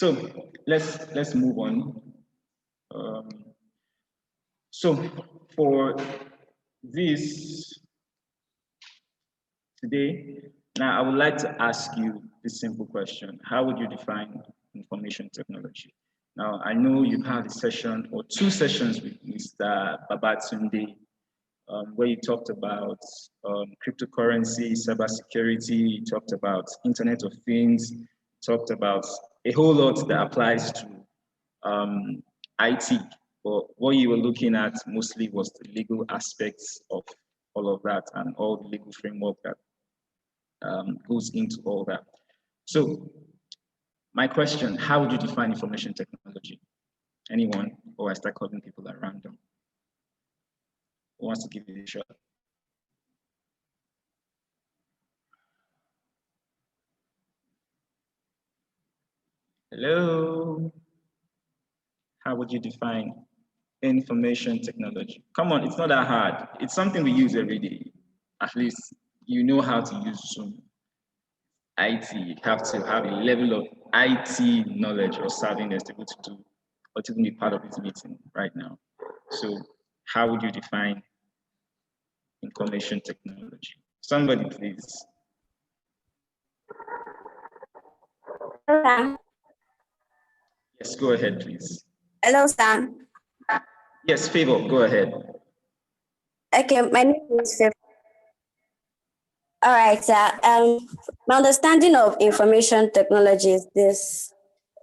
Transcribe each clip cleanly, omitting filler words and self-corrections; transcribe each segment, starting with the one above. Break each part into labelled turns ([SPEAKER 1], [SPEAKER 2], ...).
[SPEAKER 1] So let's move on. So for this today, now I would like to ask you this simple question: how would you define information technology? Now I know you've had a session or two sessions with Mr. Babatunde, where you talked about cryptocurrency, cybersecurity, you talked about Internet of Things, talked about a whole lot that applies to IT. But what you were looking at mostly was the legal aspects of all of that and all the legal framework that goes into all that. So my question, how would you define information technology? Anyone? Or I start calling people at random. Who wants to give it a shot? Hello? How would you define information technology? Come on, it's not that hard. It's something we use every day. At least you know how to use Zoom. IT, you have to have a level of IT knowledge or savviness to be able to do or to be part of this meeting right now. So how would you define information technology? Somebody please.
[SPEAKER 2] Hello.
[SPEAKER 1] Yes, go ahead, please.
[SPEAKER 2] Hello, sir.
[SPEAKER 1] Yes, Favor, go ahead.
[SPEAKER 2] Okay, my name is Favor. All right, sir. My understanding of information technology is this.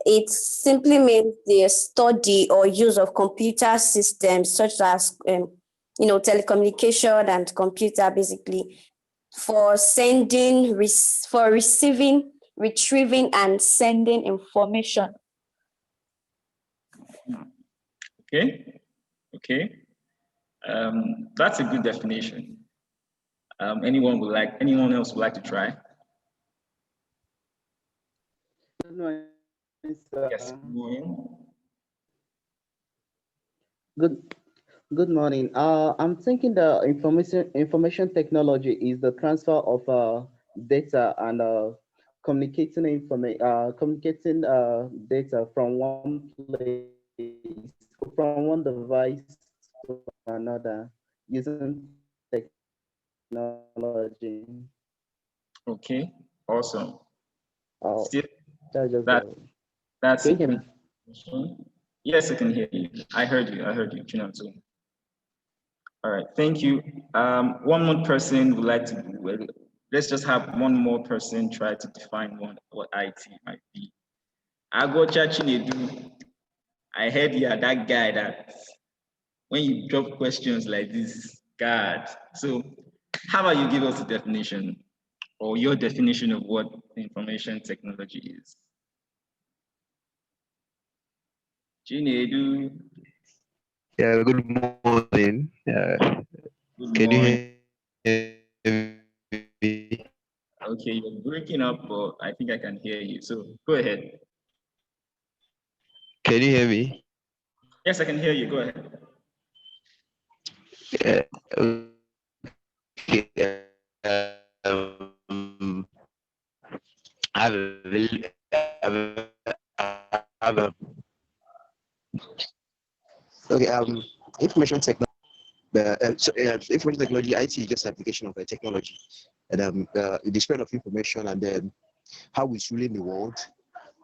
[SPEAKER 2] It simply means the study or use of computer systems such as, telecommunication and computer, basically, for sending, for receiving, retrieving, and sending information.
[SPEAKER 1] Okay. That's a good definition. Anyone else would like to try?
[SPEAKER 3] Good morning, sir.
[SPEAKER 1] Yes, good morning.
[SPEAKER 3] Good morning. I'm thinking the information technology is the transfer of data and communicating data from one place, from one device to another using technology.
[SPEAKER 1] Okay, awesome.
[SPEAKER 3] Oh,
[SPEAKER 1] Still,
[SPEAKER 3] that's
[SPEAKER 1] that's
[SPEAKER 3] can you hear me?
[SPEAKER 1] Yes, I can hear you. I heard you, too. All right, thank you. One more person would like to, well, let's just have one more person try to define what IT might be. I go Chinedu. I heard you are that guy that when you drop questions like this, God. So how about you give us a definition or your definition of what information technology is? Chinedu.
[SPEAKER 4] Yeah, good morning.
[SPEAKER 1] Good
[SPEAKER 4] Can you
[SPEAKER 1] morning.
[SPEAKER 4] hear me?
[SPEAKER 1] Okay, you're breaking up, but I think I can hear you. So go ahead.
[SPEAKER 4] Can you hear me?
[SPEAKER 1] Yes, I can hear you. Go ahead.
[SPEAKER 4] Yeah. Okay. I have a okay. Information technology. Information technology, IT is just application of a technology, and the spread of information, and then how it's ruling the world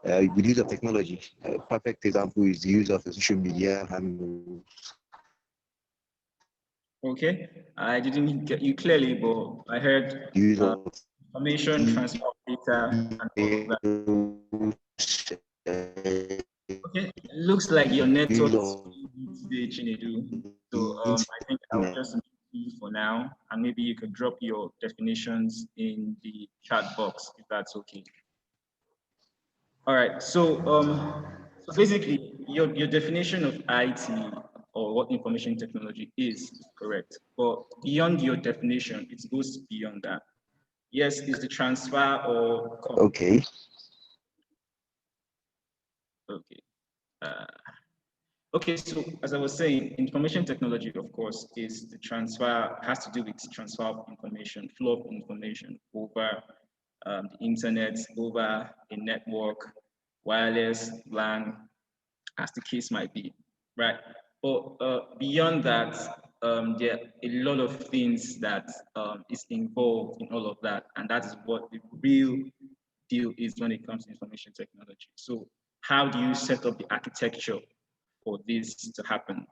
[SPEAKER 4] with use of technology. Perfect example is the use of social media and.
[SPEAKER 1] Okay, I didn't get you clearly, but I heard
[SPEAKER 4] Use of
[SPEAKER 1] information, transfer of data, and all of that. Okay, it looks like your network is today, Chinedu. So I think I'll just mute you for now, and maybe you could drop your definitions in the chat box if that's okay. All right. So basically, your definition of IT or what information technology is correct, but beyond your definition, it goes beyond that. Yes, it's the transfer or
[SPEAKER 4] okay.
[SPEAKER 1] Okay. Okay, so as I was saying, information technology, of course, is the transfer, has to do with transfer of information, flow of information over the internet, over a network, wireless, LAN, as the case might be, right? But beyond that, there are a lot of things that is involved in all of that, and that is what the real deal is when it comes to information technology. So how do you set up the architecture for this to happen,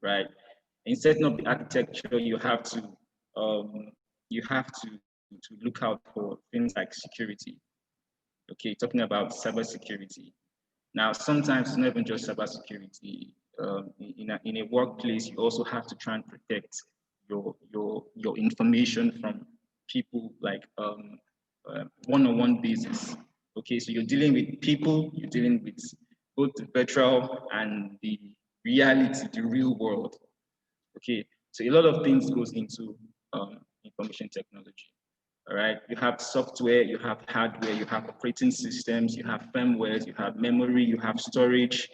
[SPEAKER 1] right? In setting up the architecture, you have to look out for things like security. Okay, talking about cybersecurity. Now, sometimes it's not even just cybersecurity. In a workplace, you also have to try and protect your information from people like one-on-one basis. Okay, so you're dealing with people, you're dealing with both the virtual and the reality, the real world. Okay, so a lot of things goes into information technology. All right, you have software, you have hardware, you have operating systems, you have firmware, you have memory, you have storage,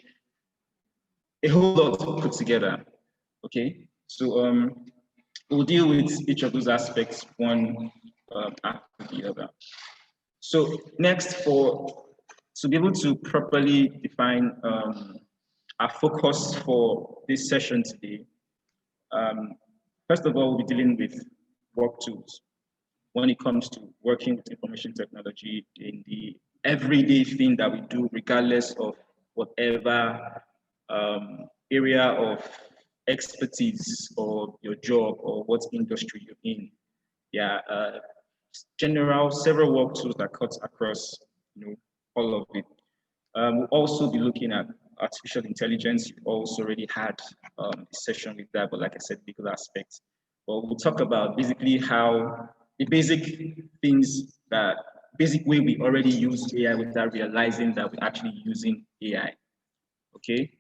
[SPEAKER 1] a whole lot put together. Okay, so we'll deal with each of those aspects one after the other. So next, to be able to properly define our focus for this session today, first of all, we'll be dealing with work tools when it comes to working with information technology in the everyday thing that we do, regardless of whatever area of expertise or your job or what industry you're in. Yeah, several work tools that cut across, all of it. We'll also be looking at artificial intelligence. You've also already had a session with that, but like I said, legal aspects. But we'll talk about basically how the basic way we already use AI without realizing that we're actually using AI. Okay.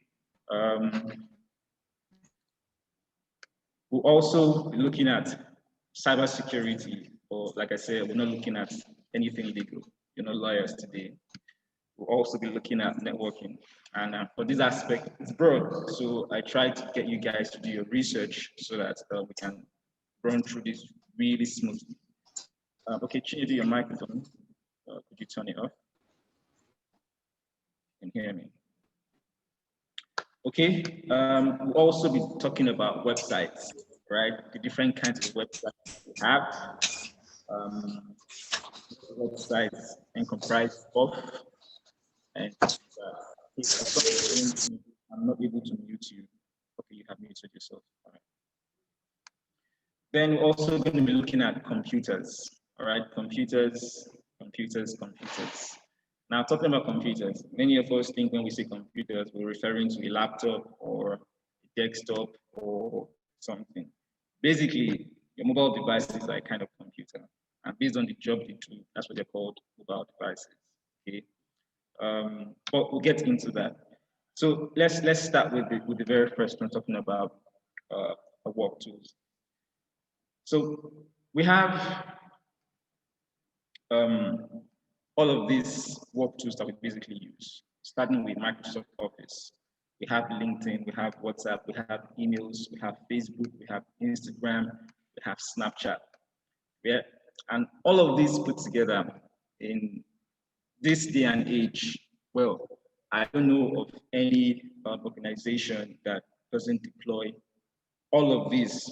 [SPEAKER 1] We'll also be looking at cybersecurity, or like I said, we're not looking at anything illegal. You're not lawyers today. We'll also be looking at networking. And for this aspect, it's broad. So I try to get you guys to do your research so that we can run through this really smoothly. Okay, Chinedu, your microphone. Could you turn it off? You can hear me. Okay, we'll also be talking about websites, right? The different kinds of websites we have. Websites can comprise of, and I'm not able to mute you. Okay, you have muted yourself. All right. Then we're also going to be looking at computers. All right, computers. Now, talking about computers, many of us think when we say computers, we're referring to a laptop or a desktop or something. Basically, your mobile devices are a kind of computer. And based on the job they do, that's what they're called, mobile devices. Okay. But we'll get into that. So let's start with the very first one, talking about work tools. So we have all of these work tools that we basically use, starting with Microsoft Office. We have LinkedIn, we have WhatsApp, we have emails, we have Facebook, we have Instagram, we have Snapchat. Yeah, and all of these put together in this day and age, well, I don't know of any organization that doesn't deploy all of these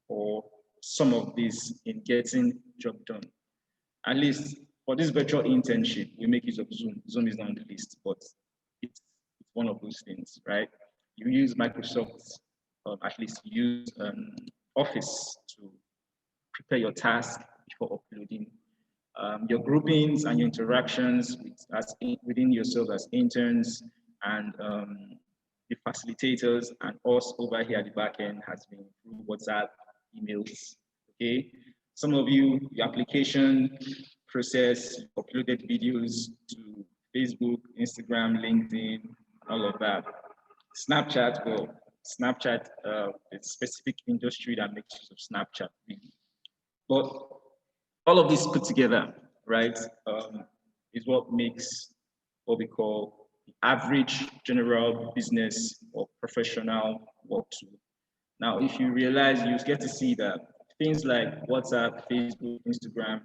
[SPEAKER 1] or some of these in getting job done. At least for this virtual internship, we make use of Zoom. Zoom is not on the list, but it's one of those things, right? You use Microsoft, at least use Office to prepare your task before uploading. Your groupings and your interactions within yourself as interns and the facilitators and us over here at the back end has been through WhatsApp, emails, okay? Some of you, your application process, uploaded videos to Facebook, Instagram, LinkedIn, all of that. Snapchat, well, Snapchat, it's a specific industry that makes use of Snapchat. But all of this put together, right, is what makes what we call the average general business or professional work tool. Now, if you realize, you get to see that things like WhatsApp, Facebook, Instagram,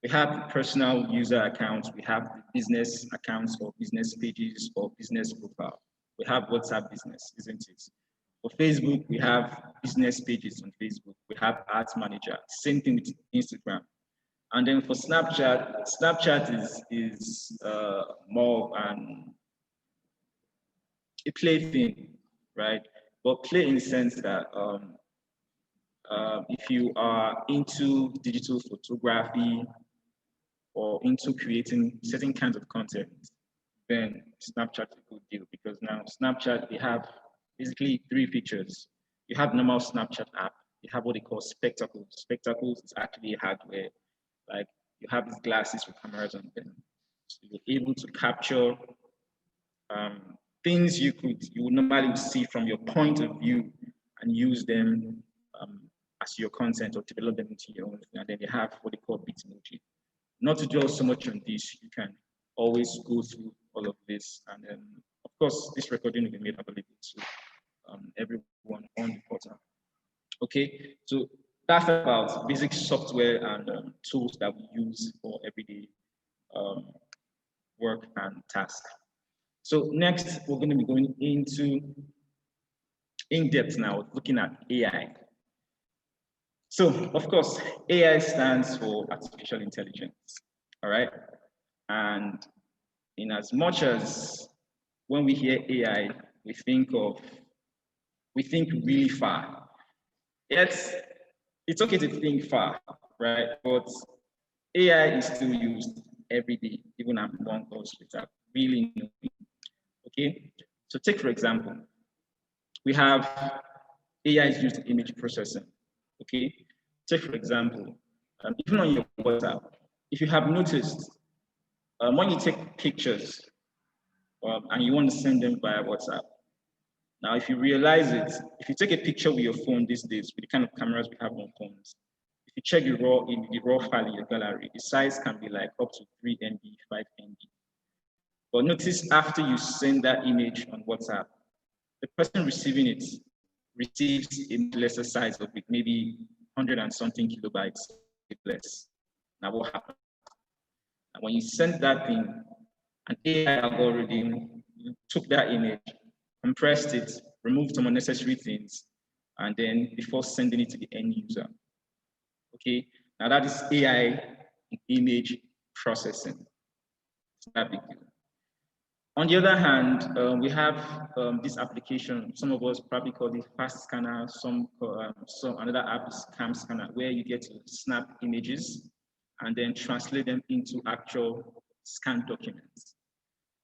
[SPEAKER 1] We have personal user accounts, we have the business accounts or business pages or business profile. We have WhatsApp business, isn't it? For Facebook, we have business pages on Facebook. We have ads manager, same thing with Instagram. And then for Snapchat, Snapchat is more a play thing, right? But play in the sense that if you are into digital photography or into creating certain kinds of content, then Snapchat is a good deal, because now Snapchat, they have basically 3 features. You have normal Snapchat app. You have what they call spectacles. Spectacles is actually hardware. Like, you have these glasses with cameras on them. So you're able to capture things you would normally see from your point of view and use them as your content or develop them into your own. And then you have what they call Bitmoji. Not to dwell so much on this, you can always go through all of this. And of course, this recording will be made available to everyone on the portal. Okay, so that's about basic software and tools that we use for everyday work and task. So next, we're going to be going into in-depth now, looking at AI. So of course, AI stands for artificial intelligence, all right? And in as much as when we hear AI, we think really far. It's okay to think far, right? But AI is still used every day, even among us without really knowing. Okay, so take for example, we have AI is used in image processing. Okay, take for example, even on your WhatsApp, if you have noticed, when you take pictures and you want to send them via WhatsApp, now if you realize it, if you take a picture with your phone these days, with the kind of cameras we have on phones, if you check the raw file in your gallery, the size can be like up to 3 MB, 5 MB. But notice after you send that image on WhatsApp, the person receiving it receives a lesser size of it, maybe 100 and something kilobytes less. Now what happens? And when you send that thing, an AI algorithm took that image, compressed it, removed some unnecessary things, and then before sending it to the end user. Okay, now that is AI image processing. It's not big deal. On the other hand, we have this application. Some of us probably call it fast scanner. Some another app is cam scanner, where you get to snap images and then translate them into actual scanned documents.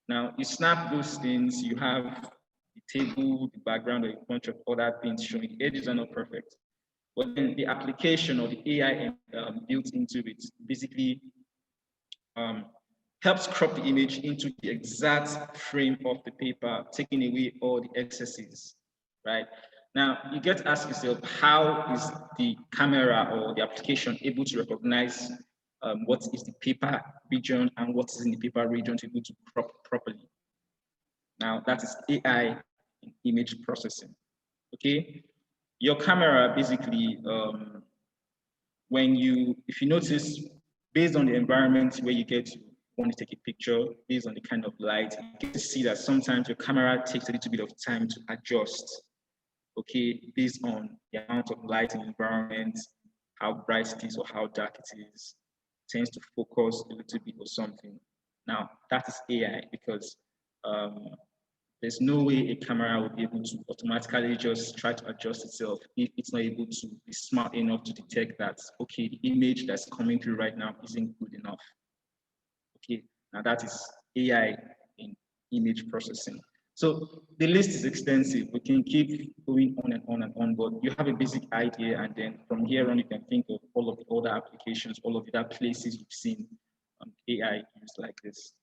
[SPEAKER 1] Now you snap those things. You have the table, the background, or a bunch of other things showing the edges are not perfect. But then the application or the AI built into it basically helps crop the image into the exact frame of the paper, taking away all the excesses, right? Now, you get to ask yourself, how is the camera or the application able to recognize what is the paper region and what is in the paper region to be able to crop properly? Now, that is AI in image processing, okay? Your camera basically, if you notice, based on the environment where you get to want to take a picture, based on the kind of light, you get to see that sometimes your camera takes a little bit of time to adjust, okay, based on the amount of light in the environment, how bright it is or how dark it is, tends to focus a little bit or something. Now, that is AI, because there's no way a camera will be able to automatically just try to adjust itself if it's not able to be smart enough to detect that, okay, the image that's coming through right now isn't good enough. Okay, now that is AI in image processing. So the list is extensive. We can keep going on and on and on, but you have a basic idea, and then from here on, you can think of all of the other applications, all of the other places you've seen AI used like this.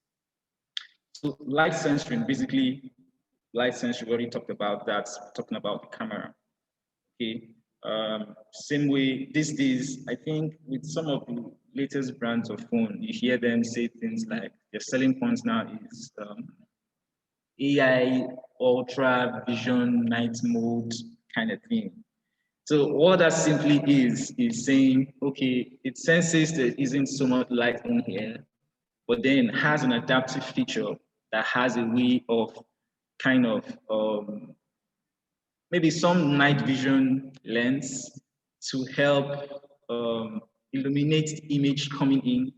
[SPEAKER 1] So light censoring, basically, light censoring, we already talked about that, talking about the camera. Okay, same way these days, I think with some of the latest brands of phone, you hear them say things like their selling points now is AI ultra vision night mode kind of thing. So what that simply is saying, okay, it senses there isn't so much light in here, but then has an adaptive feature that has a way of kind of maybe some night vision lens to help illuminate the image coming in.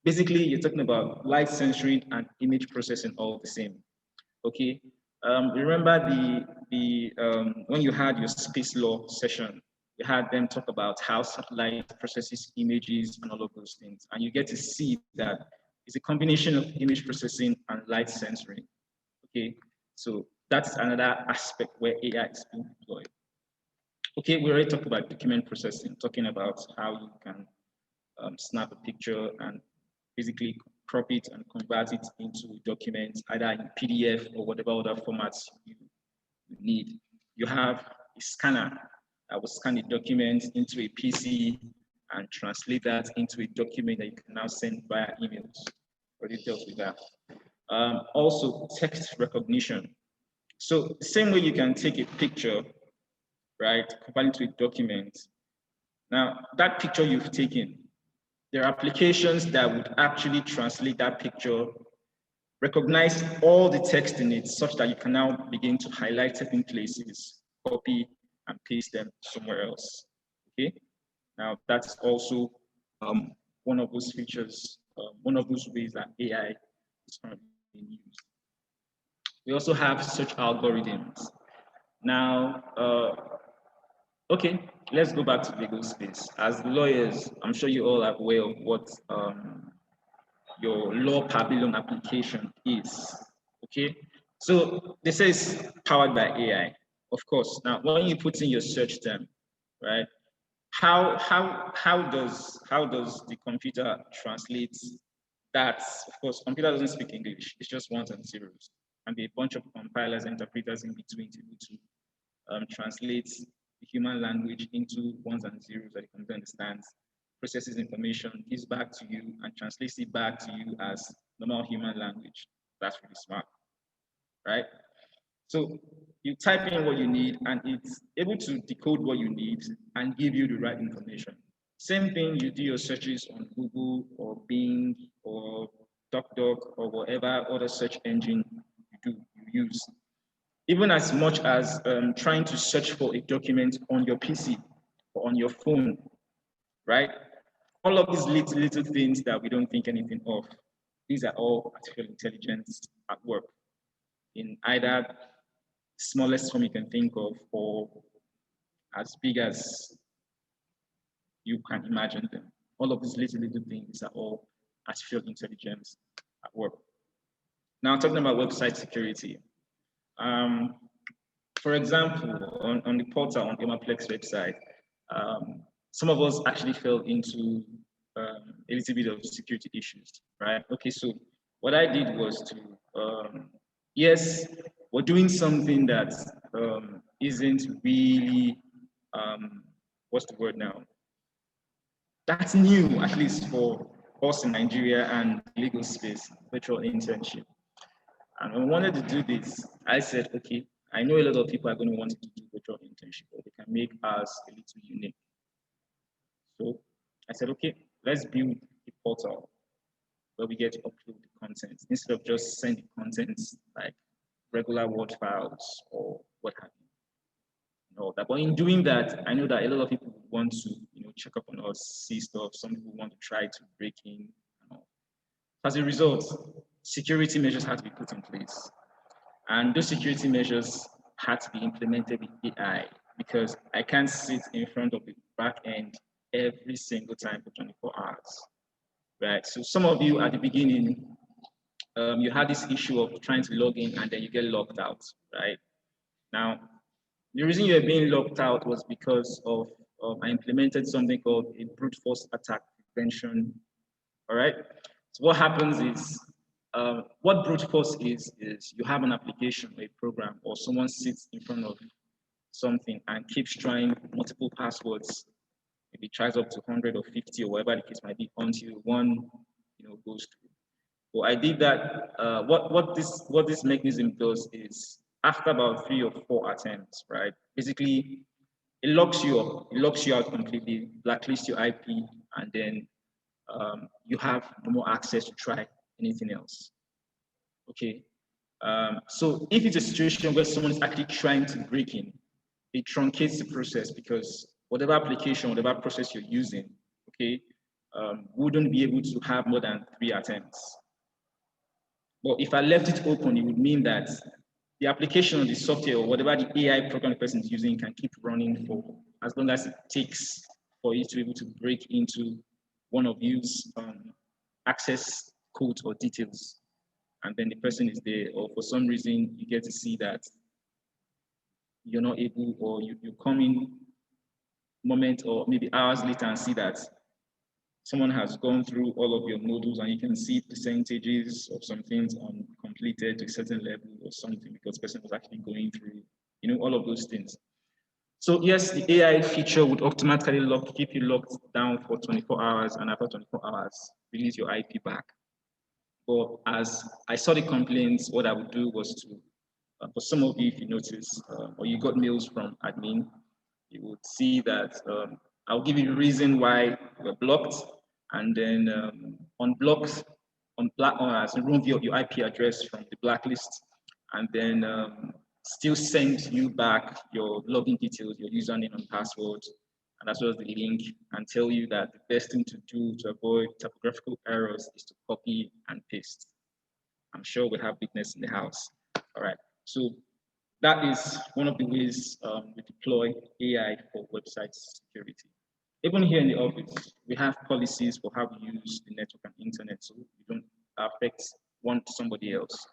[SPEAKER 1] Basically, you're talking about light sensoring and image processing all the same. Okay. Remember the when you had your space law session, you had them talk about how satellite processes images and all of those things, and you get to see that it's a combination of image processing and light sensoring. Okay, so that's another aspect where AI is being deployed. Okay, we already talked about document processing, talking about how you can snap a picture and basically crop it and convert it into documents, either in PDF or whatever other formats you need. You have a scanner that will scan a document into a PC and translate that into a document that you can now send via emails or details with that. Also, text recognition. So the same way you can take a picture, right, convert it to a document. Now, that picture you've taken, there are applications that would actually translate that picture, recognize all the text in it such that you can now begin to highlight certain places, copy and paste them somewhere else. Okay. Now that's also one of those features, one of those ways that AI is currently being used. We also have search algorithms. Now, okay, let's go back to legal space. As lawyers, I'm sure you all are aware of what your law pavilion application is. Okay, so this is powered by AI, of course. Now, when you put in your search term, right? How does the computer translate that? Of course, computer doesn't speak English. It's just ones and zeros, and there are a bunch of compilers and interpreters in between to be able to translate the human language into ones and zeros that the computer understands, processes information, gives back to you, and translates it back to you as normal human language. That's really smart, right? So you type in what you need, and it's able to decode what you need and give you the right information. Same thing, you do your searches on Google or Bing or DuckDuck or whatever other search engine you use. Even as much as trying to search for a document on your PC or on your phone, right? All of these little things that we don't think anything of, these are all artificial intelligence at work in either smallest form you can think of or as big as you can imagine them. All of these little things are all artificial intelligence at work. Now, talking about website security. For example, on the portal on the Omaplex website, some of us actually fell into a little bit of security issues, right? Okay, so what I did was to, yes, we're doing something that isn't really, what's the word now? That's new, at least for us in Nigeria and legal space, virtual internship. And when we wanted to do this, I said, okay, I know a lot of people are going to want to do virtual internship, but they can make ours a little unique. So I said, okay, let's build a portal where we get to upload the content instead of just sending content like regular Word files or what have you. That. But in doing that, I know that a lot of people want to, check up on us, see stuff. Some people want to try to break in. As a result, security measures had to be put in place, and those security measures had to be implemented with AI because I can't sit in front of the back end every single time for 24 hours, right? So some of you at the beginning, you had this issue of trying to log in and then you get locked out, right? Now, the reason you're being locked out was because of I implemented something called a brute force attack prevention. All right. So what happens is, what brute force is you have an application or a program or someone sits in front of something and keeps trying multiple passwords. Maybe tries up to 100 or 50 or whatever the case might be until one, goes through. Well, I did that. What this mechanism does is after about 3 or 4 attempts, right? Basically, it locks you up, it locks you out completely, blacklists your IP, and then you have no more access to try anything else. Okay. So if it's a situation where someone is actually trying to break in, it truncates the process because whatever application, whatever process you're using, okay, wouldn't be able to have more than 3 attempts. But if I left it open, it would mean that the application of the software or whatever the AI program the person is using can keep running for as long as it takes for you to be able to break into one of you's access codes or details. And then the person is there, or for some reason you get to see that you're not able, or you come in moment or maybe hours later and see that someone has gone through all of your modules and you can see percentages of some things completed to a certain level or something because the person was actually going through, all of those things. So yes, the AI feature would automatically keep you locked down for 24 hours, and after 24 hours, release your IP back. But as I saw the complaints, what I would do was to, for some of you, if you notice, or you got mails from admin, you would see that I'll give you a reason why you're blocked, and then unblock, remove your IP address from the blacklist, and then still send you back your login details, your username and password, and as well as the link, and tell you that the best thing to do to avoid typographical errors is to copy and paste. I'm sure we have witness in the house. All right, so that is one of the ways we deploy AI for website security. Even here in the office, we have policies for how we use the network and internet so we don't affect somebody else.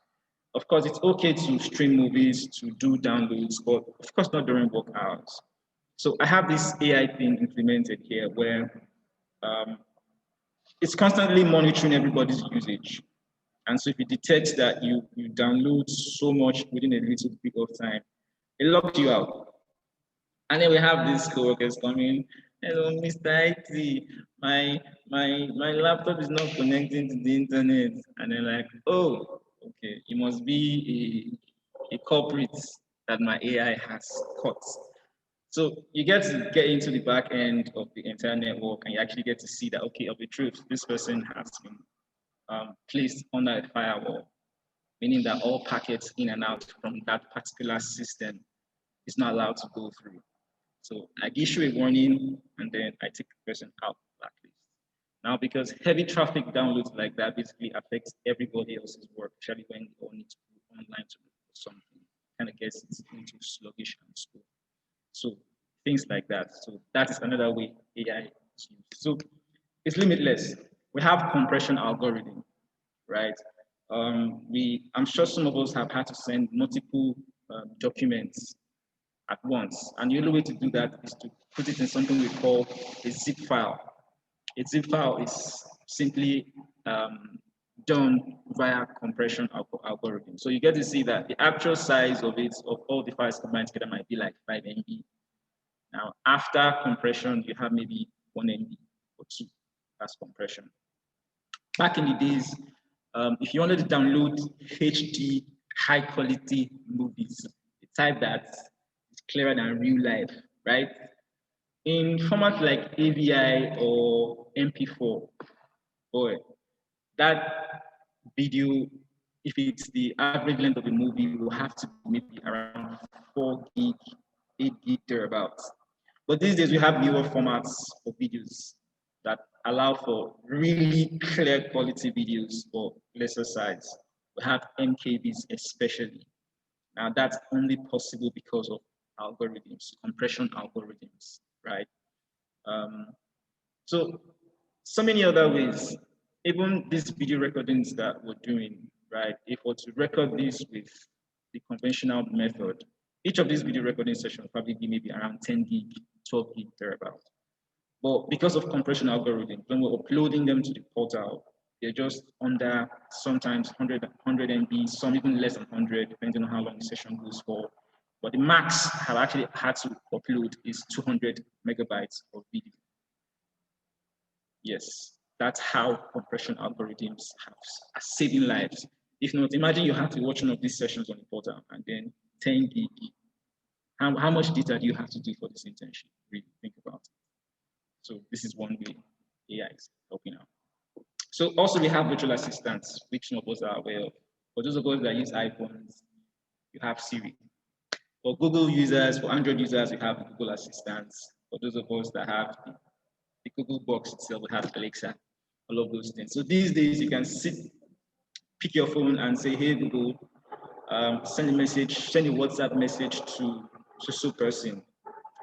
[SPEAKER 1] Of course, it's okay to stream movies, to do downloads, but of course not during work hours. So I have this AI thing implemented here where it's constantly monitoring everybody's usage. And so if it detects that you download so much within a little bit of time, it locks you out. And then we have these coworkers coming, hello, Mr. IT, my laptop is not connecting to the internet. And they're like, oh, okay, it must be a culprit that my AI has caught. So you get to get into the back end of the entire network and you actually get to see that, okay, of the truth, this person has been placed under a firewall, meaning that all packets in and out from that particular system is not allowed to go through. So I issue a warning and then I take the person out of the blacklist. Now, because heavy traffic downloads like that basically affects everybody else's work, especially when they all need to go online to look for something, kind of gets into sluggish and slow. So things like that. So that is another way AI is used. So it's limitless. We have compression algorithm, right? I'm sure some of us have had to send multiple documents at once. And the only way to do that is to put it in something we call a zip file. A zip file is simply done via compression algorithm. So you get to see that the actual size of it, of all the files combined together might be like 5 MB. Now, after compression, you have maybe 1 MB or 2 as compression. Back in the days, if you wanted to download HD high quality movies, the type that is clearer than real life, right? In formats like AVI or MP4, boy, that video, if it's the average length of the movie, will have to be maybe around 4 gig, 8 gig thereabouts. But these days we have newer formats of videos that allow for really clear quality videos for lesser size. We have MKVs especially. Now that's only possible because of algorithms, compression algorithms, right? So many other ways, even these video recordings that we're doing, right? If we're to record this with the conventional method, each of these video recording sessions will probably be maybe around 10 gig, 12 gig thereabout. But because of compression algorithms, when we're uploading them to the portal, they're just under sometimes 100 MB, some even less than 100, depending on how long the session goes for. But the max I've actually had to upload is 200 megabytes of video. Yes, that's how compression algorithms are saving lives. If not, imagine you have to watch one of these sessions on the portal and then 10 gig How much data do you have to do for this internship? Really think about it. So this is one way AI is helping out. So also we have virtual assistants, which some of us are aware of. For those of us that use iPhones, you have Siri. For Google users, for Android users, we have Google Assistants. For those of us that have the Google box itself, we have Alexa, all of those things. So these days you can pick your phone and say, hey Google, send a message, send a WhatsApp message to so person.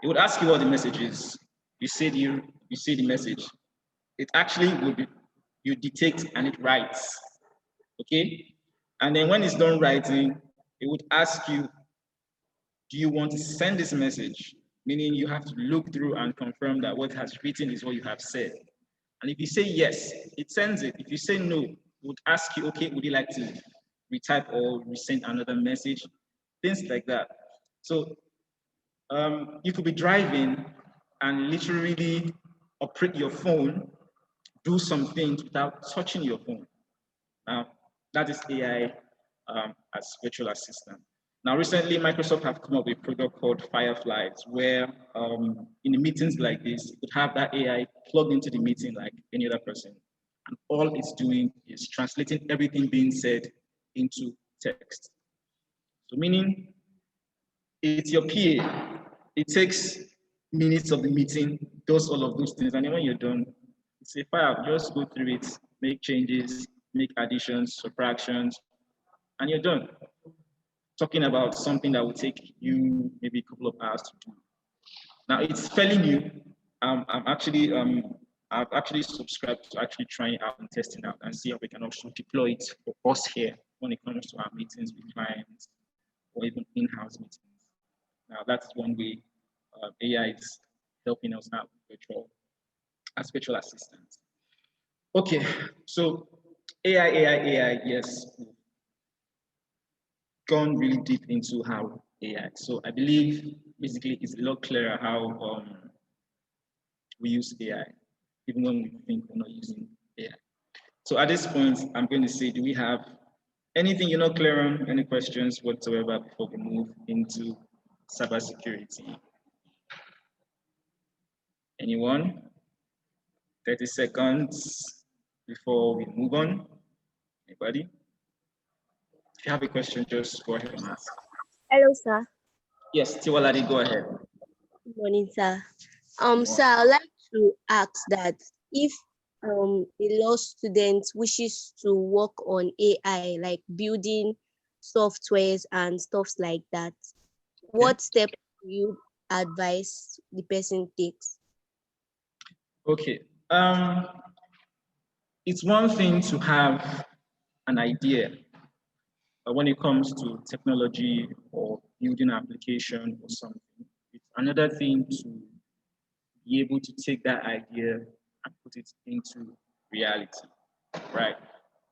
[SPEAKER 1] It would ask you what the message is. You say the message. It actually would you dictate and it writes. Okay? And then when it's done writing, it would ask you, do you want to send this message? Meaning you have to look through and confirm that what has written is what you have said. And if you say yes, it sends it. If you say no, it would ask you, okay, would you like to retype or resend another message? Things like that. So you could be driving and literally operate your phone, do some things without touching your phone. Now, that is AI as virtual assistant. Now, recently, Microsoft have come up with a product called Fireflies, where in the meetings like this, you could have that AI plugged into the meeting like any other person. And all it's doing is translating everything being said into text. So meaning it's your PA. It takes minutes of the meeting, does all of those things. And then when you're done, it's a file. Just go through it, make changes, make additions, subtractions, and you're done. Talking about something that will take you maybe a couple of hours to do. Now it's fairly new. I've actually subscribed to actually trying out and testing out and see how we can also deploy it for us here when it comes to our meetings with clients or even in-house meetings. Now that's one way AI is helping us out as virtual assistants. Okay, so AI, yes, gone really deep into how AI. So I believe basically it's a lot clearer how we use AI, even when we think we're not using AI. So at this point, I'm going to say, do we have anything you're not clear on? Any questions whatsoever before we move into cybersecurity? Anyone? 30 seconds before we move on. Anybody? If you have a question, just go ahead and ask.
[SPEAKER 5] Hello, sir.
[SPEAKER 1] Yes, Tiwaladi, go ahead.
[SPEAKER 5] Good morning, sir. Sir, I'd like to ask that if a law student wishes to work on AI, like building softwares and stuff like that, what step do you advise the person takes?
[SPEAKER 1] Okay. It's one thing to have an idea, but when it comes to technology or building an application or something, it's another thing to be able to take that idea and put it into reality, right?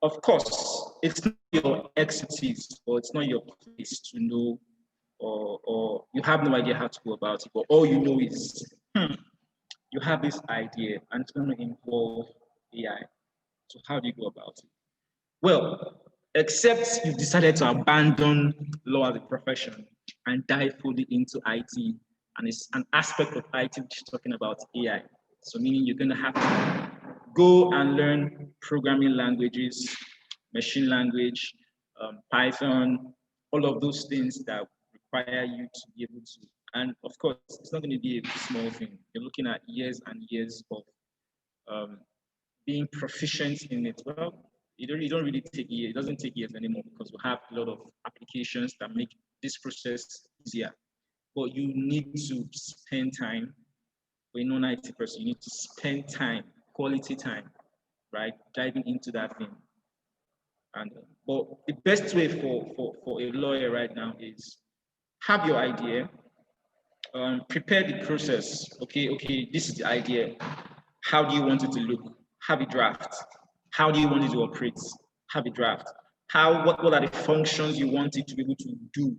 [SPEAKER 1] Of course, it's not your expertise or it's not your place to know, or you have no idea how to go about it, but all you know is you have this idea and it's going to involve AI. So how do you go about it? Well, except you've decided to abandon law as a profession and dive fully into IT, and it's an aspect of IT which is talking about AI. So meaning you're going to have to go and learn programming languages, machine language, Python, all of those things that require you to be able to. And of course, it's not going to be a small thing. You're looking at years and years of being proficient in it. Well, you don't really take years. It doesn't take years anymore because we have a lot of applications that make this process easier. But you need to spend time. For a non-IT person, you need to spend time, quality time, right? Diving into that thing. And but the best way for a lawyer right now is have your idea, prepare the process. Okay, this is the idea. How do you want it to look? Have a draft. How do you want it to operate? Have a draft. What are the functions you want it to be able to do?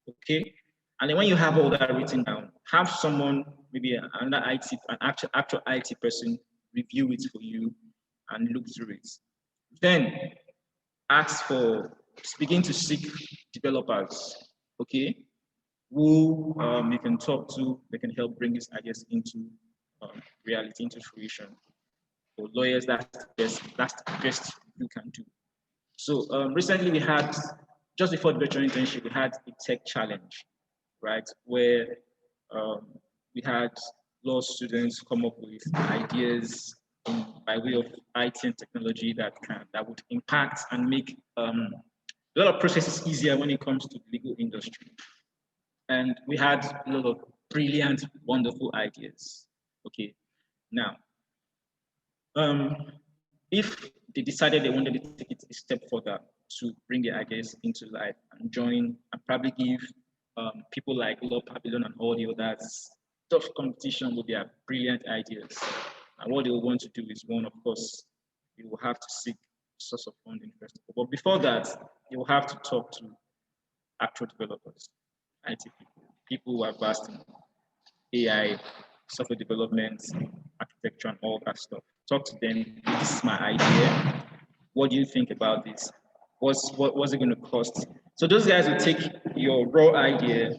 [SPEAKER 1] Okay. And then when you have all that written down, have someone, maybe an actual IT person review it for you and look through it. Then begin to seek developers. Okay. who you can talk to, they can help bring these ideas into reality, into fruition. For lawyers, that's the best you can do. So recently we had, just before the virtual internship, we had a tech challenge, right? Where we had law students come up with ideas by way of IT and technology that would impact and make a lot of processes easier when it comes to the legal industry. And we had a lot of brilliant, wonderful ideas. Okay, now, if they decided they wanted to take it a step further to bring their ideas into life and join and probably give people like Law Pavilion and all the others tough competition with their brilliant ideas. And what they will want to do is, one, of course, you will have to seek source of funding first. But before that, you will have to talk to actual developers, IT people who are vast in AI, software development, architecture, and all that stuff. Talk to them. This is my idea. What do you think about this? What's it going to cost? So those guys will take your raw idea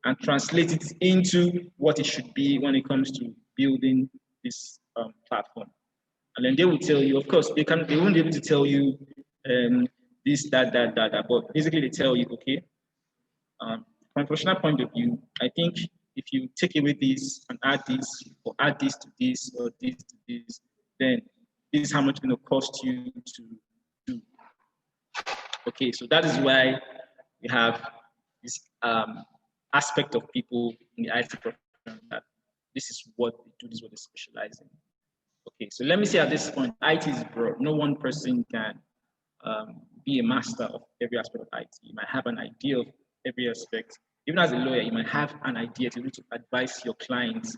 [SPEAKER 1] and translate it into what it should be when it comes to building this platform. And then they will tell you, of course, they won't be able to tell you this, that, but basically they tell you, okay, from a professional point of view, I think if you take away this and add this, or add this to this, or this to this, then this is how much it's going to cost you to do. Okay, so that is why we have this aspect of people in the IT profession that this is what they do, this is what they specialize in. Okay, so let me say at this point, IT is broad. No one person can be a master of every aspect of IT. You might have an idea of every aspect. Even as a lawyer, you might have an idea to be able to advise your clients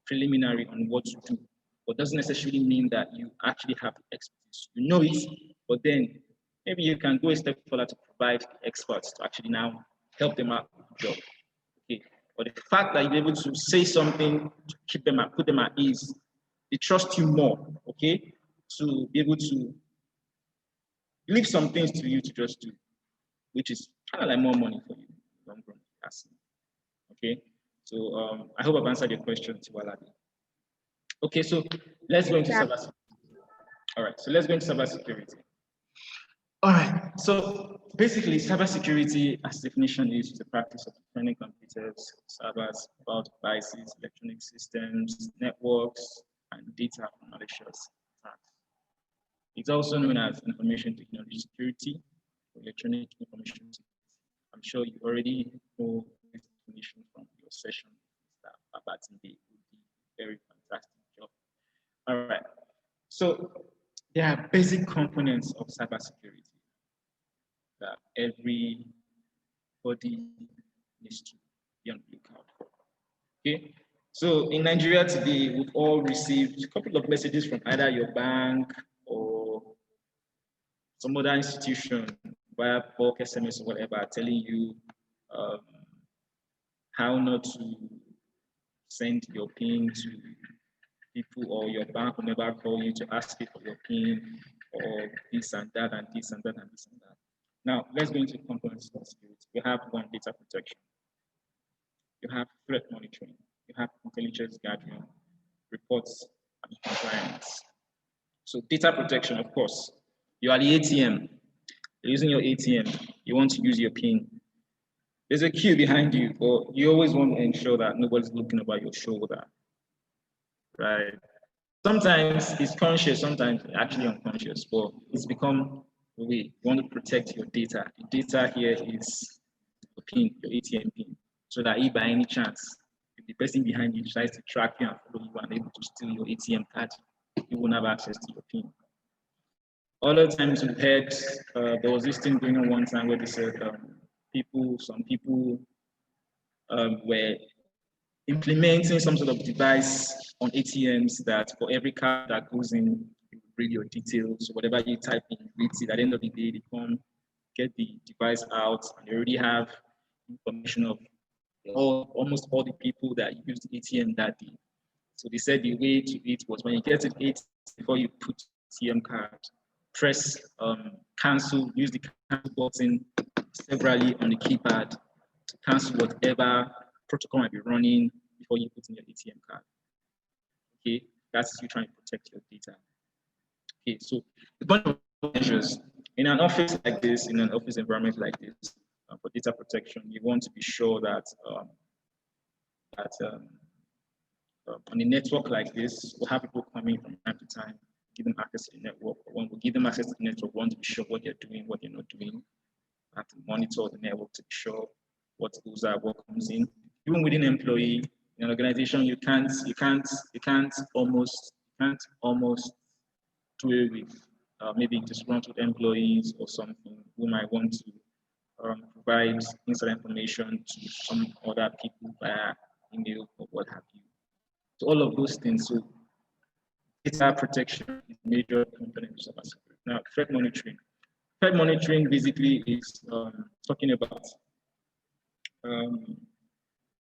[SPEAKER 1] preliminary on what to do, but doesn't necessarily mean that you actually have the expertise. You know it, but then maybe you can go a step further to provide the experts to actually now help them out with the job. Okay, but the fact that you're able to say something to keep them at, put them at ease, they trust you more. Okay, to be able to leave some things to you to just do, which is kind of like more money for you. Long run, okay, so I hope I've answered your question, Tiwaladi. Okay, so let's go into cybersecurity. All right, so let's go into cybersecurity. All right, so basically, cybersecurity, as definition, is the practice of defending computers, servers, about devices, electronic systems, networks, and data from malicious attacks. It's also known as information technology security, or electronic information security. I'm sure you already know this definition from your session. That Babatunde would be very fantastic job. All right, so there are basic components of cybersecurity that everybody needs to be on the lookout for. Okay, so in Nigeria today, we've all received a couple of messages from either your bank or some other institution via bulk SMS or whatever, telling you how not to send your PIN to people, or your bank will never call you to ask you for your PIN, or this and that and this and that and this and that. Now, let's go into components of security. You have one, data protection. You have threat monitoring. You have intelligence gathering, reports, and compliance. So data protection, of course. You are the ATM. You're using your ATM. You want to use your PIN. There's a queue behind you, but you always want to ensure that nobody's looking over your shoulder, right? Sometimes it's conscious, sometimes actually unconscious, but it's become the way. You want to protect your data. The data here is your PIN, your ATM PIN, so that if by any chance, if the person behind you tries to track you and follow you and able to steal your ATM card, you won't have access to your PIN. Other times we've heard, there was this thing going on one time where they said some people were implementing some sort of device on ATMs that for every card that goes in, you read your details, whatever you type in, reads it. At the end of the day, they come get the device out, and they already have information of almost all the people that used the ATM that day. So they said the way to it was when you get it, before you put ATM card, press cancel, use the cancel button severally on the keypad, cancel whatever protocol might be running before you put in your ATM card. Okay, that's you trying to protect your data. Okay, so a bunch of measures in an office like this, in an office environment like this, for data protection, you want to be sure that on a network like this, we'll have people coming from time to time, give them access to the network. When we give them access to the network, we want to be sure what they're doing, what they're not doing. We have to monitor the network to be sure what goes out, what comes in. Even within employee in an organization, you can't almost do it with maybe disgruntled employees or something who might want to provide inside information to some other people via email or what have you. So all of those things. So data protection is a major component of cybersecurity. Now, threat monitoring. Threat monitoring basically is talking about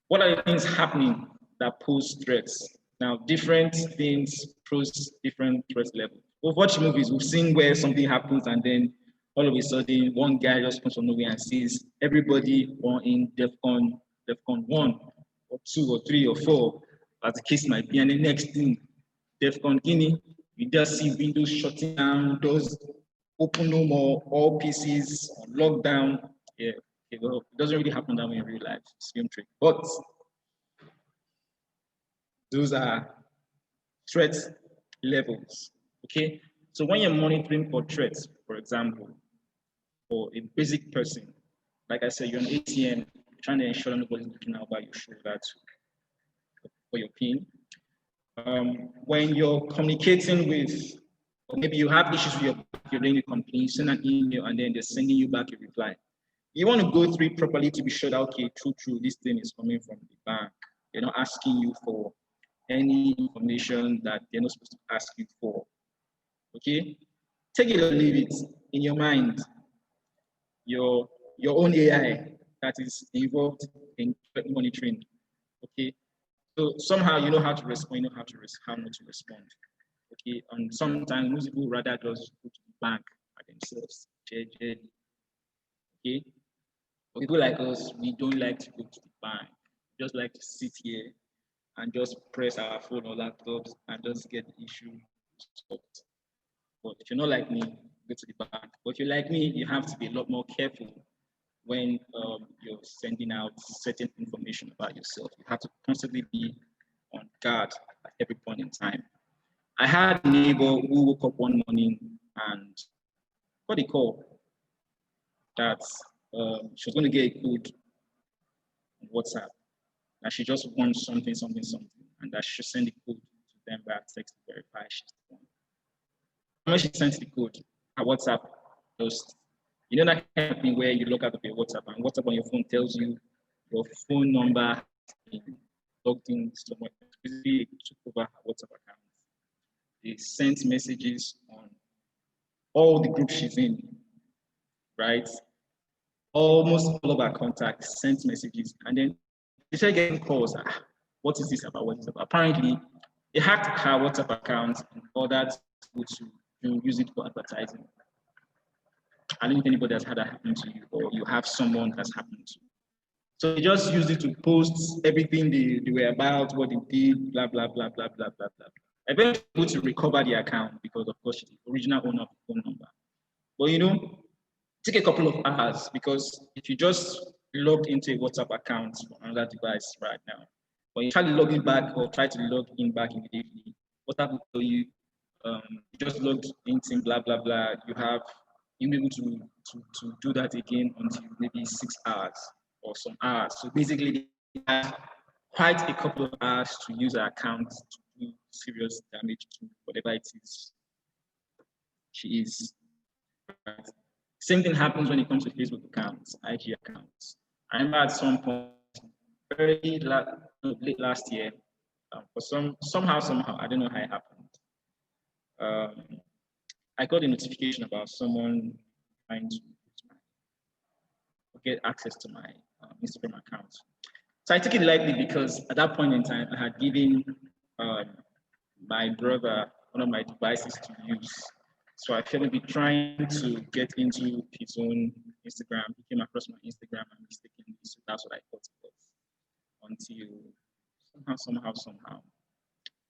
[SPEAKER 1] what are the things happening that pose threats. Now, different things pose different threat levels. We've watched movies, we've seen where something happens and then all of a sudden one guy just comes from nowhere and says everybody in DEFCON 1 or 2 or 3 or 4, as the case might be, and the next thing, DEFCON Guinea, you just see windows shutting down, doors open no more, all PCs on lockdown. Yeah, okay, well, it doesn't really happen that way in real life, it's film trick. But those are threat levels, okay? So when you're monitoring for threats, for example, for a basic person, like I said, you're an ATM, you're trying to ensure nobody's looking out by your shoulder for your PIN. When you're communicating with, or maybe you have issues with you're doing a complaint, you send an email and then they're sending you back a reply. You want to go through it properly to be sure that, okay, true, this thing is coming from the bank. They're not asking you for any information that they're not supposed to ask you for. Okay? Take it or leave it in your mind. Your own AI that is involved in threat monitoring. Okay? So somehow you know how to respond, you know how not to respond. Okay, and sometimes most people rather just go to the bank by themselves. Okay, but people like us, we don't like to go to the bank. We just like to sit here and just press our phone or laptops and just get the issue solved. But if you're not like me, go to the bank. But if you're like me, you have to be a lot more careful when you're sending out certain information about yourself. You have to constantly be on guard at every point in time. I had a neighbor who woke up one morning and got a call that she was going to get a code on WhatsApp, that she just wants something, and that she should send the code to them via text to verify she's the one. When she sent the code, her WhatsApp just, you know that kind of thing where you look at your WhatsApp and WhatsApp on your phone tells you your phone number has been logged in somewhere. Basically, it took over her WhatsApp account. They sent messages on all the groups she's in, right? Almost all of our contacts sent messages, and then they started getting calls. What is this about? What is this about? Apparently, they hacked her WhatsApp account in order to use it for advertising. I don't know if anybody has had that happen to you, or you have someone that's happened to. So they just used it to post everything they were about, what they did, blah, blah, blah, blah, blah, blah, blah. Eventually able to recover the account because of course she's the original owner of the phone number. But you know, take a couple of hours because if you just logged into a WhatsApp account from another device right now, when you try to log in back or try to log in back immediately, WhatsApp will tell you, you just logged in, blah, blah, blah. You'll be able to do that again until maybe 6 hours or some hours. So basically, they have quite a couple of hours to use her account to do serious damage to whatever it is she is. Right? Same thing happens when it comes to Facebook accounts, IG accounts. I remember at some point, late last year, for somehow, I don't know how it happened. I got a notification about someone trying to get access to my Instagram account. So I took it lightly because at that point in time, I had given my brother one of my devices to use. So I felt maybe trying to get into his own Instagram. He came across my Instagram and mistakenly. So That's what I thought it was. Until somehow,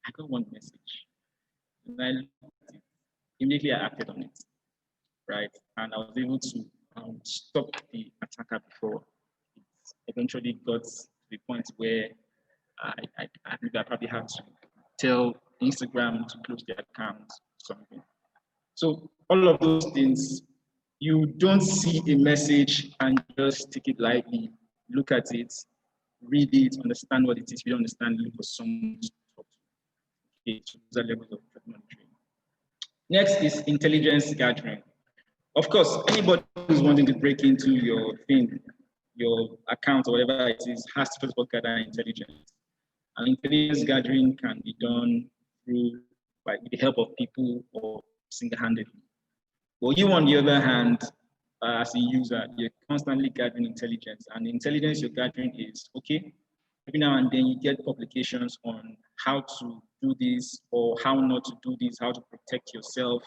[SPEAKER 1] I got one message. And I looked at it. Immediately I acted on it, right? And I was able to stop the attacker before it eventually got to the point where I think I probably had to tell Instagram to close their account or something. So all of those things, you don't see a message and just take it lightly. Look at it, read it, understand what it is. If you don't understand, look for someone to talk to. Okay, so those are levels of threat monitoring. Next is intelligence gathering. Of course, anybody who's wanting to break into your thing, your account or whatever it is, has to first of all gather intelligence. And intelligence gathering can be done through with the help of people or single-handedly. But you, on the other hand, as a user, you're constantly gathering intelligence, and the intelligence you're gathering is okay. Every now and then, you get publications on how to do this or how not to do this, how to protect yourself,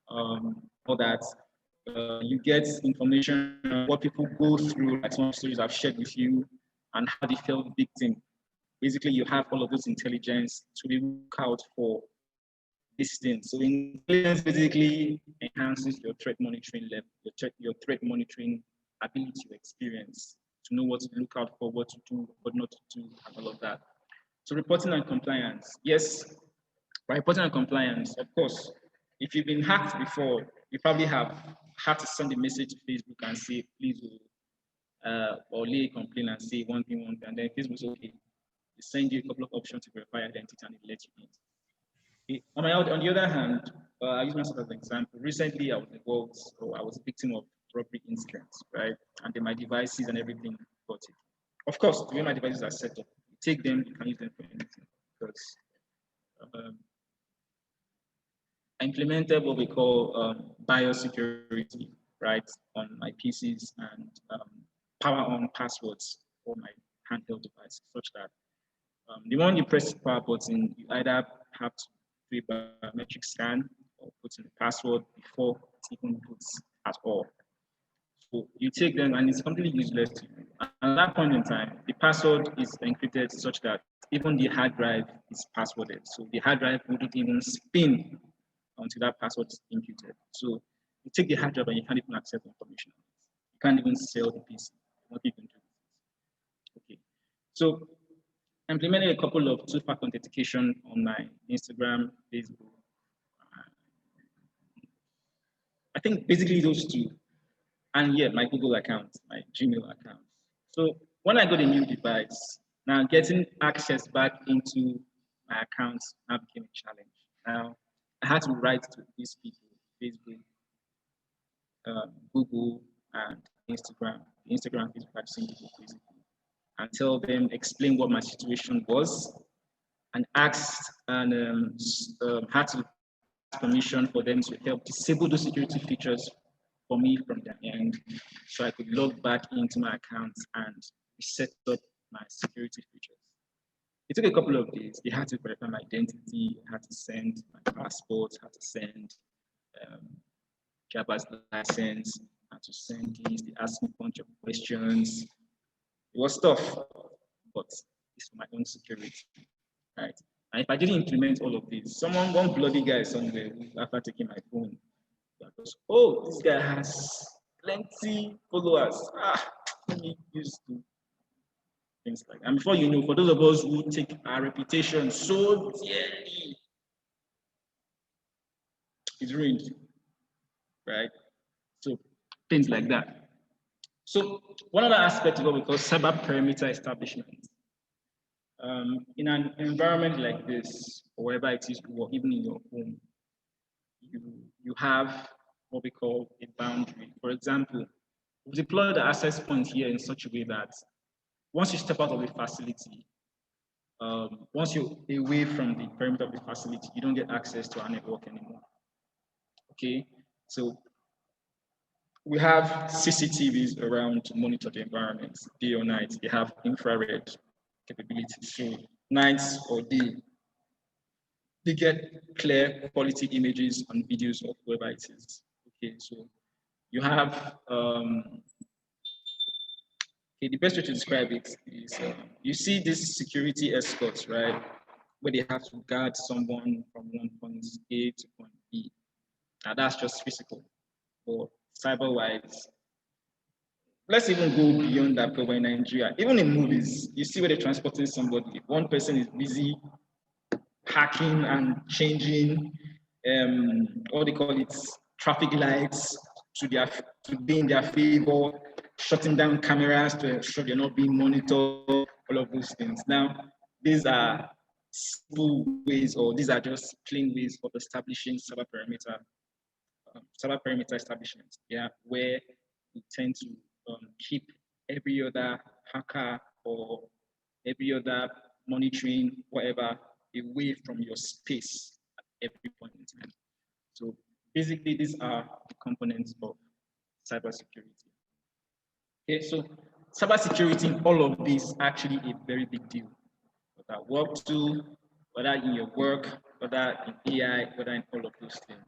[SPEAKER 1] all that. You get information on what people go through, like some stories I've shared with you, and how they felt victim. Basically, you have all of this intelligence to look out for these things. So intelligence basically enhances your threat monitoring level, your threat monitoring ability or experience to know what to look out for, what to do, what not to do, and all of that. So reporting and compliance. Yes, by reporting and compliance, of course, if you've been hacked before, you probably have had to send a message to Facebook and say, please, or lay a complaint and say one thing, and then Facebook says, okay, they send you a couple of options to verify identity and it lets you in. Okay. On the other hand, I use myself as an example. Recently, I was involved, or I was a victim of robbery incidents, right? And then my devices and everything got it. Of course, the way my devices are set up, you take them, you can use them for anything. Because I implemented what we call biosecurity, right, on my PCs and power on passwords for my handheld device, such that the moment you press the power button, you either have to do a biometric scan or put in the password before it even boots at all. So you take them and it's completely useless to you. And at that point in time, the password is encrypted such that even the hard drive is passworded. So the hard drive wouldn't even spin until that password is imputed. So you take the hard drive and you can't even access the information. You can't even sell the PC. Not even do this. Okay. So I implemented a couple of two-factor authentication on my Instagram, Facebook. I think basically those two. And yeah, my Google account, my Gmail account. So when I got a new device, now getting access back into my accounts now became a challenge. Now I had to write to these people, Facebook, Google, and Instagram. Instagram, Facebook, I've seen people basically, and tell them, explain what my situation was, and asked and had to ask permission for them to help disable those security features for me from their end, so I could log back into my account and reset up my security features. It took a couple of days. They had to verify my identity, had to send my passport, had to send driver's license, had to send these. They asked me a bunch of questions. It was tough, but it's for my own security, right? And if I didn't implement all of this, one bloody guy somewhere, after taking my phone, goes, oh, this guy has plenty followers. Let me use to things like that. And before you know, for those of us who take our reputation so dearly, it's ruined, right? So things like that. So one other aspect of what we call cyber perimeter establishment. In an environment like this, or wherever it is, or even in your home, you have what we call a boundary. For example, we deploy the access point here in such a way that once you step out of the facility, once you're away from the perimeter of the facility, you don't get access to our network anymore. Okay, so we have CCTVs around to monitor the environment day or night. They have infrared capabilities, so nights or day, they get clear quality images and videos of whoever it is. Okay, so you have Okay, the best way to describe it is you see these security escorts, right? Where they have to guard someone from one point A to point B. Now that's just physical. But cyber-wise, let's even go beyond that. But in Nigeria, even in movies, you see where they're transporting somebody. One person is busy hacking and changing, what they call it, traffic lights to be in their favor, shutting down cameras to ensure they're not being monitored, all of those things. Now, these are simple ways, or these are just plain ways of establishing cyber perimeter establishments, yeah, where we tend to keep every other hacker or every other monitoring, whatever, away from your space at every point in time. So basically, these are the components of cybersecurity. Okay, so cybersecurity, all of these actually a very big deal. Whether work to, whether in your work, whether in AI, whether in all of those things.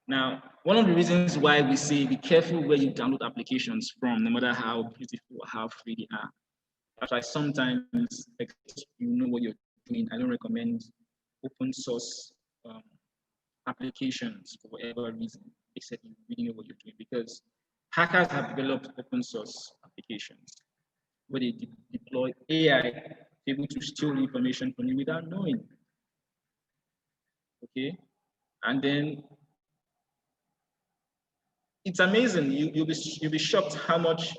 [SPEAKER 1] Now, one of the reasons why we say be careful where you download applications from, no matter how beautiful or how free they are. That's why sometimes, if you know what you're doing, I don't recommend open source applications for whatever reason, except you really know what you're doing, because hackers have developed open source applications where they deploy AI able to steal information from you without knowing. Okay, and then it's amazing. You'll be shocked how much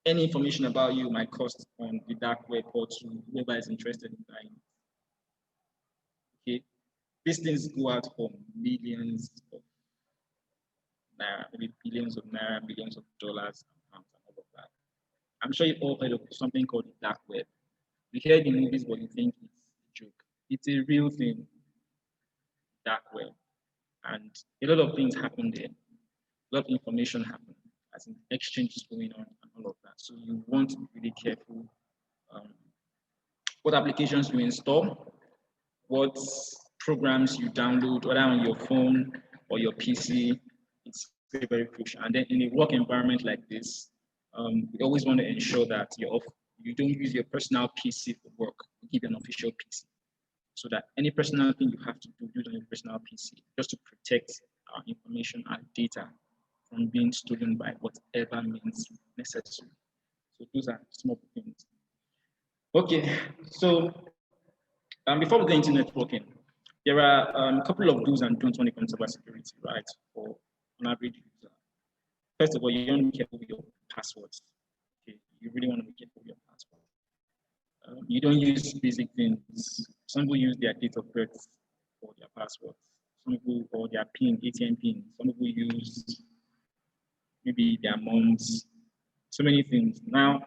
[SPEAKER 1] any information about you might cost on the dark web or to whoever is interested in buying. Okay, these things go out for millions of naira, maybe billions of naira, millions of dollars, and pounds, and all of that. I'm sure you've all heard of something called the dark web. You hear the movies, but you think it's a joke. It's a real thing, dark web, and a lot of things happen there. A lot of information happen, as in exchanges going on and all of that. So you want to be really careful what applications you install, what programs you download, whether on your phone or your PC. It's very, very crucial. And then in a work environment like this, we always want to ensure that you don't use your personal PC for work. You give an official PC, so that any personal thing you have to do, use on your personal PC, just to protect our information and data from being stolen by whatever means necessary. So those are some of the things. Okay, so before we go into networking, there are a couple of do's and don'ts when it comes to cybersecurity, right? For an average user. First of all, you don't be careful with your passwords. Okay, you really want to be careful with your passwords. You don't use basic things. Some people use their date of birth for their passwords. Some people, or their PIN, ATM PIN. Some people use maybe their moms. So many things. Now,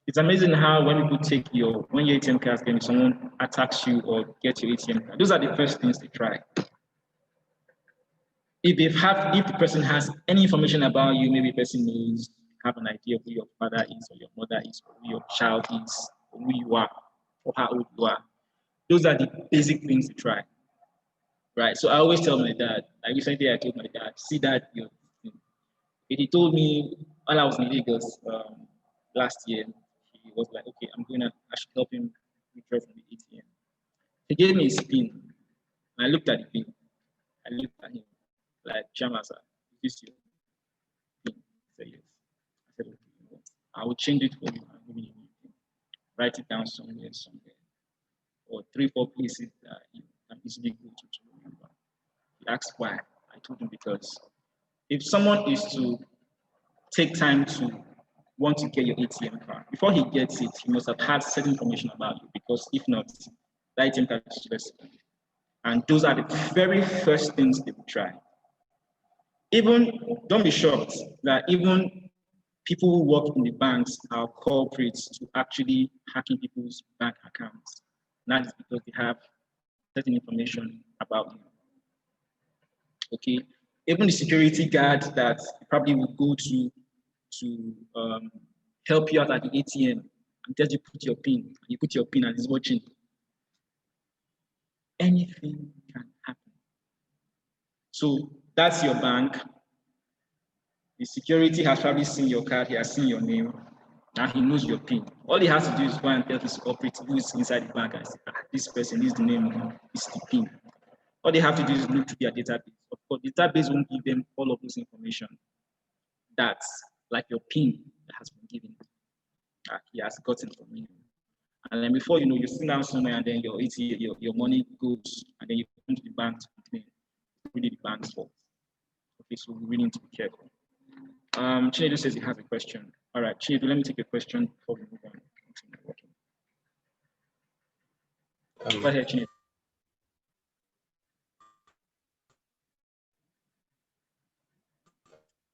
[SPEAKER 1] it's amazing how when people when your ATM card, when someone attacks you or gets your ATM card, those are the first things they try. If the person has any information about you, maybe the person knows, have an idea of who your father is or your mother is, or who your child is, or who you are, or how old you are. Those are the basic things to try. Right. So I always tell my dad, like recently I told my dad, see that he told me while I was in Lagos last year, he was like, okay, I should help him withdraw from the ATM. He gave me his PIN. And I looked at the PIN. I looked at him like, Chama, sir, is this your PIN? He said, yes. I said, okay, I will change it for you and give you a new PIN. Write it down somewhere, or 3-4 places that you can easily go to remember. He asked why. I told him because if someone is to take time to want to get your ATM card, before he gets it, he must have had certain information about you, because if not, the ATM card is less. And those are the very first things they will try. Even, don't be shocked that even people who work in the banks are culprits to actually hacking people's bank accounts. And that is because they have certain information about you. Okay, even the security guard that probably will go to help you out at the ATM and tells you put your PIN. You put your PIN and he's watching. Anything can happen. So that's your bank. The security has probably seen your card, he has seen your name. Now he knows your PIN. All he has to do is go and tell his operator who is inside the bank and say, this person is the name, is the PIN. All they have to do is look through their database. Of course, the database won't give them all of this information. That's like your PIN that has been given. He has gotten from you. And then before you know, you're sitting down somewhere and then your money goes, and then you come to the bank to complain. It's really the bank's fault. Okay, so we really need to be careful. Chinedu says he has a question. All right, Chinedu, let me take a question before we move on. Go ahead, Chinedu.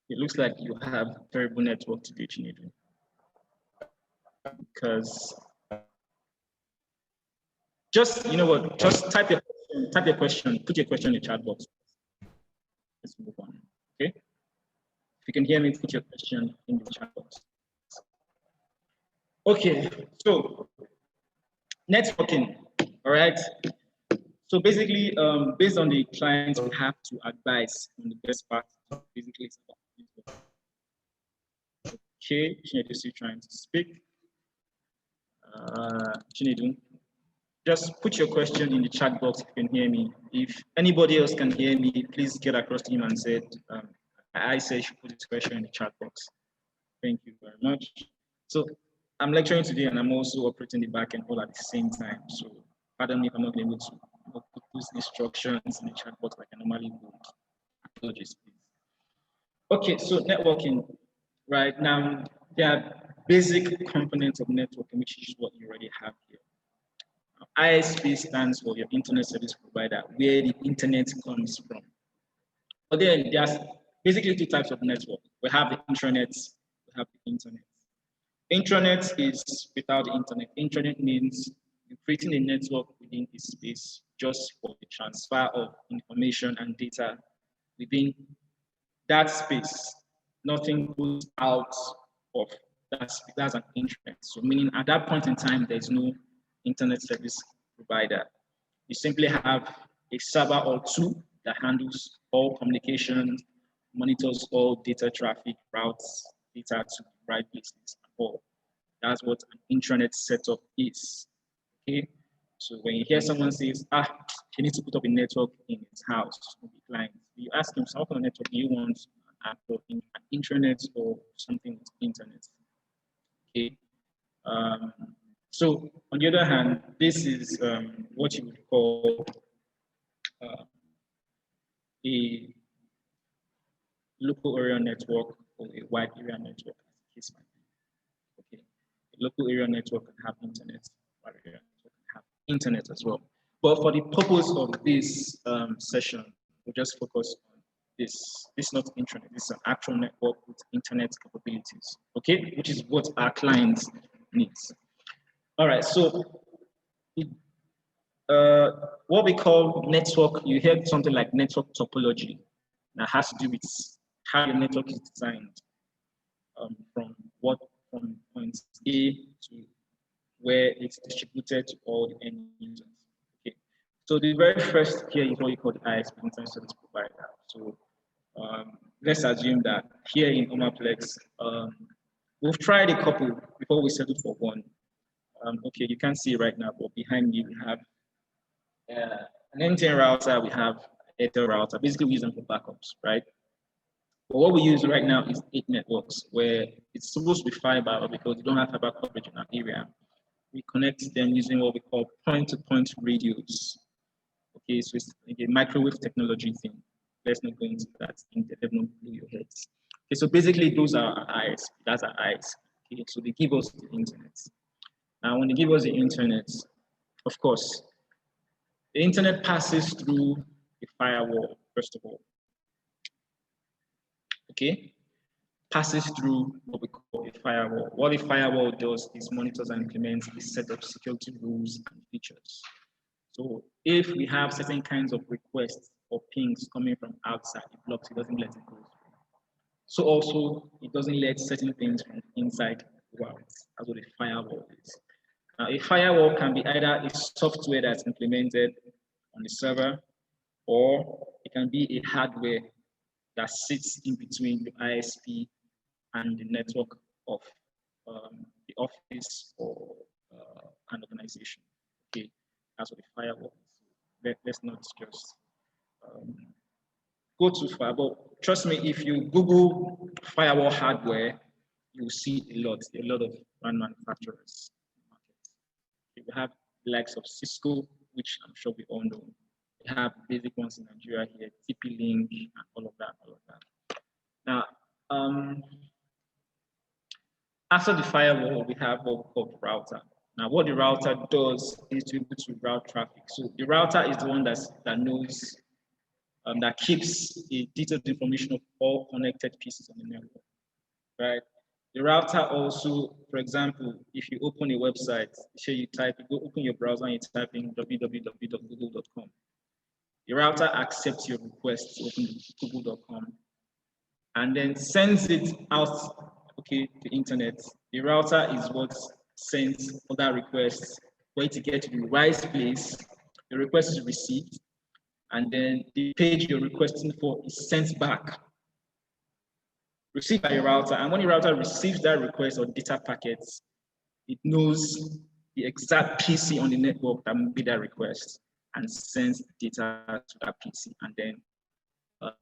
[SPEAKER 1] It looks like you have terrible network today, Chinedu. Because just, you know what, just type your question, put your question in the chat box. Let's move on, okay? If you can hear me, put your question in the chat box. Okay, so networking, all right? So basically, based on the clients, we have to advise on the best part. Basically, it's about networking. Okay, Chinedu is still trying to speak. Chinedu, just put your question in the chat box if you can hear me. If anybody else can hear me, please get across to him and say, I say you should put this question in the chat box. Thank you very much. So I'm lecturing today and I'm also operating the back end all at the same time. So pardon me if I'm not able to put those instructions in the chat box like I normally would. Apologies, please. Okay, so networking, right? Now, there are basic components of networking, which is what you already have here. ISP stands for your internet service provider, where the internet comes from. But then there's basically two types of network. We have the intranet, we have the internet. Intranet is without the internet. Intranet means you're creating a network within a space just for the transfer of information and data within that space. Nothing goes out of that space. That's an intranet. So meaning at that point in time, there's no internet service provider. You simply have a server or two that handles all communications, monitors all data traffic, routes data to the right places and all. That's what an intranet setup is. Okay. So when you hear someone says, you need to put up a network in his house with the client, you ask him, so what kind of network do you want? An intranet or something with internet? Okay. So on the other hand, this is what you would call a local area network or a wide area network, as the case might be. Okay, a local area network can have internet, wide area network can have internet as well. But for the purpose of this session, we'll just focus on this. This is not intranet. This is an actual network with internet capabilities. Okay, which is what our clients needs. All right, so what we call network, you heard something like network topology. That has to do with how your network is designed from point A to where it's distributed to all the end users. Okay, so the very first here is what you call the ISP, Internet Service Provider. So let's assume that here in Omaplex, we've tried a couple before we settled for one. Okay, you can't see right now, but behind me we have an MTN router, we have Airtel router. Basically, we use them for backups, right? But what we use right now is 8 networks, where it's supposed to be fiber, but because we don't have fiber coverage in our area, we connect them using what we call point-to-point radios. Okay, so it's like a microwave technology thing. Let's not go into that thing that don't blow your heads. Okay, so basically those are our eyes. That's our eyes. Okay, so they give us the internet. Now, when they give us the internet, of course, the internet passes through a firewall, first of all. Okay? Passes through what we call a firewall. What a firewall does is monitors and implements a set of security rules and features. So if we have certain kinds of requests or pings coming from outside, it blocks, it doesn't let it go. So also, it doesn't let certain things from inside go out. That's what a firewall is. Now, a firewall can be either a software that's implemented on the server, or it can be a hardware that sits in between the ISP and the network of office or an organization. Okay, that's what the firewall is. Let's not just go too far, but trust me, if you Google firewall hardware, you'll see a lot of brand manufacturers. We have the likes of Cisco, which I'm sure we all know. We have basic ones in Nigeria here, TP-Link, and all of that. Now, after the firewall, we have what we call the router. Now, what the router does is to be able to route traffic. So the router is the one that knows, that keeps a detailed information of all connected pieces on the network, right? The router also, for example, if you open a website, say you go open your browser and you type in www.google.com. The router accepts your request to open google.com and then sends it out, okay, to the internet. The router is what sends other requests for it to get to the right place. The request is received, and then the page you're requesting for is sent back, received by your router. And when the router receives that request or data packets, it knows the exact PC on the network that made that request and sends data to that PC. And then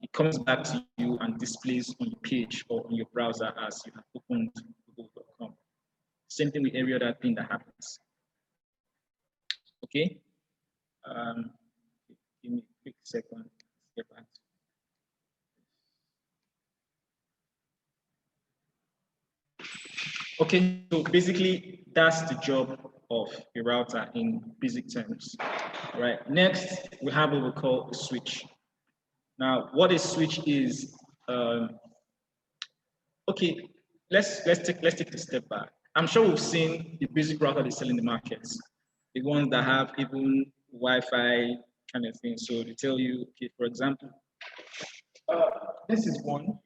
[SPEAKER 1] it comes back to you and displays on your page or on your browser as you have opened google.com. Same thing with every other thing that happens. Okay. Give me a quick second. Let's get back. Okay, so basically that's the job of a router in basic terms, right? Next, we have what we call a switch. Now, what a switch is, okay, let's take a step back. I'm sure we've seen the basic router they sell in the markets, the ones that have even Wi-Fi kind of thing. So they tell you, okay, for example, this is one,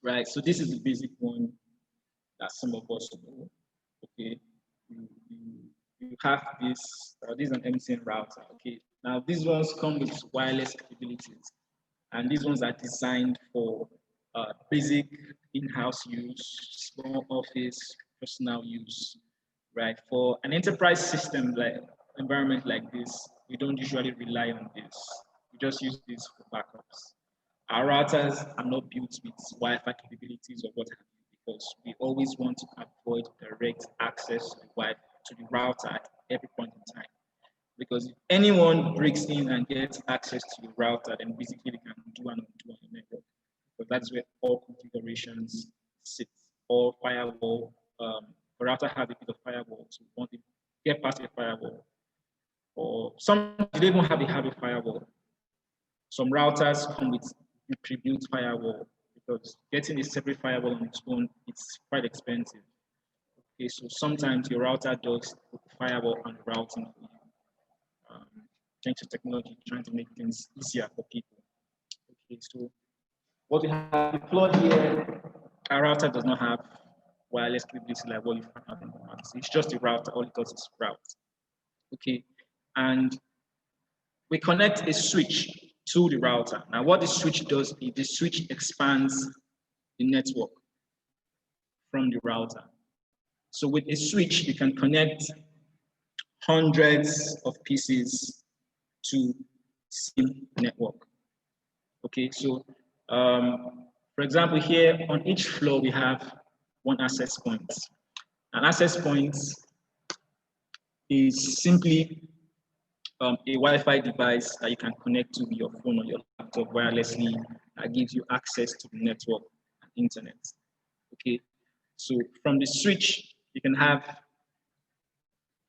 [SPEAKER 1] right? So this is the basic one that some of us know. Okay, you have this. This is an MTN router. Okay, now these ones come with wireless capabilities, and these ones are designed for basic in-house use, small office, personal use, right? For an enterprise system like environment like this, we don't usually rely on this. We just use this for backups. Our routers are not built with Wi-Fi capabilities or what have you, because we always want to avoid direct access to the router at every point in time. Because if anyone breaks in and gets access to the router, then basically they can do and undo on the network. Because that's where all configurations sit. All firewall, the router has a bit of firewall, so we want to get past a firewall. Or some they don't even have a firewall. Some routers come with a pre-built firewall, because getting a separate firewall on its own, it's quite expensive. Okay, so sometimes your router does firewall and routing for you. Thanks to technology, trying to make things easier for people. Okay, so what we have deployed here, our router does not have wireless capability like what you have in the market. It's just a router, all it does is route. Okay, and we connect a switch to the router. Now, what the switch does is the switch expands the network from the router. So with a switch, you can connect hundreds of pieces to the same network. Okay, so for example, here on each floor, we have one access point. An access point is simply a Wi-Fi device that you can connect to your phone or your laptop wirelessly that gives you access to the network and internet. Okay, so from the switch, you can have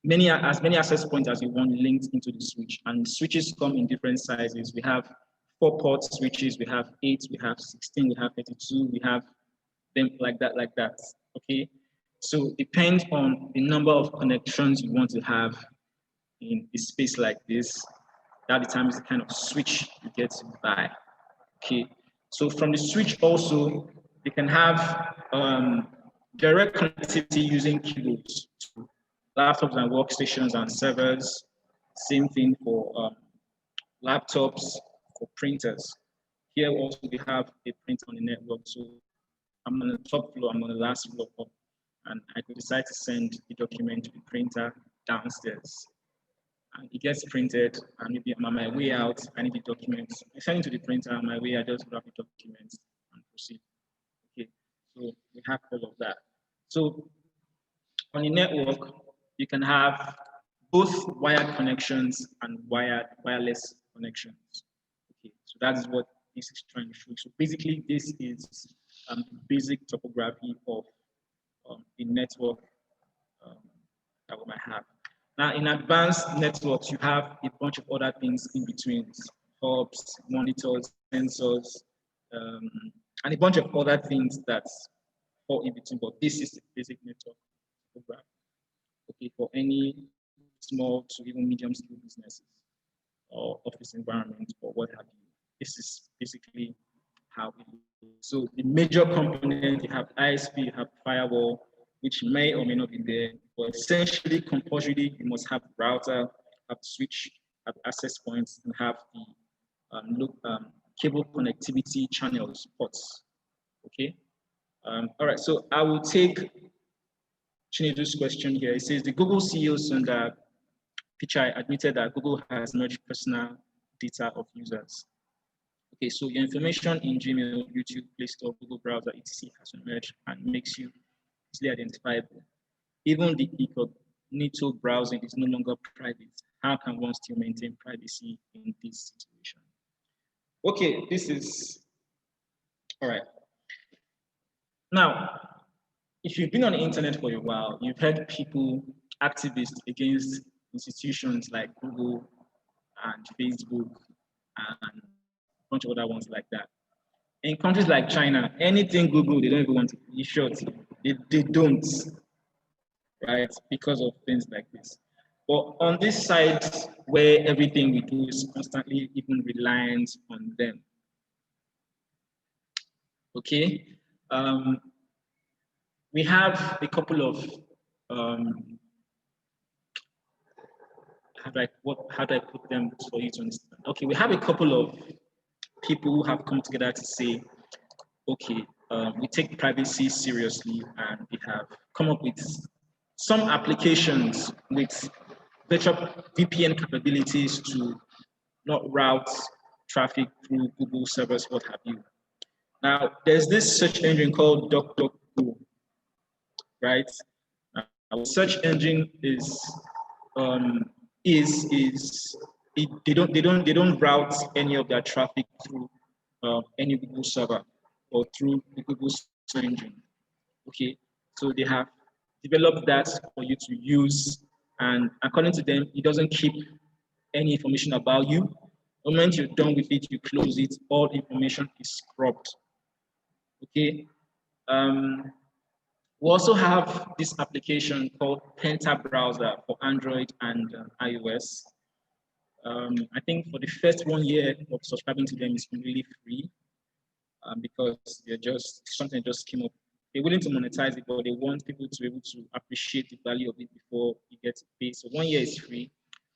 [SPEAKER 1] as many access points as you want linked into the switch, and switches come in different sizes. We have 4-port switches, we have 8, we have 16, we have 32, we have them like that. Okay, so depends on the number of connections you want to have in a space like this. That determines the kind of switch you get to buy. Okay, so from the switch also, you can have direct connectivity using cables to laptops and workstations and servers. Same thing for laptops, for printers. Here also we have a printer on the network. So I'm on the top floor, I'm on the last floor up, and I could decide to send the document to the printer downstairs. And it gets printed, and maybe I'm on my way out, I need the documents. I send it to the printer, on my way, I just grab the documents and proceed. Okay, so we have all of that. So on a network, you can have both wired connections and wireless connections. Okay, so that is what this is trying to show. So basically, this is basic topography of the network that we might have. Now, in advanced networks, you have a bunch of other things in between: hubs, monitors, sensors, and a bunch of other things that fall in between. But this is the basic network program. Okay, for any small to even medium-scale businesses or office environment or what have you. This is basically how it is. So the major component, you have ISP, you have firewall, which may or may not be there, but essentially compulsorily you must have router, have switch, have access points, and have the cable connectivity channels ports. Okay. All right. So I will take Chinedu's question here. It says the Google CEO Sundar Pichai admitted that Google has merged personal data of users. Okay, so your information in Gmail, YouTube, Play Store, Google Browser, etc. has been merged and makes you easily identifiable. Even the incognito browsing is no longer private. How can one still maintain privacy in this situation? Okay, this is, all right. Now, if you've been on the internet for a while, you've heard people, activists against institutions like Google and Facebook and a bunch of other ones like that. In countries like China, anything Google, they don't even want to be short. They don't, right? Because of things like this. But on this side, where everything we do is constantly even reliant on them, okay? We have a couple of how do I put them for you to understand? Okay, we have a couple of people who have come together to say, okay, we take privacy seriously, and we have come up with some applications with better VPN capabilities to not route traffic through Google servers, what have you. Now, there's this search engine called DuckDuckGo, right? Our search engine they don't route any of their traffic through any Google server or through the Google search engine. Okay, so they have developed that for you to use, and according to them, it doesn't keep any information about you. The moment you're done with it, you close it, all information is scrubbed. Okay. We also have this application called Penta Browser for Android and iOS. I think for the first 1 year of subscribing to them, it's completely free because they're just something just came up. They're willing to monetize it, but they want people to be able to appreciate the value of it before you get to pay. So 1 year is free.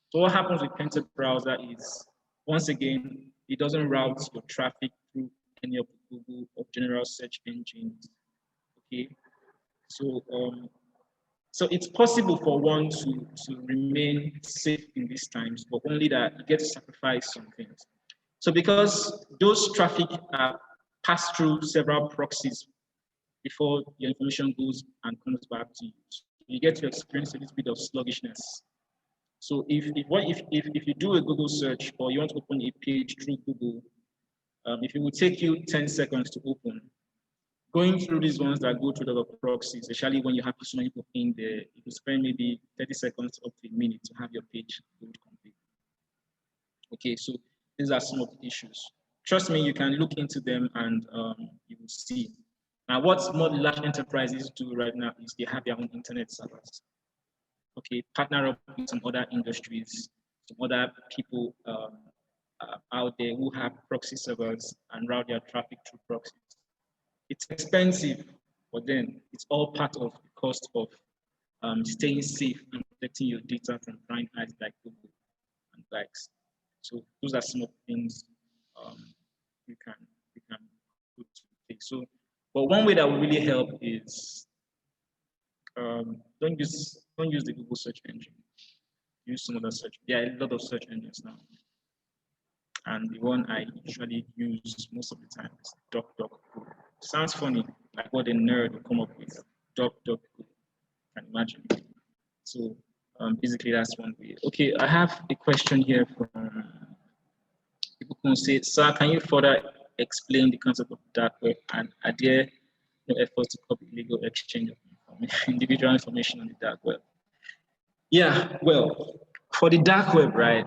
[SPEAKER 1] So what happens with Penta Browser is, once again, it doesn't route your traffic through any of the Google or general search engines. Okay. So, so it's possible for one to remain safe in these times, but only that you get to sacrifice some things. So because those traffic are passed through several proxies before your information goes and comes back to you, so you get to experience a little bit of sluggishness. So if you do a Google search or you want to open a page through Google, if it would take you 10 seconds to open, going through these ones that go through the proxies, especially when you have so many people in there, it will spend maybe 30 seconds up to a minute to have your page load complete. Okay, so these are some of the issues. Trust me, you can look into them and you will see. Now, what more large enterprises do right now is they have their own internet servers. Okay, partner up with some other industries, some other people out there who have proxy servers and route their traffic through proxies. It's expensive, but then it's all part of the cost of staying safe and protecting your data from prying eyes like Google and likes. So those are some of the things you can put to take. So, but one way that will really help is Don't use the Google search engine. Use some other search. There are a lot of search engines now, and the one I usually use most of the time is DuckDuckGo. Sounds funny, like what a nerd will come up with. DuckDuckGo. Can imagine. So basically, that's one way. Okay, I have a question here from people who say, "Sir, can you further explain the concept of dark web, and are there no efforts to copy illegal exchange of information, individual information on the dark web?" Yeah, well, for the dark web, right?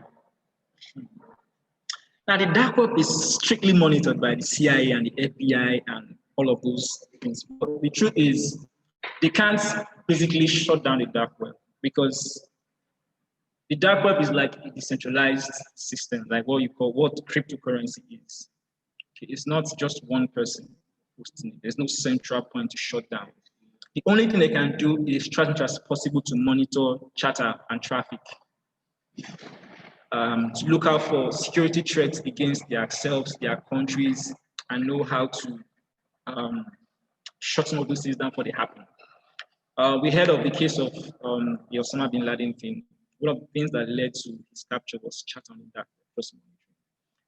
[SPEAKER 1] Now, the dark web is strictly monitored by the CIA and the FBI and all of those things. But the truth is, they can't basically shut down the dark web because the dark web is like a decentralized system, like what cryptocurrency is. Okay, it's not just one person hosting it. There's no central point to shut down. The only thing they can do is try as much as possible to monitor chatter and traffic, to look out for security threats against themselves, their countries, and know how to shut some of those things down before they happen. We heard of the case of the Osama bin Laden thing. One of the things that led to his capture was chat on the dark web.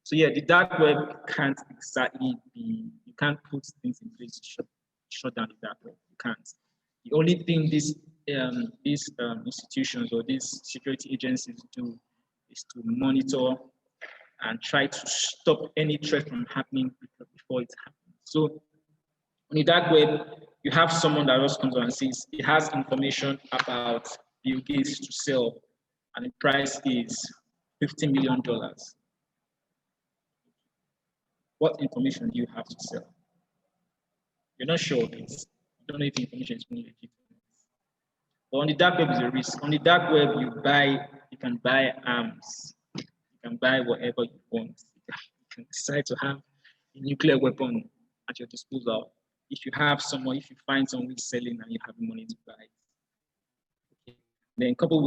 [SPEAKER 1] So yeah, the dark web can't exactly be, you can't put things in place to shut down the dark web. You can't. The only thing these institutions or these security agencies do is to monitor and try to stop any threat from happening before it happens. So on the dark web, you have someone that just comes on and says he has information about Bill Gates to sell, and the price is $50 million. What information do you have to sell? You're not sure of it. You don't know if the information is really legitimate. But on the dark web is a risk. On the dark web, you can buy arms. You can buy whatever you want. You can decide to have a nuclear weapon at your disposal. If you find someone who's selling and you have the money to buy it. Okay. Then coupled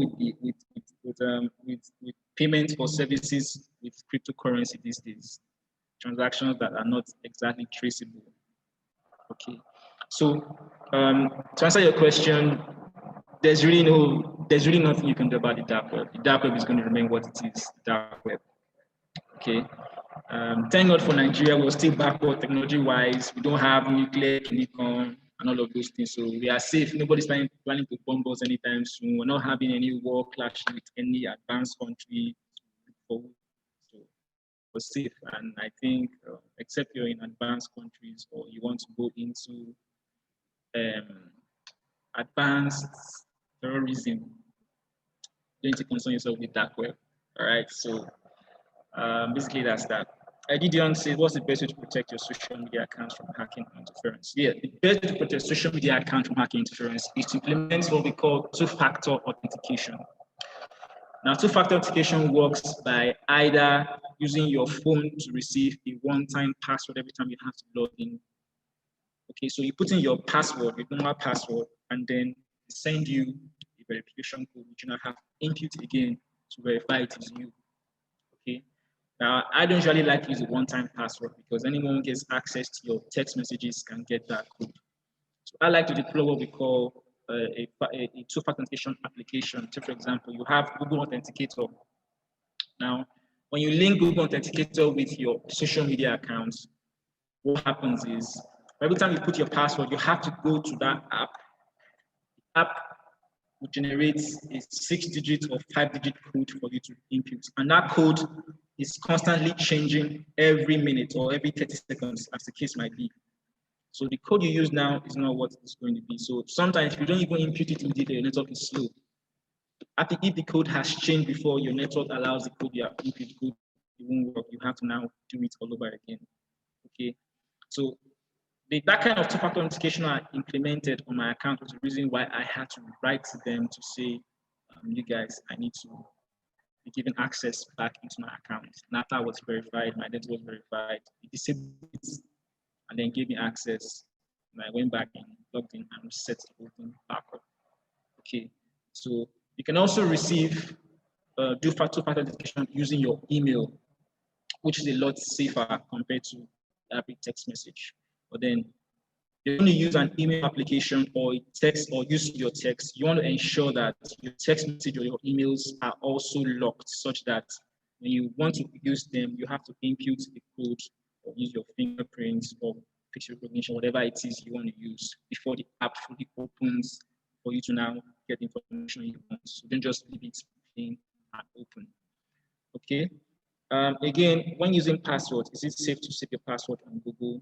[SPEAKER 1] with payment for services with cryptocurrency these days, transactions that are not exactly traceable. Okay. So to answer your question, there's really nothing you can do about the dark web. The dark web is going to remain what it is, dark web. Okay. Thank God for Nigeria, we're still backward technology-wise. We don't have nuclear, chemical, and all of those things. So we are safe. Nobody's planning to bomb us anytime soon. We're not having any war clashing with any advanced country. So we're safe. And I think, except you're in advanced countries or you want to go into advanced terrorism, you need to concern yourself with dark web. All right. So basically, that's that. Gideon said, what's the best way to protect your social media accounts from hacking interference? Yeah, the best way to protect social media account from hacking interference is to implement what we call two-factor authentication. Now, two-factor authentication works by either using your phone to receive a one-time password every time you have to log in. Okay, so you put in your password, your normal password, and then send you a verification code, which you now have to input again to verify it is you. Okay. Now, I don't usually like to use a one-time password because anyone who gets access to your text messages can get that code. So I like to deploy what we call a two-factor authentication application. So for example, you have Google Authenticator. Now, when you link Google Authenticator with your social media accounts, what happens is every time you put your password, you have to go to that app. The app will generate a 6-digit or 5-digit code for you to input. And that code is constantly changing every minute or every 30 seconds, as the case might be. So the code you use now is not what it's going to be. So sometimes if you don't even input it immediately, your network is slow. If the code has changed before your network allows the code you have input code, it won't work. You have to now do it all over again. Okay. So that kind of two-factor authentication I implemented on my account was the reason why I had to write to them to say, you guys, I need to be given access back into my account. And after I was verified, my identity was verified, it disabled it and then gave me access. And I went back and logged in and set the whole thing back up. Okay, so you can also receive two-factor authentication using your email, which is a lot safer compared to every text message. But then you're going to use an email application or a text or use your text, you want to ensure that your text message or your emails are also locked such that when you want to use them, you have to input the code or use your fingerprints or facial recognition, whatever it is you want to use before the app fully opens for you to now get the information you want. So don't just leave it plain and open. Okay. Again, when using passwords, is it safe to save your password on Google?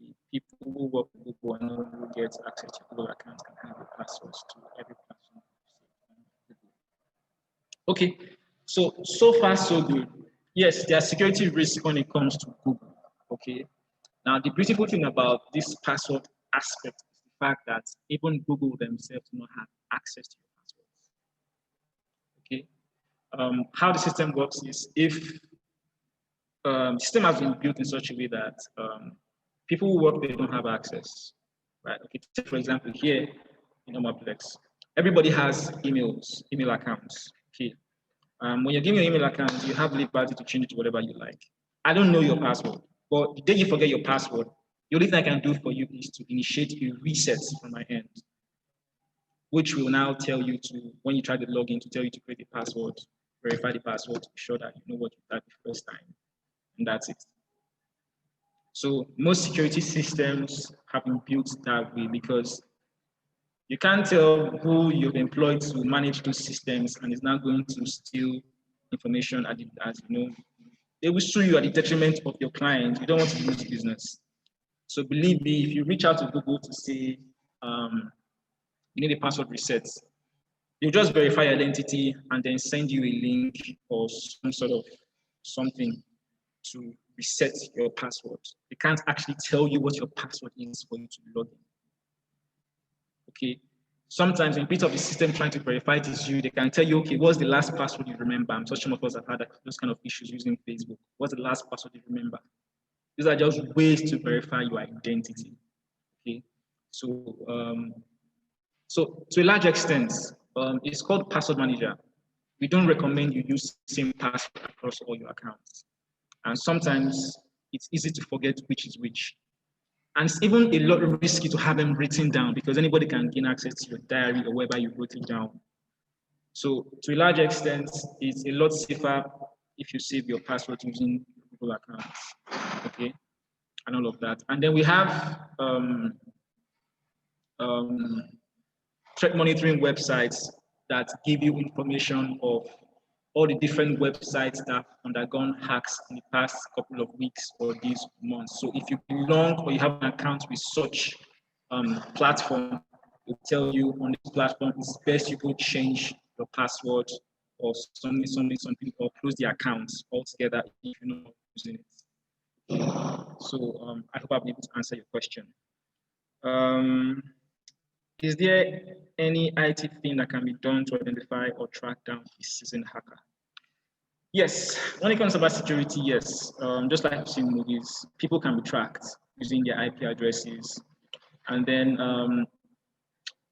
[SPEAKER 1] The people who work with Google and who get access to Google accounts can have the passwords to every platform. Okay, so far so good. Yes, there are security risks when it comes to Google. Okay, now the beautiful thing about this password aspect is the fact that even Google themselves do not have access to your passwords. Okay, how the system works is if the system has been built in such a way that people who work there don't have access, right? Okay, take for example here in Omaplex, everybody has email accounts. Okay, when you're giving your email account, you have liberty to change it to whatever you like. I don't know your password, but the day you forget your password, the only thing I can do for you is to initiate a reset from my end, which will now tell you to, when you try to log in, to tell you to create a password, verify the password to be sure that you know what you typed the first time, and that's it. So most security systems have been built that way because you can't tell who you've employed to manage those systems and is not going to steal information as you know. They will sue you at the detriment of your client. You don't want to lose business. So believe me, if you reach out to Google to say you need a password reset, they'll just verify your identity and then send you a link or some sort of something to reset your password. They can't actually tell you what your password is for you to log in. Okay. Sometimes in bit of the system trying to verify it is you, they can tell you, okay, what's the last password you remember? I'm sure some of us have had those kind of issues using Facebook. What's the last password you remember? These are just ways to verify your identity. Okay. So to a large extent, it's called password manager. We don't recommend you use the same password across all your accounts. And sometimes it's easy to forget which is which. And it's even a lot risky to have them written down because anybody can gain access to your diary or wherever you wrote it down. So to a large extent, it's a lot safer if you save your password using Google accounts, okay, and all of that. And then we have threat monitoring websites that give you information of all the different websites that have undergone hacks in the past couple of weeks or these months. So if you belong or you have an account with such platform, it will tell you on this platform it's best you go change your password or something, or close the account altogether if you're not using it. So I hope I've been able to answer your question. Is there any IT thing that can be done to identify or track down a seasoned hacker? Yes, when it comes to security, yes. Just like I've seen in movies, people can be tracked using their IP addresses. And then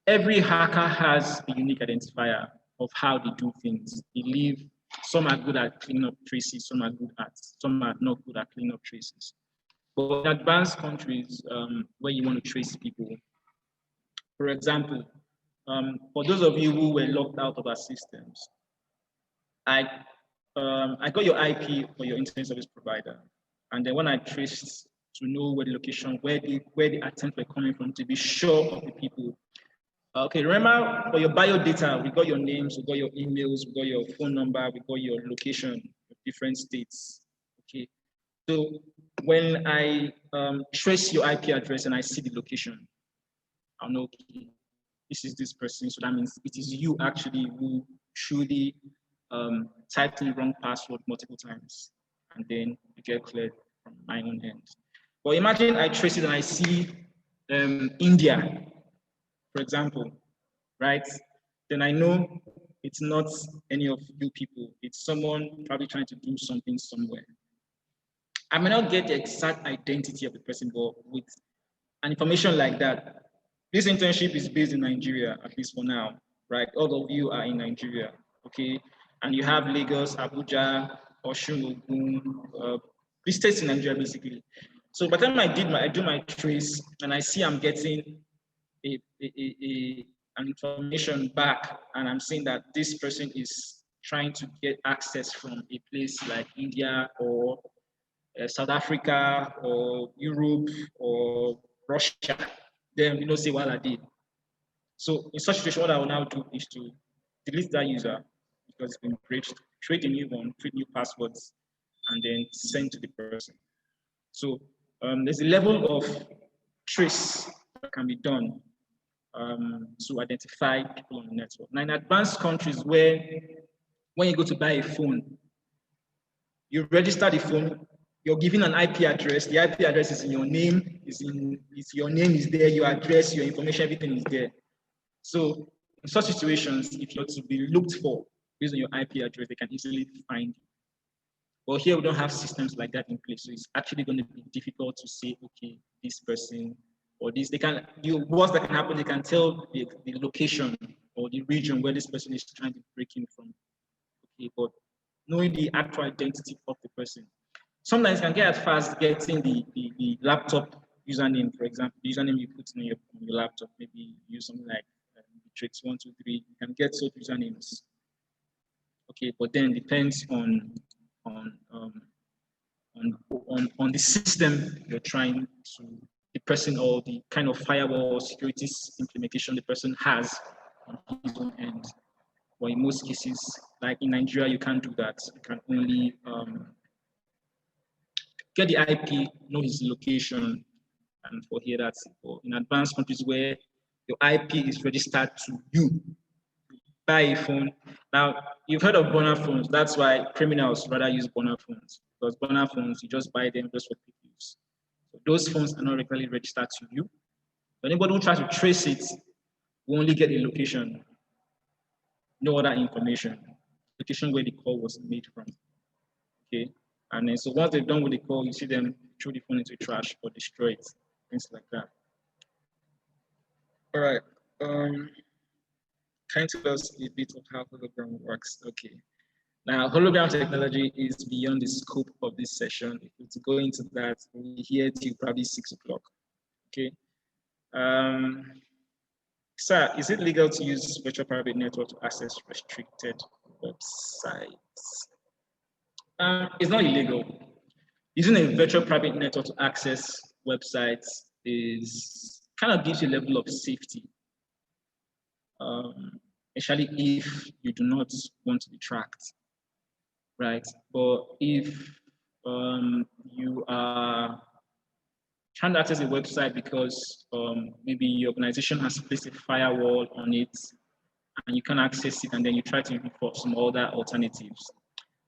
[SPEAKER 1] every hacker has a unique identifier of how they do things. Some are good at cleaning up traces, some are not good at cleaning up traces. But in advanced countries where you want to trace people, for example, for those of you who were locked out of our systems, I got your IP for your internet service provider, and then when I traced to know where the location, where the attempts were coming from, to be sure of the people. Okay, remember for your bio data, we got your names, we got your emails, we got your phone number, we got your location of different states. Okay, so when I trace your IP address and I see the location, I'll know, okay, this is this person. So that means it is you actually who truly typed in the wrong password multiple times, and then you get cleared from my own end. But imagine I trace it and I see India, for example, right? Then I know it's not any of you people. It's someone probably trying to do something somewhere. I may not get the exact identity of the person, but with an information like that, this internship is based in Nigeria, at least for now, right? All of you are in Nigeria, okay? And you have Lagos, Abuja, Osun, Ogun, the states in Nigeria, basically. So by the time I do my trace and I see I'm getting an information back, and I'm seeing that this person is trying to get access from a place like India or South Africa or Europe or Russia, then say what I did. So in such situation, what I will now do is to delete that user because it's been breached, create a new one, create new passwords, and then send to the person. So there's a level of trace that can be done to identify people on the network. Now, in advanced countries where when you go to buy a phone, you register the phone, you're given an IP address. The IP address is in your name, your name is there, your address, your information, everything is there. So in such situations, if you're to be looked for based on your IP address, they can easily find you. But here we don't have systems like that in place. So it's actually going to be difficult to say, okay, this person or this, what that can happen, they can tell the location or the region where this person is trying to break in from. Okay, but knowing the actual identity of the person. Sometimes you can get as far as getting the laptop username, for example, the username you put on your laptop, maybe use something like Tricks123, you can get such usernames. Okay, but then it depends on the system you're trying to, the person or the kind of firewall or security implementation the person has on his own end. Or in most cases, like in Nigeria, you can't do that. You can only get the IP, know his location, and for here that's it. Or in advanced countries where your IP is registered to you, buy a phone. Now, you've heard of burner phones. That's why criminals rather use burner phones, because burner phones, you just buy them just for quick use. So those phones are not regularly registered to you. But anybody who tries to trace it will only get a location, no other information, location where the call was made from. Okay. And then so once they've done with the call, you see them throw the phone into trash or destroy it, things like that. All right. Can you tell us a bit of how hologram works? Okay. Now, hologram technology is beyond the scope of this session. If we to go into that, we'll be here till probably 6 o'clock. Okay. Sir, is it legal to use virtual private network to access restricted websites? It's not illegal. Using a virtual private network to access websites is kind of gives you a level of safety, especially if you do not want to be tracked, right? But if you are trying to access a website because maybe your organization has placed a firewall on it and you can't access it, and then you try to look for some other alternatives.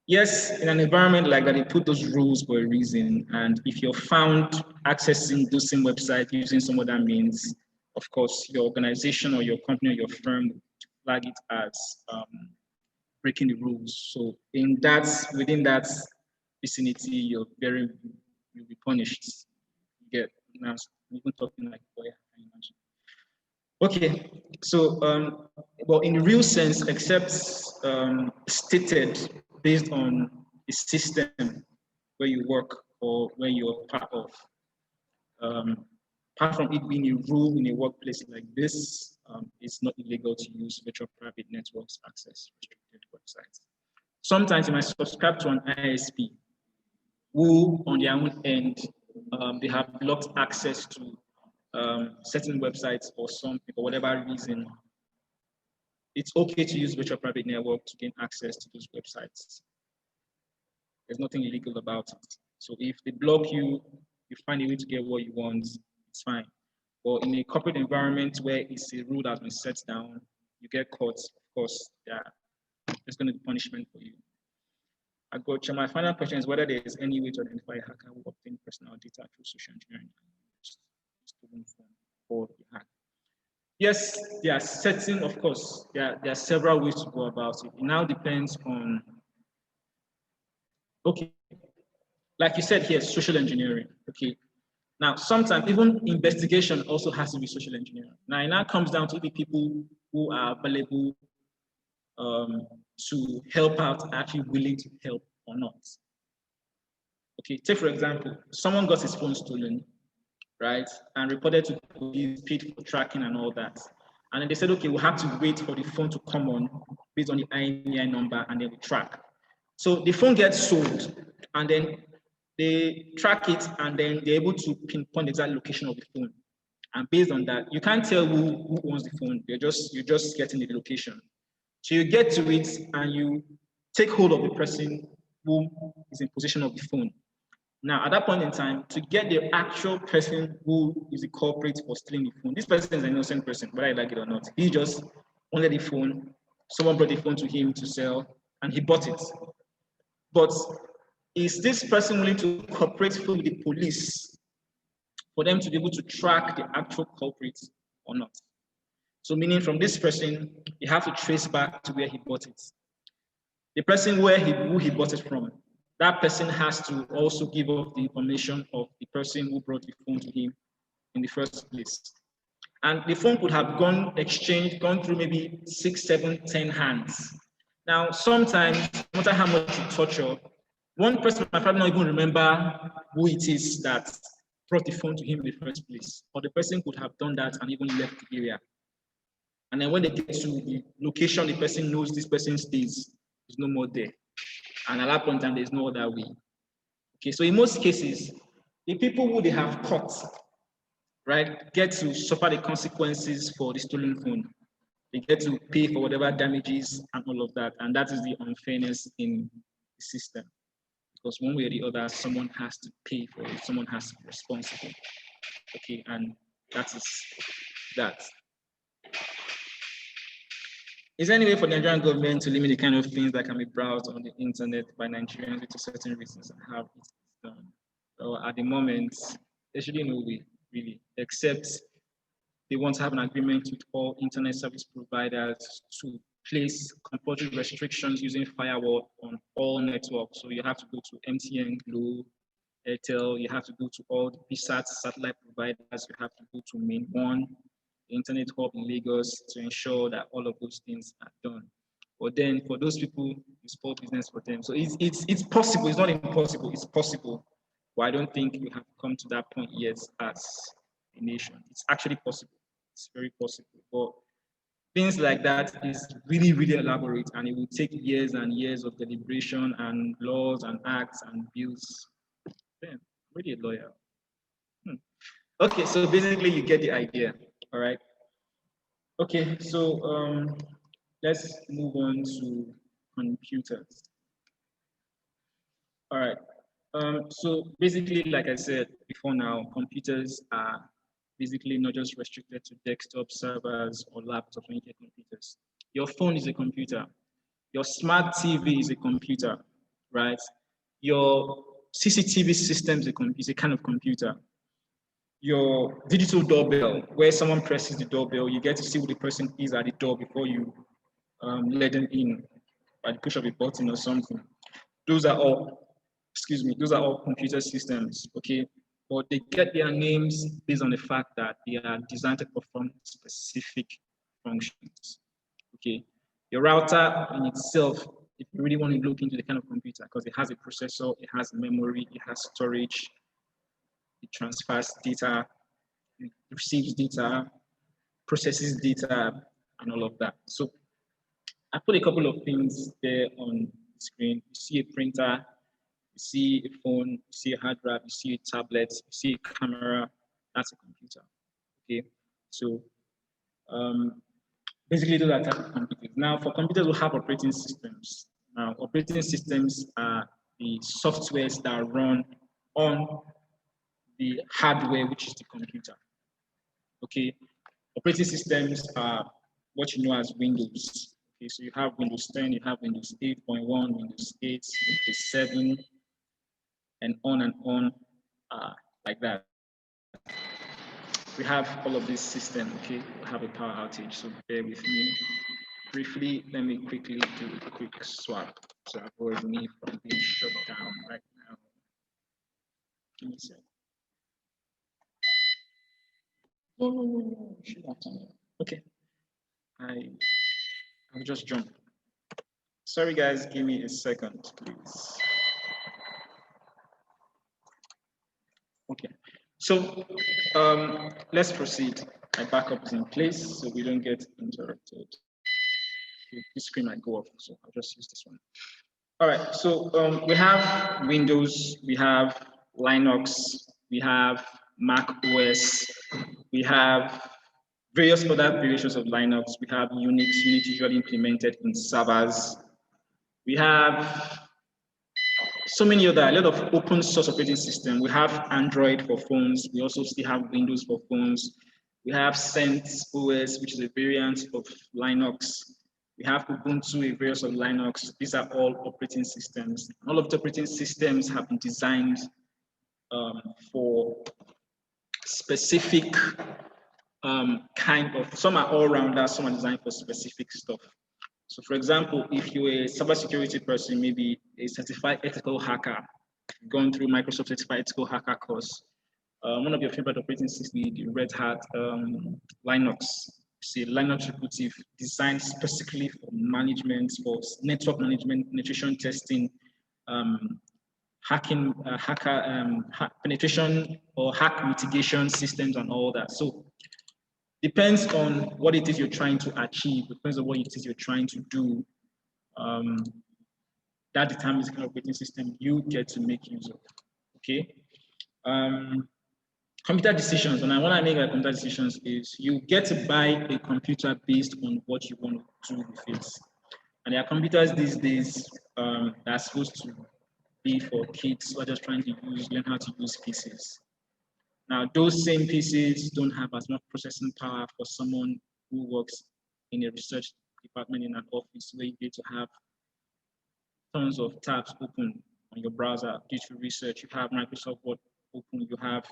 [SPEAKER 1] Yes, in an environment like that, they put those rules for a reason. And if you're found accessing those same websites using some other means, of course, your organization or your company or your firm will flag it as breaking the rules. So within that vicinity, you'll be punished. You get now even talking like lawyer, can you imagine? Okay, so well, in the real sense, except stated based on a system where you work or where you're part of. Apart from it being a rule in a workplace like this, it's not illegal to use virtual private networks to access restricted websites. Sometimes you might subscribe to an ISP who, on their own end, they have blocked access to certain websites or something, for whatever reason. It's okay to use virtual private network to gain access to those websites. There's nothing illegal about it. So if they block you, you find a way to get what you want, it's fine. But in a corporate environment where it's a rule that's been set down, you get caught, of course, there's going to be punishment for you. I got you. My final question is whether there is any way to identify a hacker who obtained personal data through social engineering or the hack. Yes, there are certain, of course, there are several ways to go about it. It now depends on, okay, like you said here, social engineering, okay. Now, sometimes even investigation also has to be social engineering. Now, it now comes down to the people who are available to help out, actually willing to help or not. Okay, take for example, someone got his phone stolen, right? And reported to police, paid for tracking and all that. And then they said, okay, we'll have to wait for the phone to come on based on the IMEI number and then we track. So the phone gets sold and then they track it and then they're able to pinpoint the exact location of the phone. And based on that, you can't tell who owns the phone. You're just getting the location. So you get to it and you take hold of the person who is in possession of the phone. Now, at that point in time, to get the actual person who is the culprit for stealing the phone, this person is an innocent person, whether I like it or not. He just wanted the phone. Someone brought the phone to him to sell, and he bought it. But is this person willing to cooperate fully with the police for them to be able to track the actual culprit or not? So meaning from this person, you have to trace back to where he bought it. The person who he bought it from, that person has to also give up the information of the person who brought the phone to him in the first place. And the phone could have gone through maybe 6, 7, 10 hands. Now, sometimes, no matter how much you torture, one person might probably not even remember who it is that brought the phone to him in the first place. Or the person could have done that and even left the area. And then when they get to the location, the person knows this person stays, is no more there. And at that point in time, there's no other way. Okay, so in most cases, the people who they have caught, right, get to suffer the consequences for the stolen phone. They get to pay for whatever damages and all of that. And that is the unfairness in the system. Because one way or the other, someone has to pay for it. Someone has to be responsible. Okay, and that is that. Is there any way for the Nigerian government to limit the kind of things that can be browsed on the internet by Nigerians due to certain reasons and how it's done? So at the moment, there's really no way, really, except they want to have an agreement with all internet service providers to place compulsory restrictions using firewall on all networks. So you have to go to MTN, Glo, Airtel, you have to go to all the PSAT satellite providers, you have to go to Main One, Internet Hub in Lagos to ensure that all of those things are done. But then for those people, it's poor business for them. So it's possible, it's not impossible, it's possible. But I don't think we have come to that point yet as a nation. It's actually possible. It's very possible. But things like that is really, really elaborate and it will take years and years of deliberation and laws and acts and bills. Damn, I'm really a lawyer. Okay, so basically you get the idea, all right? Okay, so let's move on to computers. All right, so basically, like I said before now, computers are basically not just restricted to desktop servers or laptops when you get computers. Your phone is a computer. Your smart TV is a computer, right? Your CCTV system is a kind of computer. Your digital doorbell, where someone presses the doorbell, you get to see who the person is at the door before you let them in by the push of a button or something. Those are all, those are all computer systems, okay? But they get their names based on the fact that they are designed to perform specific functions, okay? Your router in itself, if you really want to look into the kind of computer, because it has a processor, it has memory, it has storage, it transfers data, it receives data, processes data, and all of that. So I put a couple of things there on the screen. You see a printer, you see a phone, you see a hard drive, you see a tablet, you see a camera, that's a computer, okay? So basically those are type of computers. Now for computers, we have operating systems. Now operating systems are the softwares that run on the hardware, which is the computer, okay? Operating systems are what you know as Windows. Okay, so you have Windows 10, you have Windows 8.1, Windows 8, Windows 7, and on, like that. We have all of this system, okay? We have a power outage, so bear with me. Briefly, let me quickly do a quick swap to avoid me from being shut down right now. Give me a second. No. Okay. I'll just jump. Sorry guys, give me a second, please. Okay. So let's proceed. My backup is in place so we don't get interrupted. Okay, this screen might go off, so I'll just use this one. All right, so we have Windows, we have Linux, we have Mac OS, we have various other variations of Linux. We have Unix, Unix usually implemented in servers. We have so many other, a lot of open source operating system. We have Android for phones. We also still have Windows for phones. We have Sense OS, which is a variant of Linux. We have Ubuntu, a variant of Linux. These are all operating systems. All of the operating systems have been designed for specific kind of, some are all-rounders, some are designed for specific stuff. So for example, if you're a cybersecurity person, maybe a certified ethical hacker, gone through Microsoft certified ethical hacker course, one of your favorite operating systems, the Red Hat Linux. See, Linux distributive designed specifically for management, for network management, penetration testing, hacking, penetration or hack mitigation systems and all that. So depends on what it is you're trying to achieve, depends on what it is you're trying to do. That determines the kind of operating system you get to make use of. Okay. Computer decisions, and when I make computer decisions is you get to buy a computer based on what you want to do with it. And there are computers these days that are supposed to be for kids who are just trying to learn how to use PCs. Now, those same PCs don't have as much processing power for someone who works in a research department in an office where you get to have tons of tabs open on your browser due to research. You have Microsoft Word open, you have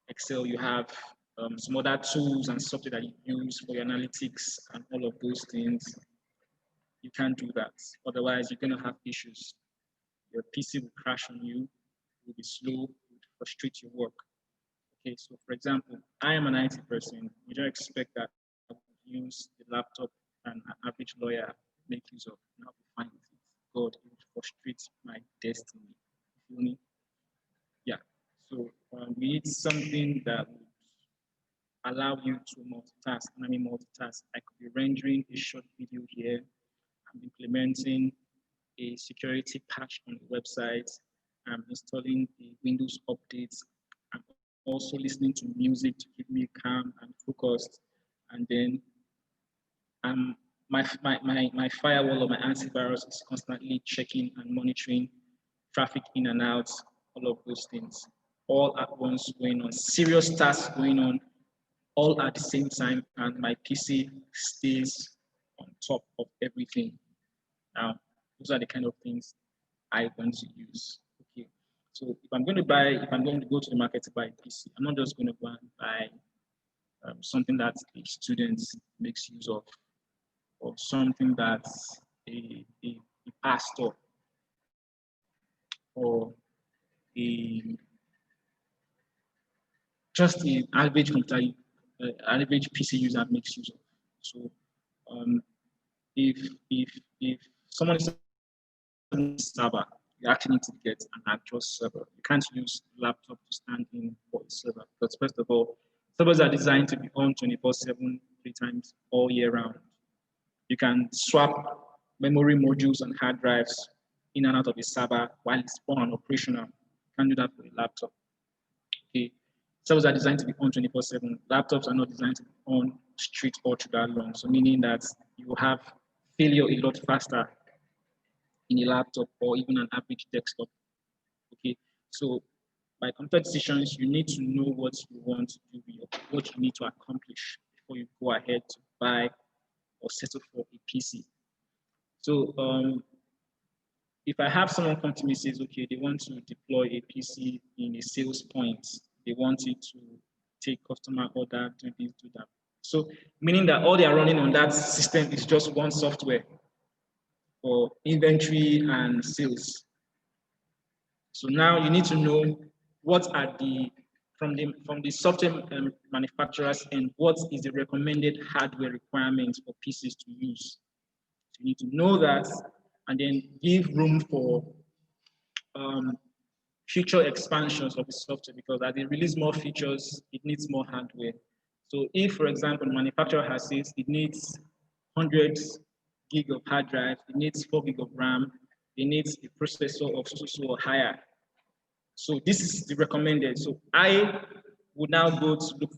[SPEAKER 1] Excel, you have some other tools and software that you use for your analytics and all of those things. You can't do that. Otherwise, you're going to have issues. Your PC will crash on you, it will be slow, it will frustrate your work. Okay, so for example, I am an IT person. You don't expect that I would use the laptop and an average lawyer make use of, and I'll be fine with it. God, it would frustrate my destiny. You feel me? Yeah. So we need something that would allow you to multitask. And I mean multitask. I could be rendering a short video here. I'm implementing a security patch on the website. I'm installing the Windows updates. I'm also listening to music to keep me calm and focused. And then my firewall or my antivirus is constantly checking and monitoring traffic in and out, all of those things, all at once going on, serious tasks going on, all at the same time, and my PC stays on top of everything. Now, those are the kind of things I want to use. Okay, so if I'm going to go to the market to buy a PC, I'm not just going to go and buy something that a student makes use of, or something that a pastor or just an average computer, average PC user makes use of. So if someone is a server, you actually need to get an actual server. You can't use laptop to stand in for a server because first of all, servers are designed to be on 24/7, 3 times all year round. You can swap memory modules and hard drives in and out of a server while it's on and operational. You can't do that for a laptop. Okay. Servers are designed to be on 24/7. Laptops are not designed to be on straight all through that long. So meaning that you will have failure a lot faster in a laptop or even an average desktop. Okay. So by computer decisions, you need to know what you want to do, what you need to accomplish before you go ahead to buy or settle for a PC. So if I have someone come to me and says, okay, they want to deploy a PC in a sales point, they want it to take customer order, do this, do that. So meaning that all they are running on that system is just one software for inventory and sales. So now you need to know what are from the software manufacturers and what is the recommended hardware requirements for PCs to use. So you need to know that and then give room for future expansions of the software, because as they release more features, it needs more hardware. So if, for example, the manufacturer has said it needs 100 gig of hard drive, it needs 4 gig of RAM, it needs a processor of so or higher. So this is the recommended. So I would now go to look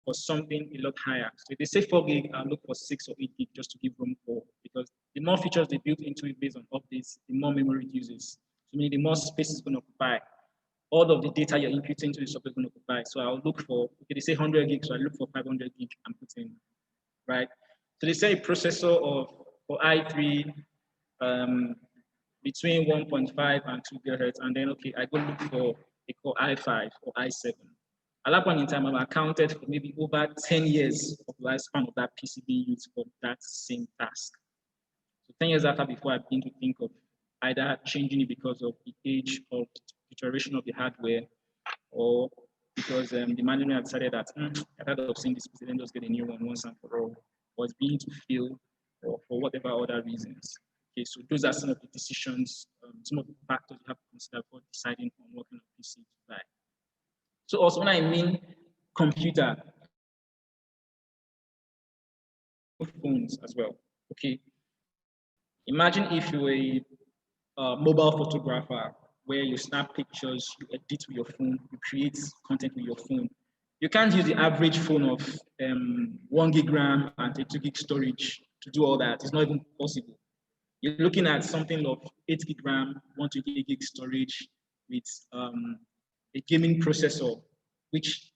[SPEAKER 1] for something a lot higher. So if they say 4 gig, I'll look for 6 or 8 gig just to give room for, because the more features they build into it based on updates, the more memory it uses. So meaning the more space it's going to occupy. All of the data you're imputing into the software is going to occupy. So I'll look for, okay, they say 100 gigs, so I look for 500 gig and put in, right? So they say a processor of for i3 between 1.5 and 2 gigahertz, and then okay, I go look for a core i5 or i7. At that point in time, I've accounted for maybe over 10 years of lifespan of that PC being used for that same task. So 10 years after, before I begin to think of either changing it because of the age or iteration of the hardware, or because the management had decided that I'm tired of seeing this PC, then just get a new one once and for all, or it's beginning to fail, or for whatever other reasons. Okay, so those are some of the decisions, some of the factors you have to consider before deciding on what kind of PC to buy. So also when I mean computer, phones as well. Okay, imagine if you were a mobile photographer where you snap pictures, you edit with your phone, you create content with your phone. You can't use the average phone of 1 gig RAM and 32 gig storage to do all that. It's not even possible. You're looking at something of 8 gig RAM, 128 gig storage with a gaming processor, which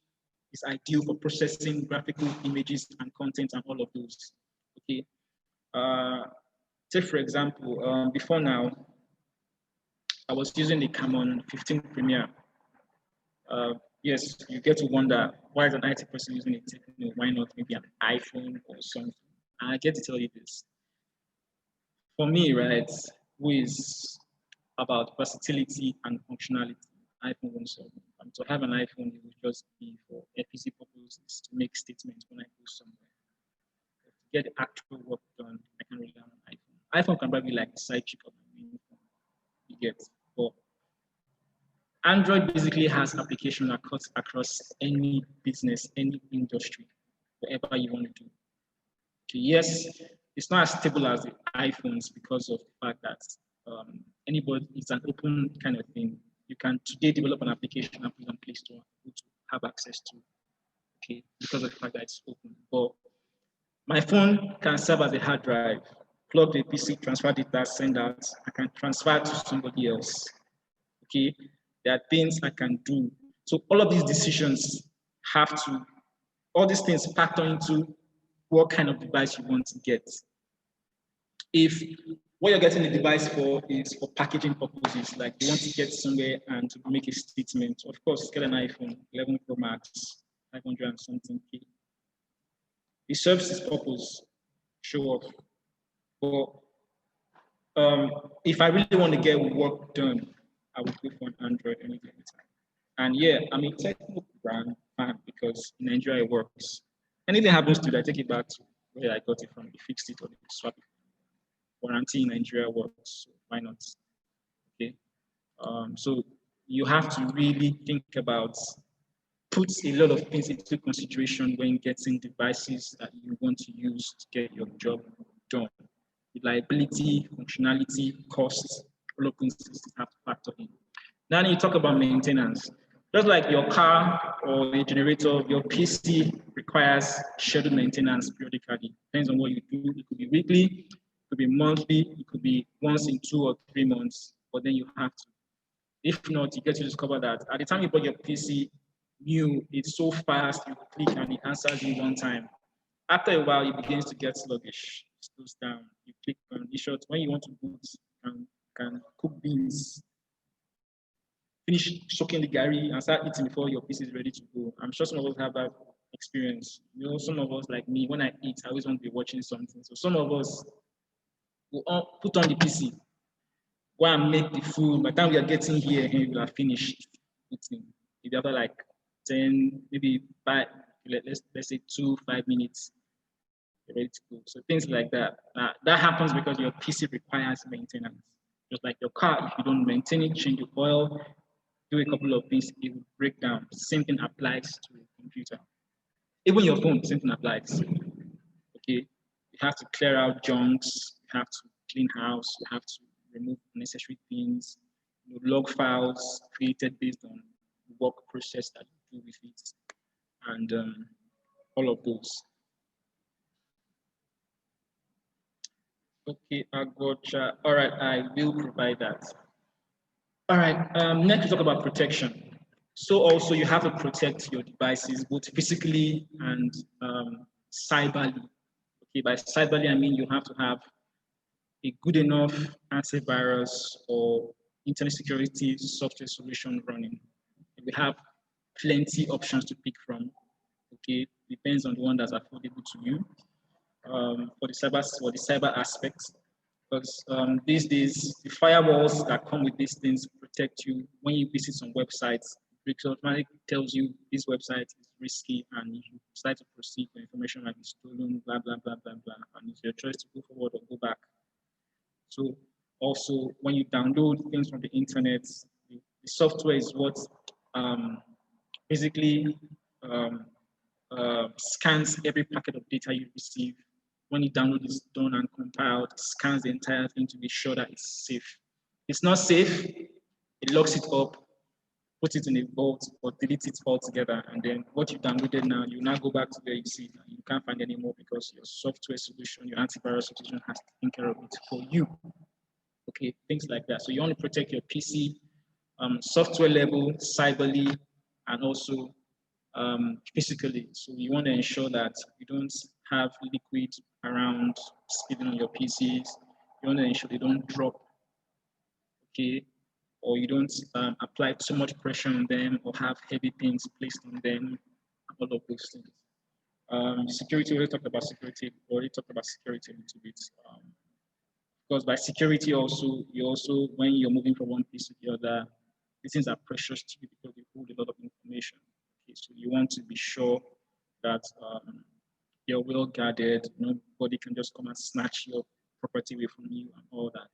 [SPEAKER 1] is ideal for processing graphical images and content and all of those. Okay. Take for example, before now, I was using the Camon 15 Premier. Yes, you get to wonder, why is an IT person using a Techno? Why not maybe an iPhone or something? And I get to tell you this. For me, right, who is about versatility and functionality, iPhone won't solve it. To have an iPhone, it would just be for FPC purposes, to make statements when I go somewhere. To get the actual work done, I can rely on an iPhone. iPhone can probably be like the side chick of my main phone. You get, but Android basically has application that cuts across any business, any industry, whatever you want to do. Okay, yes, it's not as stable as the iPhones because of the fact that anybody, it's an open kind of thing. You can today develop an application and put it on Play Store to have access to, okay, because of the fact that it's open. But my phone can serve as a hard drive, plug the PC, transfer data, send out, I can transfer to somebody else, okay? There are things I can do. So all of these decisions have to, all these things factor into what kind of device you want to get. If what you're getting the device for is for packaging purposes, like you want to get somewhere and to make a statement, of course, get an iPhone 11 Pro Max, 500 and something K. It serves its purpose, show off. But if I really want to get work done, I would go for an Android any time. And yeah, I'm a technical brand fan because in Nigeria it works. Anything happens to it, I take it back to where I got it from. They fixed it or they swap it. Warranty in Nigeria works, so why not? Okay. So you have to really think about, put a lot of things into consideration when getting devices that you want to use to get your job done. Reliability, functionality, costs, all of things have to factor in. Now you talk about maintenance. Just like your car or a generator, your PC requires scheduled maintenance periodically. Depends on what you do. It could be weekly, it could be monthly, it could be once in 2 or 3 months, but then you have to. If not, you get to discover that at the time you bought your PC new, it's so fast, you click and it answers you one time. After a while, it begins to get sluggish. It slows down. You click on the short. When you want to boot, can cook beans, finish soaking the gari and start eating before your PC is ready to go. I'm sure some of us have that experience. You know, some of us, like me, when I eat, I always want to be watching something. So some of us will put on the PC, go and make the food. By the time we are getting here, we will have finished eating. If after like 10, maybe 5, let's say 2-5 minutes, you're ready to go. So things like that. That happens because your PC requires maintenance. Just like your car, if you don't maintain it, change the oil, do a couple of things, it will break down. Same thing applies to a computer. Even your phone, same thing applies. Okay, you have to clear out junks, you have to clean house, you have to remove unnecessary things, log files created based on work process that you do with it, and all of those. Okay, I gotcha. All right, I will provide that. All right, next we talk about protection. So also you have to protect your devices both physically and cyberly. Okay, by cyberly I mean you have to have a good enough antivirus or internet security software solution running. We have plenty options to pick from. Okay, depends on the one that's affordable to you. For the cyber aspects, because these days the firewalls that come with these things protect you when you visit some websites. It automatically tells you this website is risky, and you decide to proceed, the information might be stolen, blah blah blah blah blah, and it's your choice to go forward or go back. So also when you download things from the internet, the software is what basically um, scans every packet of data you receive. When you download it's done and compiled, scans the entire thing to be sure that it's safe. If it's not safe, it locks it up, puts it in a vault, or deletes it altogether. And then what you downloaded now, you now go back to where you see it. You can't find it anymore because your software solution, your antivirus solution has taken care of it for you. Okay, things like that. So you want to protect your PC, software level, cyberly, and also physically. So you want to ensure that you don't have liquid around spilling on your PCs. You want to ensure they don't drop, okay, or you don't apply too much pressure on them or have heavy things placed on them, all of those things. Security, we already talked about security. We already talked about security a little bit. Because by security also, when you're moving from one piece to the other, these things are precious to you because they hold a lot of information. Okay, so you want to be sure that you're well guarded. Nobody can just come and snatch your property away from you and all that.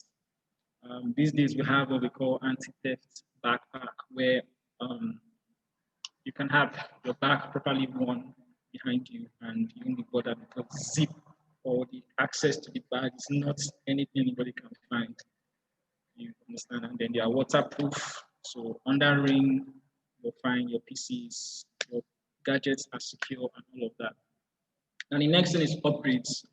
[SPEAKER 1] These days we have what we call anti-theft backpack, where you can have your bag properly worn behind you and you won't be bothered because zip or the access to the bag is not anything anybody can find. You understand? And then they are waterproof. So under rain, you'll find your PCs, your gadgets are secure and all of that. And the next thing is upgrades.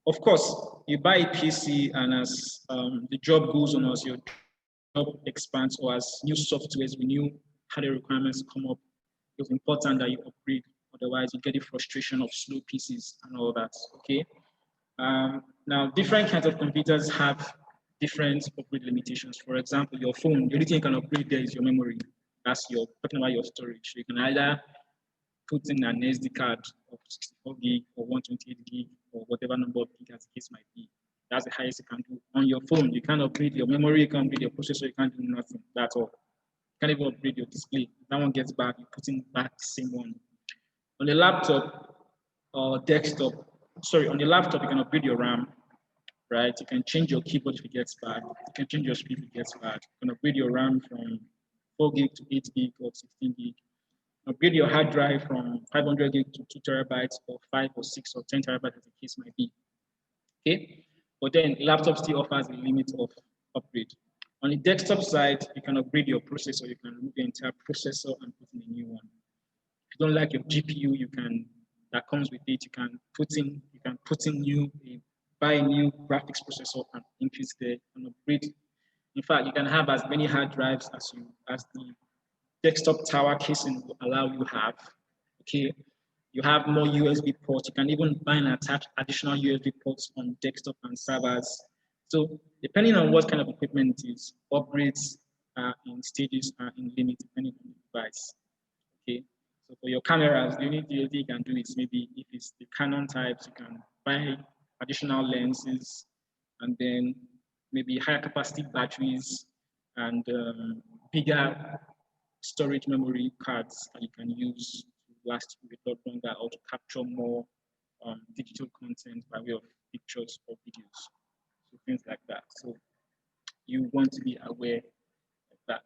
[SPEAKER 1] Of course, you buy a PC and as the job goes on, as your job expands or as new softwares, new hardware requirements come up, it's important that you upgrade. Otherwise, you get the frustration of slow PCs and all that. Okay. Now, different kinds of computers have different upgrade limitations. For example, your phone, the only thing you can upgrade there is your memory. That's your talking about your storage. You can either put in an SD card of 64 gig or 128 gig or whatever number of gig as the case might be. That's the highest you can do. On your phone, you can't upgrade your memory, you can't upgrade your processor, you can't do nothing. That's all. You can't even upgrade your display. If that one gets back, you put in back the same one. On the laptop or desktop, on the laptop, you can upgrade your RAM, right? You can change your keyboard if it gets bad. You can change your screen if it gets bad. You can upgrade your RAM from 4 gig to 8 gig or 16 gig. Upgrade your hard drive from 500 gig to 2 terabytes or 5 or 6 or 10 terabytes as the case might be. Okay, but then laptop still offers a limit of upgrade. On the desktop side, you can upgrade your processor. You can remove the entire processor and put in a new one. If you don't like your GPU, that comes with it. You can put in new, buy a new graphics processor and increase and upgrade. In fact, you can have as many hard drives as the desktop tower casing will allow you have. Okay, you have more USB ports. You can even buy and attach additional USB ports on desktop and servers. So depending on what kind of equipment it is, upgrades are in stages, are in limit depending on the device. Okay, so for your cameras, the only thing you can do is maybe if it's the Canon types, you can buy additional lenses and then maybe higher capacity batteries and bigger storage memory cards that you can use to last a lot longer or to capture more digital content by way of pictures or videos. So things like that. So you want to be aware of that.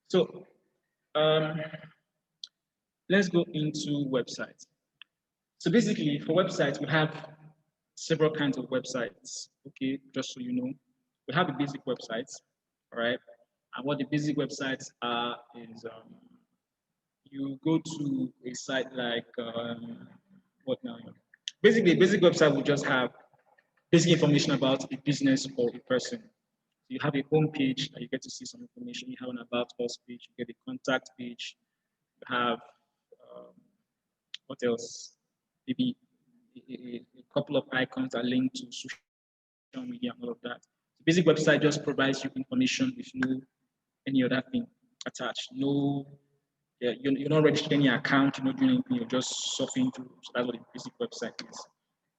[SPEAKER 1] So let's go into websites. So basically, for websites, we have several kinds of websites. Okay, just so you know, we have the basic websites, all right. And what the basic websites are is you go to a site like what now? Basically, a basic website will just have basic information about a business or a person. You have a home page that you get to see some information. You have an about us page. You get a contact page. You have um, what else? Maybe a couple of icons that link to social media and all of that. The basic website just provides you information with no any other thing attached. No, yeah, you're not registering your account. You're not doing anything. You're just surfing through. So that's what a basic website is.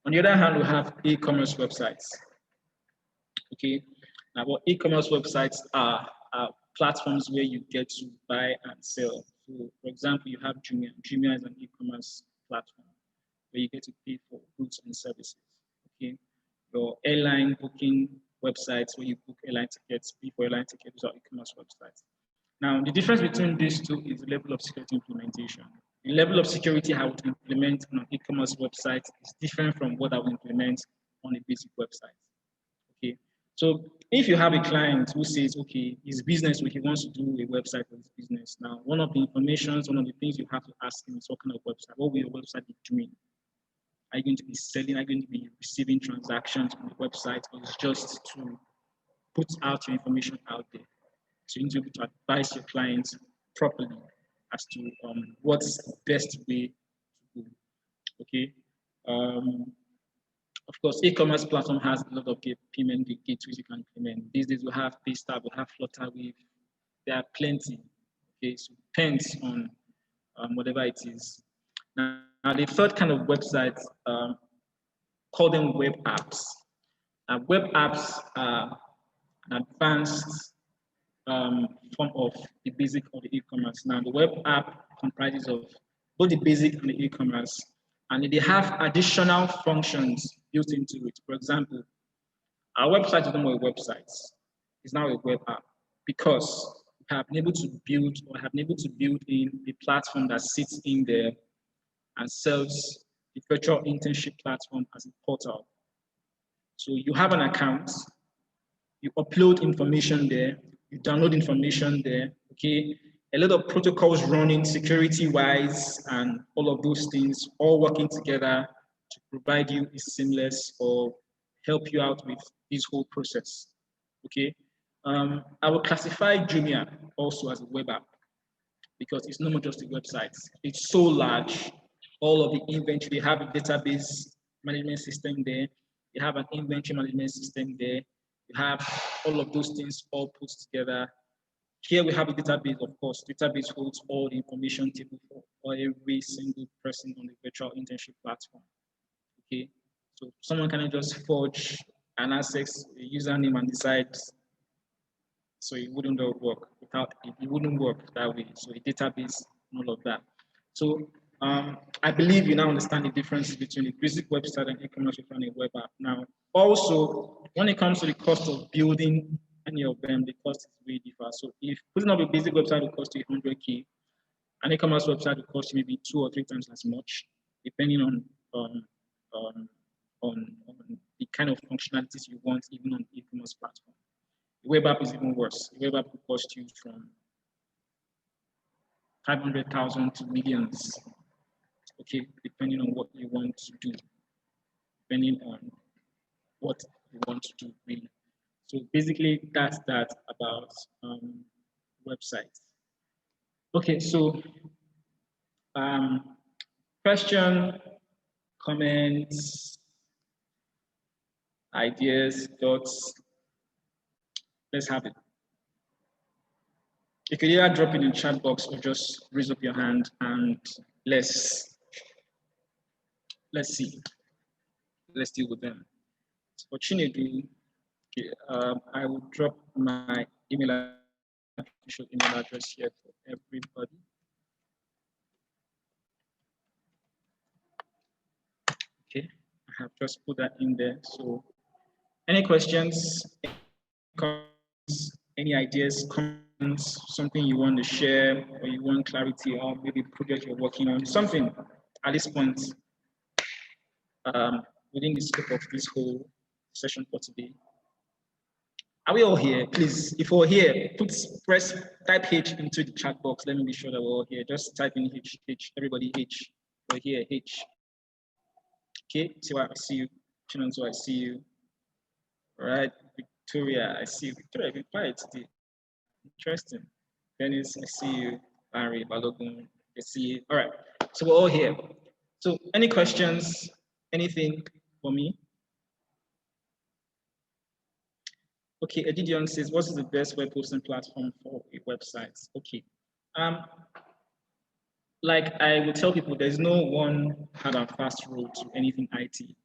[SPEAKER 1] On the other hand, we have e-commerce websites. Okay, now what e-commerce websites are platforms where you get to buy and sell. So, for example, you have Jumia. Jumia is an e-commerce platform where you get to pay for goods and services. Okay, your airline booking websites where you book airline tickets, pay for airline tickets, are e-commerce websites. Now, the difference between these two is the level of security implementation. The level of security I would implement on an e-commerce website is different from what I would implement on a basic website. Okay, so if you have a client who says, okay, his business, he wants to do a website for his business. Now, one of the informations, one of the things you have to ask him is what kind of website, what will your website be doing? Are you going to be selling? Are you going to be receiving transactions on the website, or is just to put out your information out there? So you need to be able to advise your clients properly as to what's the best way to go. Okay. Of course, e-commerce platform has a lot of payment gateways you can implement. These days we have Paystab, we have Flutterwave. There are plenty. Okay, so it depends on whatever it is. Now, the third kind of websites, call them web apps. Web apps are an advanced form of the basic of the e-commerce. Now, the web app comprises of both the basic and the e-commerce, and they have additional functions built into it. For example, our website is not a website; it's now a web app because we have been able to build or have been able to build in a platform that sits in there and serves the virtual internship platform as a portal. So you have an account, you upload information there, you download information there, okay? A lot of protocols running security-wise and all of those things all working together to provide you a seamless or help you out with this whole process, okay? I will classify Jumia also as a web app because it's not just a website. It's so large. All of the inventory, they have a database management system there. They have an inventory management system there. You have all of those things all put together. Here we have a database, of course. Database holds all the information table for every single person on the virtual internship platform. Okay, so someone cannot just forge an access a username and decide. So it wouldn't work without it. It wouldn't work that way. So a database and all of that. So I believe you now understand the difference between a basic website and e-commerce and a web app. Now, also, when it comes to the cost of building any of them, the cost is way different. So if putting up a basic website will cost you 100K, an e-commerce website will cost you maybe 2 or 3 times as much, depending um, on, the kind of functionalities you want, even on the e-commerce platform. The web app is even worse. The web app will cost you from 500,000 to millions, okay, depending on what you want to do, depending on what you want to do, really. So basically, that's that about websites. Okay, so question, comments, ideas, thoughts. Let's have it. You could either drop it in the chat box or just raise up your hand and let's see. Let's deal with them. For Chinedu, okay, I will drop my email address here for everybody. Okay, I have just put that in there. So, any questions? Any comments? Any ideas, comments, something you want to share, or you want clarity, or maybe project you're working on, something at this point within the scope of this whole session for today. Are we all here? Please, if we're here, type H into the chat box. Let me be sure that we're all here. Just type in H, everybody H. We're here, H. Okay, so I see you. Chinonso, I see you. All right, Victoria, I see you. Victoria, you've been quiet today. Interesting. Dennis, I see you. Barry, Balogun, I see you. All right, so we're all here. So any questions, anything for me? Okay, Edidion says, what is the best web hosting platform for a website? Okay. Like I will tell people, there's no one hard and fast road to anything IT.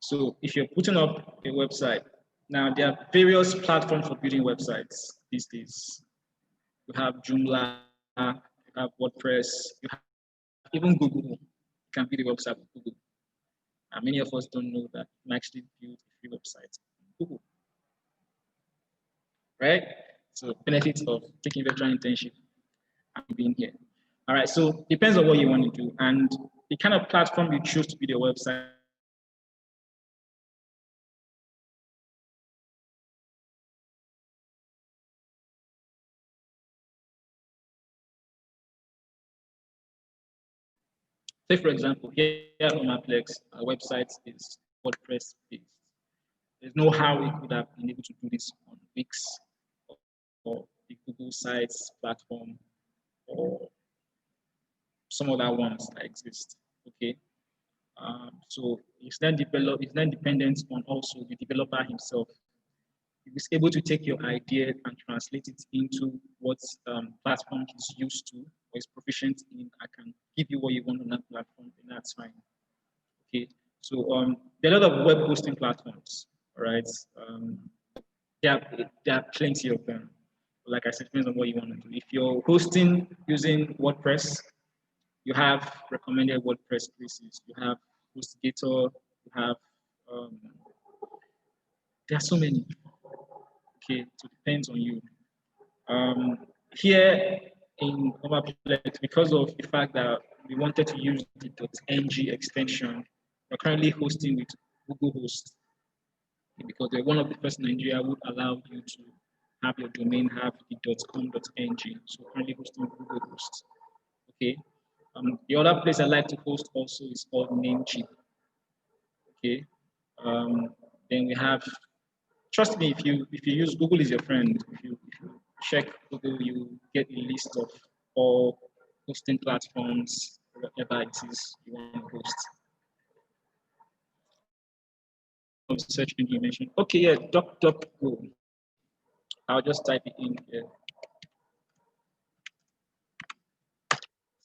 [SPEAKER 1] So if you're putting up a website, now there are various platforms for building websites these days. You have Joomla, you have WordPress, you have even Google. You can build a website with Google. And many of us don't know that you can actually build a free website on Google. Right? So benefits of taking virtual internship and being here. All right, so depends on what you want to do and the kind of platform you choose to build your website. Say for example, here at Omaplex, our website is WordPress based. There's no how we could have been able to do this on Wix or the Google Sites platform or some other ones that exist. Okay, so it's then dependent on also the developer himself. If he's able to take your idea and translate it into what platform he's used to or is proficient in, I can give you what you want on that platform, then that's fine. Okay, so there are a lot of web hosting platforms. All right, there are plenty of them. Like I said, depends on what you want to do. If you're hosting using WordPress, you have recommended WordPress places. You have HostGator. You have there are so many. Okay, so it depends on you. Here in Omaplex, because of the fact that we wanted to use the .ng extension, we're currently hosting with Google Host because they're one of the first in Nigeria would allow you to have your domain have the .com.ng. So currently hosting Google Host. Okay. The other place I like to host also is called Namecheap. Okay. Then we have, trust me, if you use Google is your friend, if you check Google, you get a list of all hosting platforms, whatever it is you want to host. Search engine mentioned. Okay, yeah, DuckDuckGo. I'll just type it in here.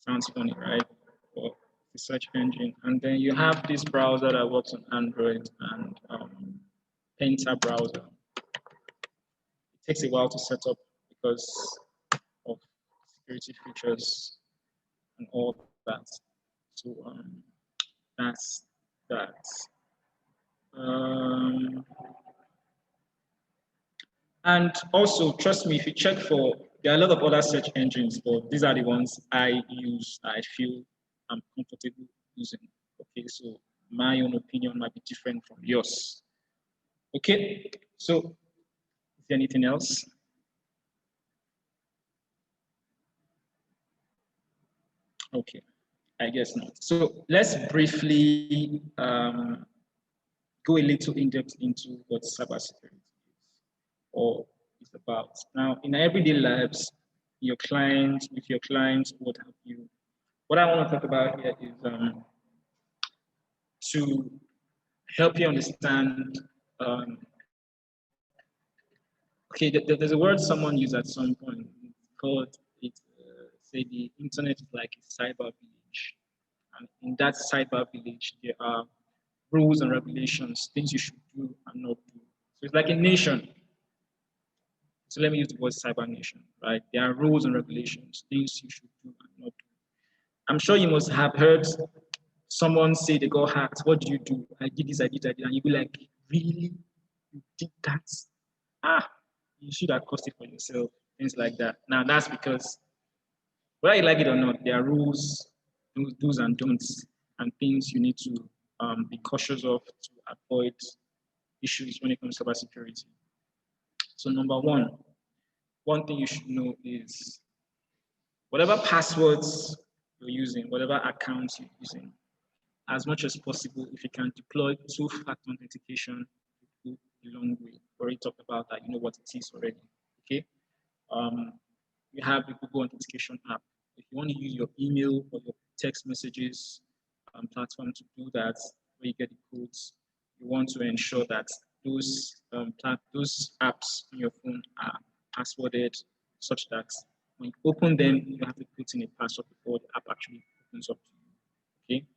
[SPEAKER 1] Sounds funny, right? For the search engine. And then you have this browser that works on Android and Penta browser. It takes a while to set up because of security features and all that. So that's that. And also, trust me, if you check for, there are a lot of other search engines, but these are the ones I use, I feel I'm comfortable using. Okay, so my own opinion might be different from yours. Okay, so is there anything else? Okay, I guess not. So let's briefly go a little in depth into what cybersecurity is or is about. Now, in everyday lives, with your clients, what have you. What I want to talk about here is to help you understand. Okay, there's a word someone used at some point called it. Say the internet is like a cyber village, and in that cyber village, there are rules and regulations, things you should do and not do. So it's like a nation. So let me use the word cyber nation, right? There are rules and regulations, things you should do and not do. I'm sure you must have heard someone say they got hacked. What do you do? I did this, I did, and you be like, really? You did that? Ah, you should accost it for yourself, things like that. Now that's because whether you like it or not, there are rules, do's and don'ts, and things you need to be cautious of to avoid issues when it comes to cybersecurity. So number one thing you should know is whatever passwords you're using, whatever accounts you're using, as much as possible, if you can deploy two-factor authentication, it go a long way. We already talked about that, you know what it is already. Okay. You have the Google authentication app. If you want to use your email or your text messages platform to do that, where you get the codes, you want to ensure that those apps on your phone are passworded such that when you open them, you have to put in a password before the app actually opens up to you. Okay.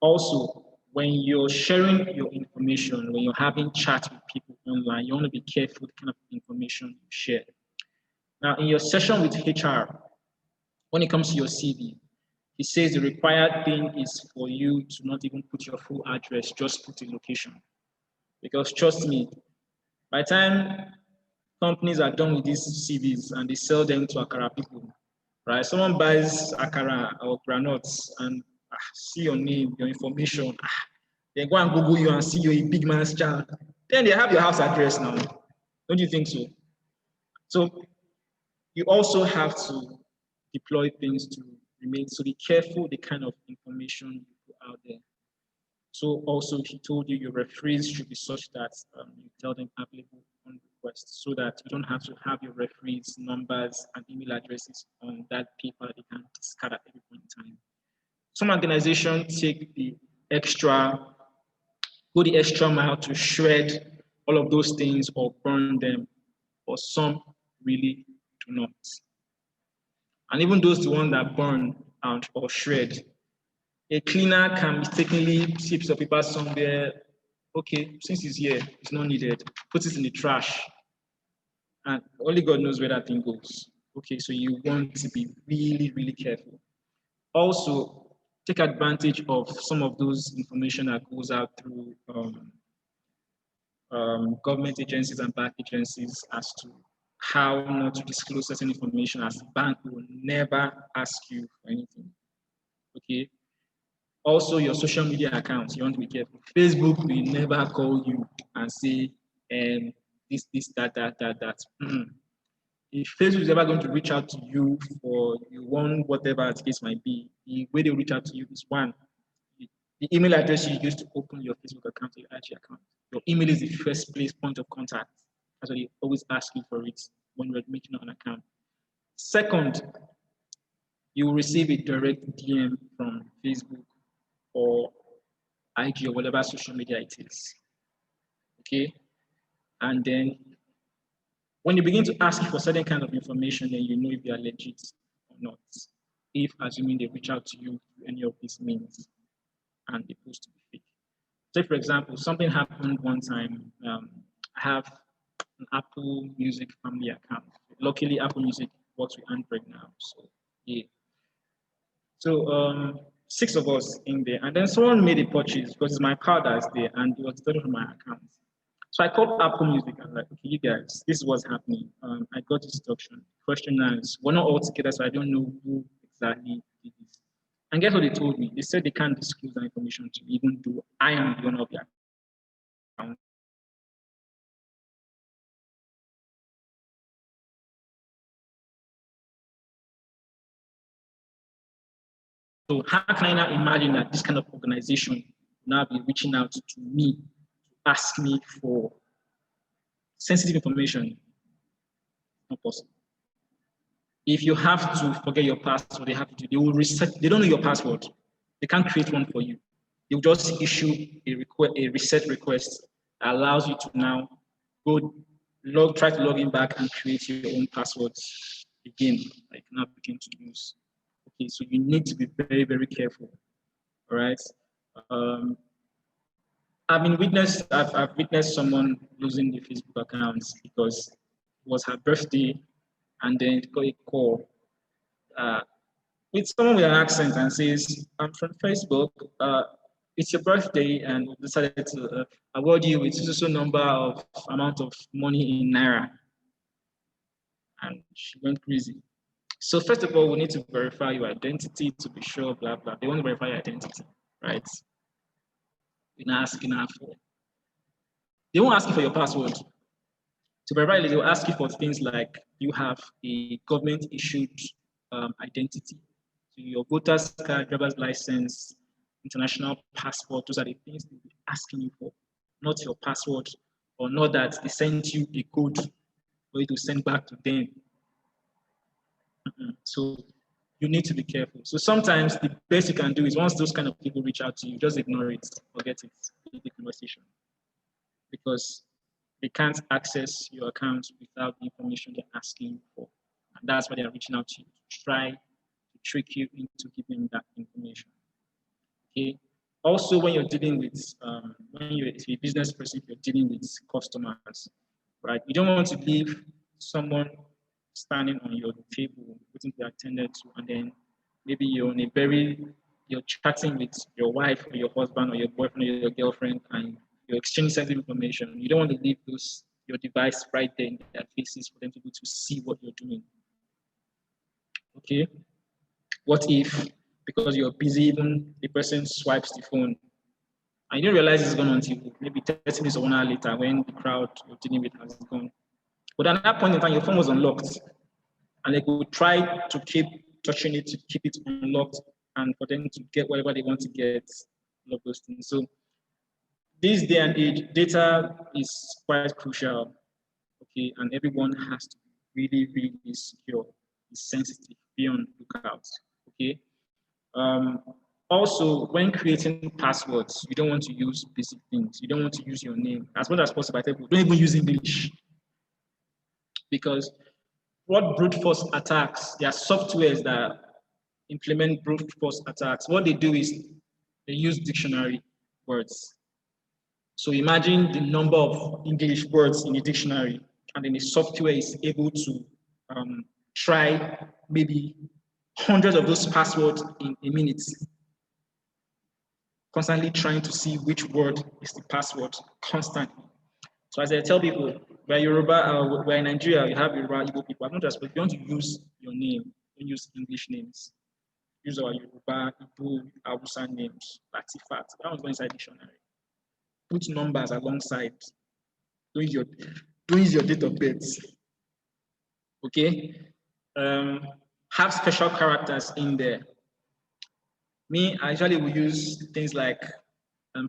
[SPEAKER 1] Also, when you're sharing your information, when you're having chats with people online, you want to be careful the kind of information you share. Now, in your session with HR, when it comes to your CV, he says the required thing is for you to not even put your full address, just put a location. Because trust me, by the time companies are done with these CVs and they sell them to Akara people, right? Someone buys Akara or granuts and see your name, your information, then go and Google you and see you're a big man's child. Then they have your house address now. Don't you think so? So you also have to deploy things to remain. So be careful the kind of information you put out there. So also he told you your referees should be such that you tell them available on request so that you don't have to have your referees numbers and email addresses on that paper they can discard at every point in time. Some organizations take go the extra mile to shred all of those things or burn them, or some really do not. And even those the ones that burn out or shred, a cleaner can mistakenly keep some paper somewhere. Okay, since it's here, it's not needed. Put it in the trash. And only God knows where that thing goes. Okay, so you want to be really, really careful. Also, take advantage of some of those information that goes out through government agencies and bank agencies as to how not to disclose certain information, as the bank will never ask you for anything. Okay. Also, your social media accounts, you want to be careful. Facebook will never call you and say, this, that. If Facebook is ever going to reach out to you for you want whatever the case might be, the way they reach out to you is one, the email address you use to open your Facebook account or your IG account. Your email is the first place point of contact. That's why they always ask you for it when you're making an account. Second, you will receive a direct DM from Facebook or IG or whatever social media it is. Okay? And then when they begin to ask you for certain kind of information, then you know if they are legit or not. If assuming they reach out to you through any of these means and they post to be fake. Say for example, something happened one time. I have an Apple Music family account. Luckily, Apple Music works with Android now. So yeah. So 6 of us in there, and then someone made a purchase because it's my card that's there, and it was deducted from my account. So I called Apple Music and like, okay, you guys, this is what's happening. I got this deduction. Question now is, we're not all together, so I don't know who exactly did this. And guess what they told me? They said they can't disclose that information to me, even though I am the owner of the account. So how can I now imagine that this kind of organization will now be reaching out to me to ask me for sensitive information? Not possible. If you have to forget your password, they will reset. They don't know your password. They can't create one for you. They will just issue a reset request that allows you to now try to log in back and create your own passwords again, like now begin to use. Okay, so you need to be very, very careful. All right. I've witnessed someone losing the Facebook accounts because it was her birthday and then it got a call with someone with an accent and says, I'm from Facebook, it's your birthday and we decided to award you with so number of amount of money in Naira. and she went crazy. So first of all, we need to verify your identity to be sure, blah, blah. They want to verify your identity, right? You're not asking her for. They won't ask you for your password. To verify it, they'll ask you for things like you have a government issued identity. So your voter's card, driver's license, international passport, those are the things they'll be asking you for, not your password, or not that they sent you a code for you to send back to them. So you need to be careful. So sometimes the best you can do is once those kind of people reach out to you, just ignore it, forget it, leave the conversation. Because they can't access your account without the information they're asking you for. And that's why they're reaching out to you to try to trick you into giving that information. Okay. Also, when you're dealing with, when you're a business person, you're dealing with customers, right? You don't want to leave someone standing on your table waiting to be attended to, and then maybe you're chatting with your wife or your husband or your boyfriend or your girlfriend, and you're exchanging sensitive information. You don't want to leave your device right there in their faces for them to be able to see what you're doing. Okay. What if, because you're busy, even the person swipes the phone and you don't realize it's gone until maybe 30 minutes or 1 hour later when the crowd you're dealing with has gone. But at that point in time, your phone was unlocked and they could try to keep touching it to keep it unlocked and for them to get whatever they want to get, all of those things. So this day and age, data is quite crucial, okay, and everyone has to be really, really secure, be sensitive, be on lookout, okay. Also, when creating passwords, you don't want to use basic things. You don't want to use your name. As much as possible, I tell people, don't even use English. Because what brute force attacks, there are softwares that implement brute force attacks. What they do is they use dictionary words. So imagine the number of English words in a dictionary, and then the software is able to try maybe hundreds of those passwords in a minute, constantly trying to see which word is the password constantly. So as I tell people, we're Yoruba, we're in Nigeria, we have Yoruba, Igbo people. I'm not just, but you want to use your name, don't use English names. Use our Yoruba, Igbo, Hausa names, Latifat. That one's going inside dictionary. Put numbers alongside. Don't use your date of birth. Okay? Have special characters in there. Me, I usually will use things like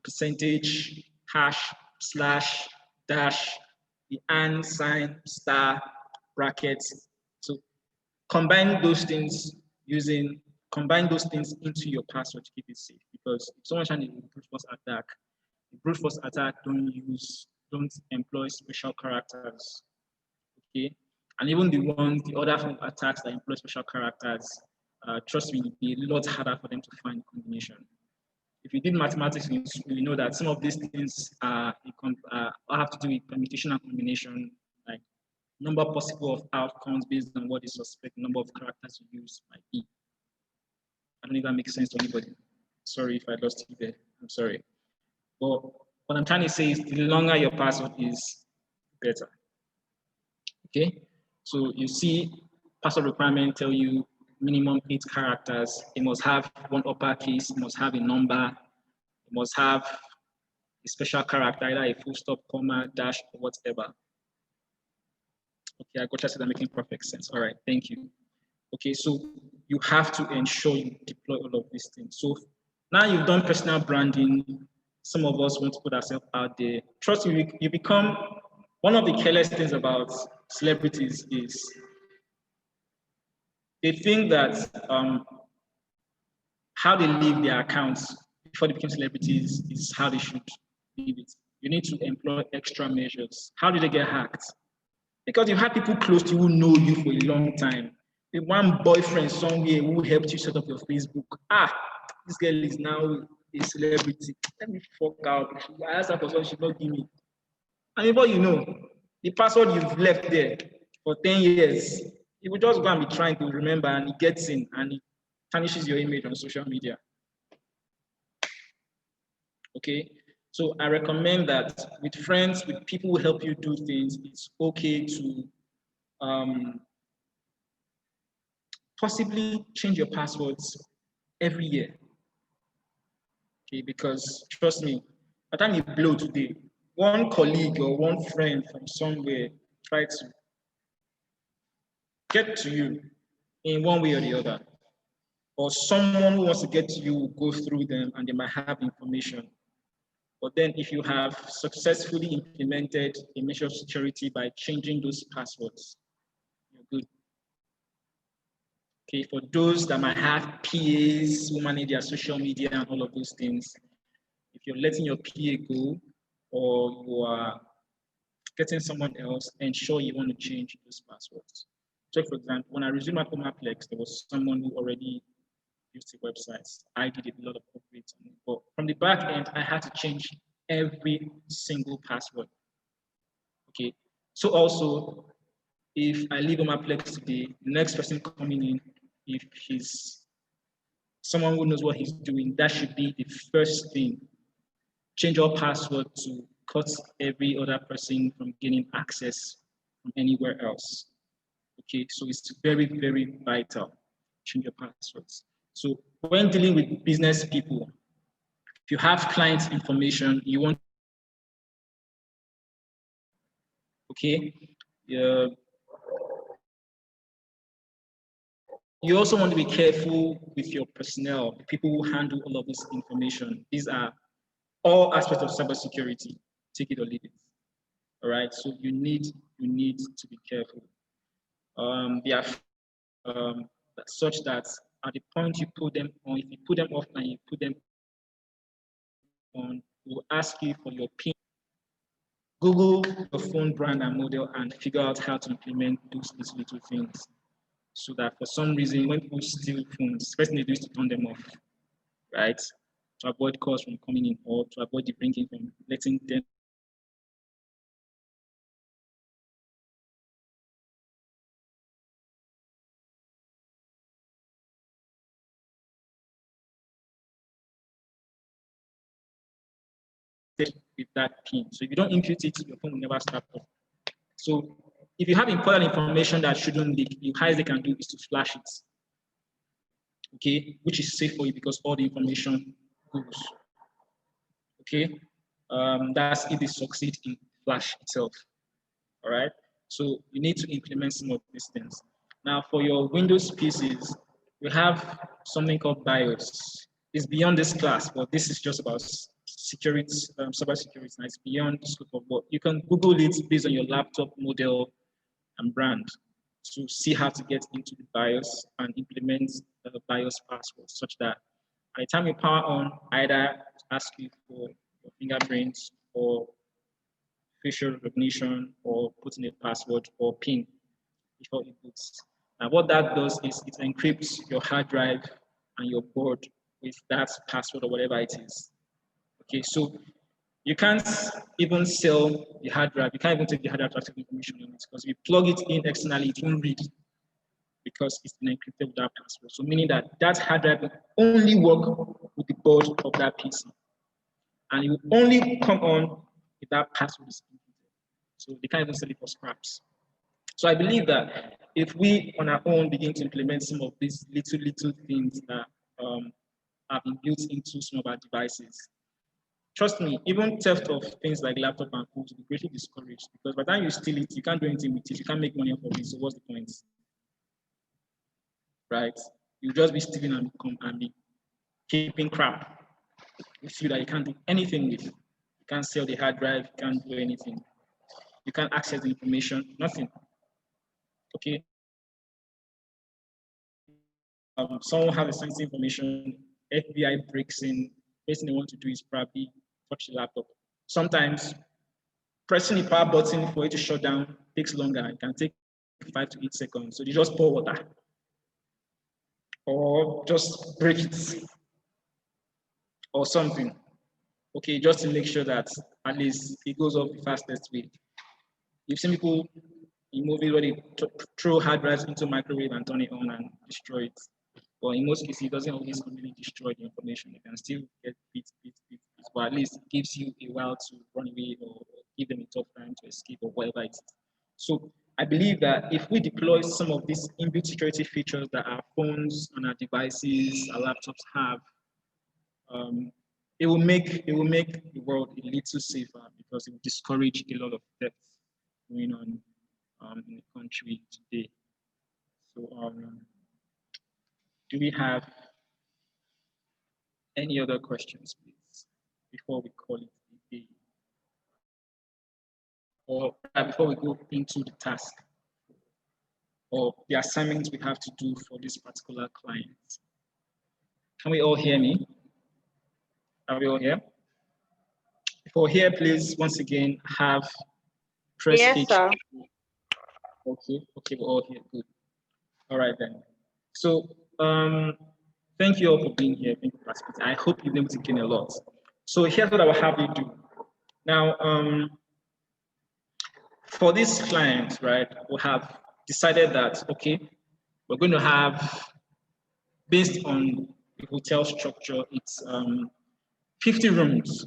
[SPEAKER 1] percentage, hash, slash, dash, the and sign, star, brackets. So combine those things into your password to keep it safe. Because if someone's trying to do a brute force attack don't employ special characters. Okay. And even the other form of attacks that employ special characters, trust me, it'll be a lot harder for them to find combination. If you did mathematics, you know that some of these things have to do with permutation and combination, like number possible of outcomes based on what you suspect, number of characters you use might be. I don't know if that makes sense to anybody. Sorry if I lost you there. I'm sorry. But what I'm trying to say is the longer your password is, better. Okay? So you see password requirement tell you minimum 8 characters. It must have one uppercase, it must have a number, it must have a special character, either a full stop, comma, dash, or whatever. Okay, I got that making perfect sense. All right, thank you. Okay, so you have to ensure you deploy all of these things. So now you've done personal branding. Some of us want to put ourselves out there. Trust me, you become, one of the careless things about celebrities is they think that how they leave their accounts before they become celebrities is how they should leave it. You need to employ extra measures. How did they get hacked? Because you have people close to you who know you for a long time. The one boyfriend somewhere who helped you set up your Facebook. This girl is now a celebrity. Let me fuck out. I asked her for something, she not give me. And before you know, the password you've left there for 10 years, you will just go and be trying to remember, and it gets in and it tarnishes your image on social media. Okay, so I recommend that with friends, with people who help you do things, it's okay to possibly change your passwords every year. Okay, because trust me, by the time you blow today, one colleague or one friend from somewhere try to get to you in one way or the other. Or someone who wants to get to you will go through them and they might have information. But then if you have successfully implemented a measure of security by changing those passwords, you're good. Okay, for those that might have PAs who manage their social media and all of those things, if you're letting your PA go or you are getting someone else, ensure you want to change those passwords. So for example, when I resumed at Omaplex, there was someone who already used the websites. I did a lot of upgrades on it. But from the back end, I had to change every single password. Okay. So also, if I leave Omaplex today, the next person coming in, if he's someone who knows what he's doing, that should be the first thing. Change your password to cut every other person from gaining access from anywhere else. Okay, so it's very, very vital. Change your passwords. So when dealing with business people, if you have client information, you want, okay, you also want to be careful with your personnel, the people who handle all of this information. These are all aspects of cybersecurity. Take it or leave it. All right. So you need to be careful. They are such that at the point you put them on, if you put them off and you put them on, it will ask you for your PIN. Google your phone brand and model and figure out how to implement those little things. So that for some reason, when people steal phones, the first thing they do is to turn them off, right? To avoid calls from coming in or to avoid the bringing from letting them. With that PIN. So if you don't input it, your phone will never start up. So if you have important information that shouldn't leak, the highest they can do is to flash it. Okay, which is safe for you because all the information goes. Okay, that's if they succeed in Flash itself. All right, so you need to implement some of these things. Now, for your Windows PCs, we have something called BIOS. It's beyond this class, but this is just about security, cyber security. It's beyond the scope of what you can Google it based on your laptop model and brand to see how to get into the BIOS and implement the BIOS password such that by the time you power on, either ask you for your fingerprints or facial recognition or putting a password or PIN before it boots. And what that does is it encrypts your hard drive and your board with that password or whatever it is. Okay, so you can't even sell the hard drive. You can't even take the hard drive to access information on it because if you plug it in externally, it won't read because it's been encrypted with that password. So meaning that that hard drive will only work with the board of that PC. And it will only come on if that password is encrypted. So they can't even sell it for scraps. So I believe that if we on our own begin to implement some of these little things that have been built into some of our devices, trust me, even theft of things like laptop and phones will be greatly discouraged because by the time you steal it, you can't do anything with it. You can't make money off of it. So what's the point? Right? You'll just be stealing and be keeping crap with you that you can't do anything with. You can't sell the hard drive. You can't do anything. You can't access the information. Nothing. Okay. Someone has a sensitive information. FBI breaks in. First thing they want to do is probably touch the laptop. Sometimes pressing the power button for it to shut down takes longer. It can take 5 to 8 seconds. So they just pour water or just break it or something. Okay, just to make sure that at least it goes off the fastest way. You've seen people in movies where they throw hard drives into microwave and turn it on and destroy it. But in most cases, it doesn't always completely destroy the information. You can still get bits, but at least it gives you a while to run away or give them a tough time to escape or whatever it is. So I believe that if we deploy some of these inbuilt security features that our phones and our devices, our laptops have, um, it will make the world a little safer because it will discourage a lot of thefts going on in the country today. So, do we have any other questions, please, before we call it a day, or before we go into the task or the assignments we have to do for this particular client? Can we all hear me? Are we all here? If we're here, please, once again, have press
[SPEAKER 6] Yes,
[SPEAKER 1] H.
[SPEAKER 6] sir.
[SPEAKER 1] Okay, we're all here. Good. All right then. So, thank you all for being here. Thank you for participating. I hope you've been able to gain a lot. So here's what I will have you do. Now, for this client, right, we have decided that, okay, we're going to have, based on the hotel structure, it's 50 rooms.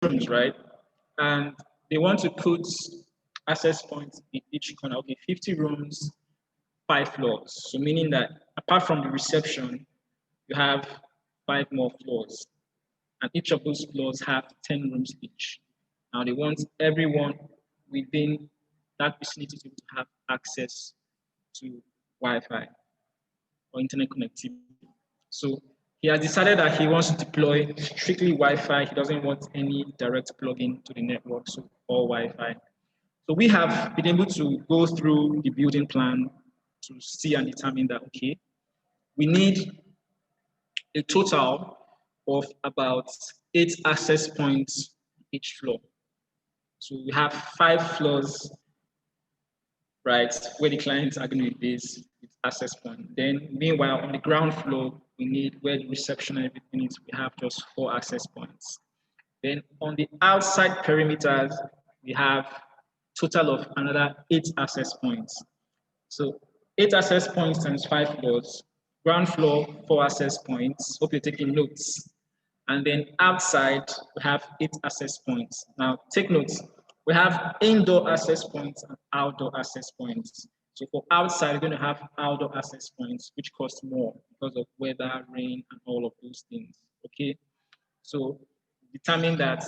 [SPEAKER 1] Rooms, right? And they want to put access points in each corner. Okay, 50 rooms, 5 floors. So meaning that apart from the reception, you have 5 more floors. And each of those floors have 10 rooms each. Now they want everyone within that vicinity to have access to Wi-Fi or internet connectivity. So he has decided that he wants to deploy strictly Wi-Fi. He doesn't want any direct plug-in to the network, so all Wi-Fi. So we have been able to go through the building plan to see and determine that, okay, we need a total of about 8 access points each floor. So we have 5 floors, right, where the clients are going to be based with access point. Then meanwhile, on the ground floor, we need where the reception and everything is, we have just 4 access points. Then on the outside perimeters, we have total of another 8 access points. So 8 access points times 5 floors, ground floor, 4 access points. Hope you're taking notes. And then outside, we have 8 access points. Now take notes, we have indoor access points and outdoor access points. So for outside, we're going to have outdoor access points, which cost more because of weather, rain, and all of those things. Okay, so determine that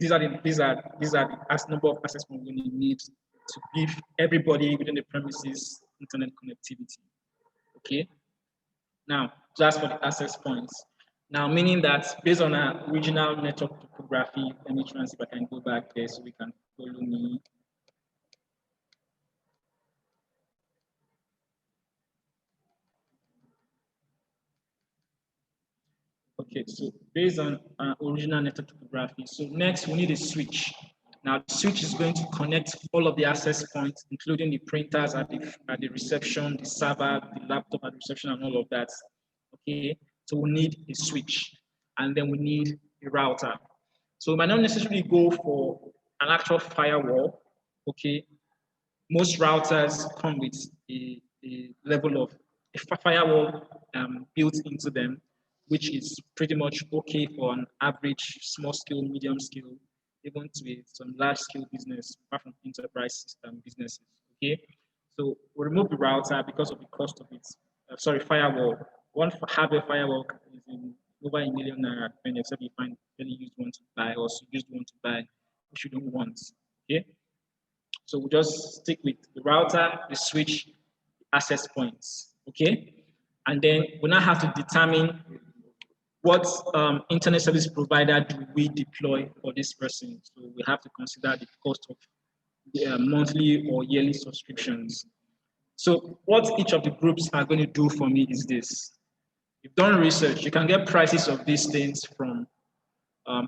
[SPEAKER 1] these are the number of access points we need to give everybody within the premises internet connectivity. Okay, now just for the access points. Now, meaning that based on our original network topography, let me try and see if I can go back there so we can follow me. Okay, so based on our original network topography, so next we need a switch. Now, the switch is going to connect all of the access points, including the printers at the reception, the server, the laptop at the reception, and all of that. Okay, so we need a switch, and then we need a router. So we might not necessarily go for an actual firewall. Okay, most routers come with a level of a firewall built into them, which is pretty much okay for an average small scale, medium scale, even to some large scale business, apart from enterprise system businesses. Okay, so we remove the router because of the cost of it. Firewall. One hardware firewall is in over £1 million, except you find really used one to buy or used one to buy, which you don't want. Okay, so we'll just stick with the router, the switch, access points. Okay, and then we now have to determine what internet service provider do we deploy for this person. So we have to consider the cost of the monthly or yearly subscriptions. So what each of the groups are going to do for me is this. You've done research, you can get prices of these things from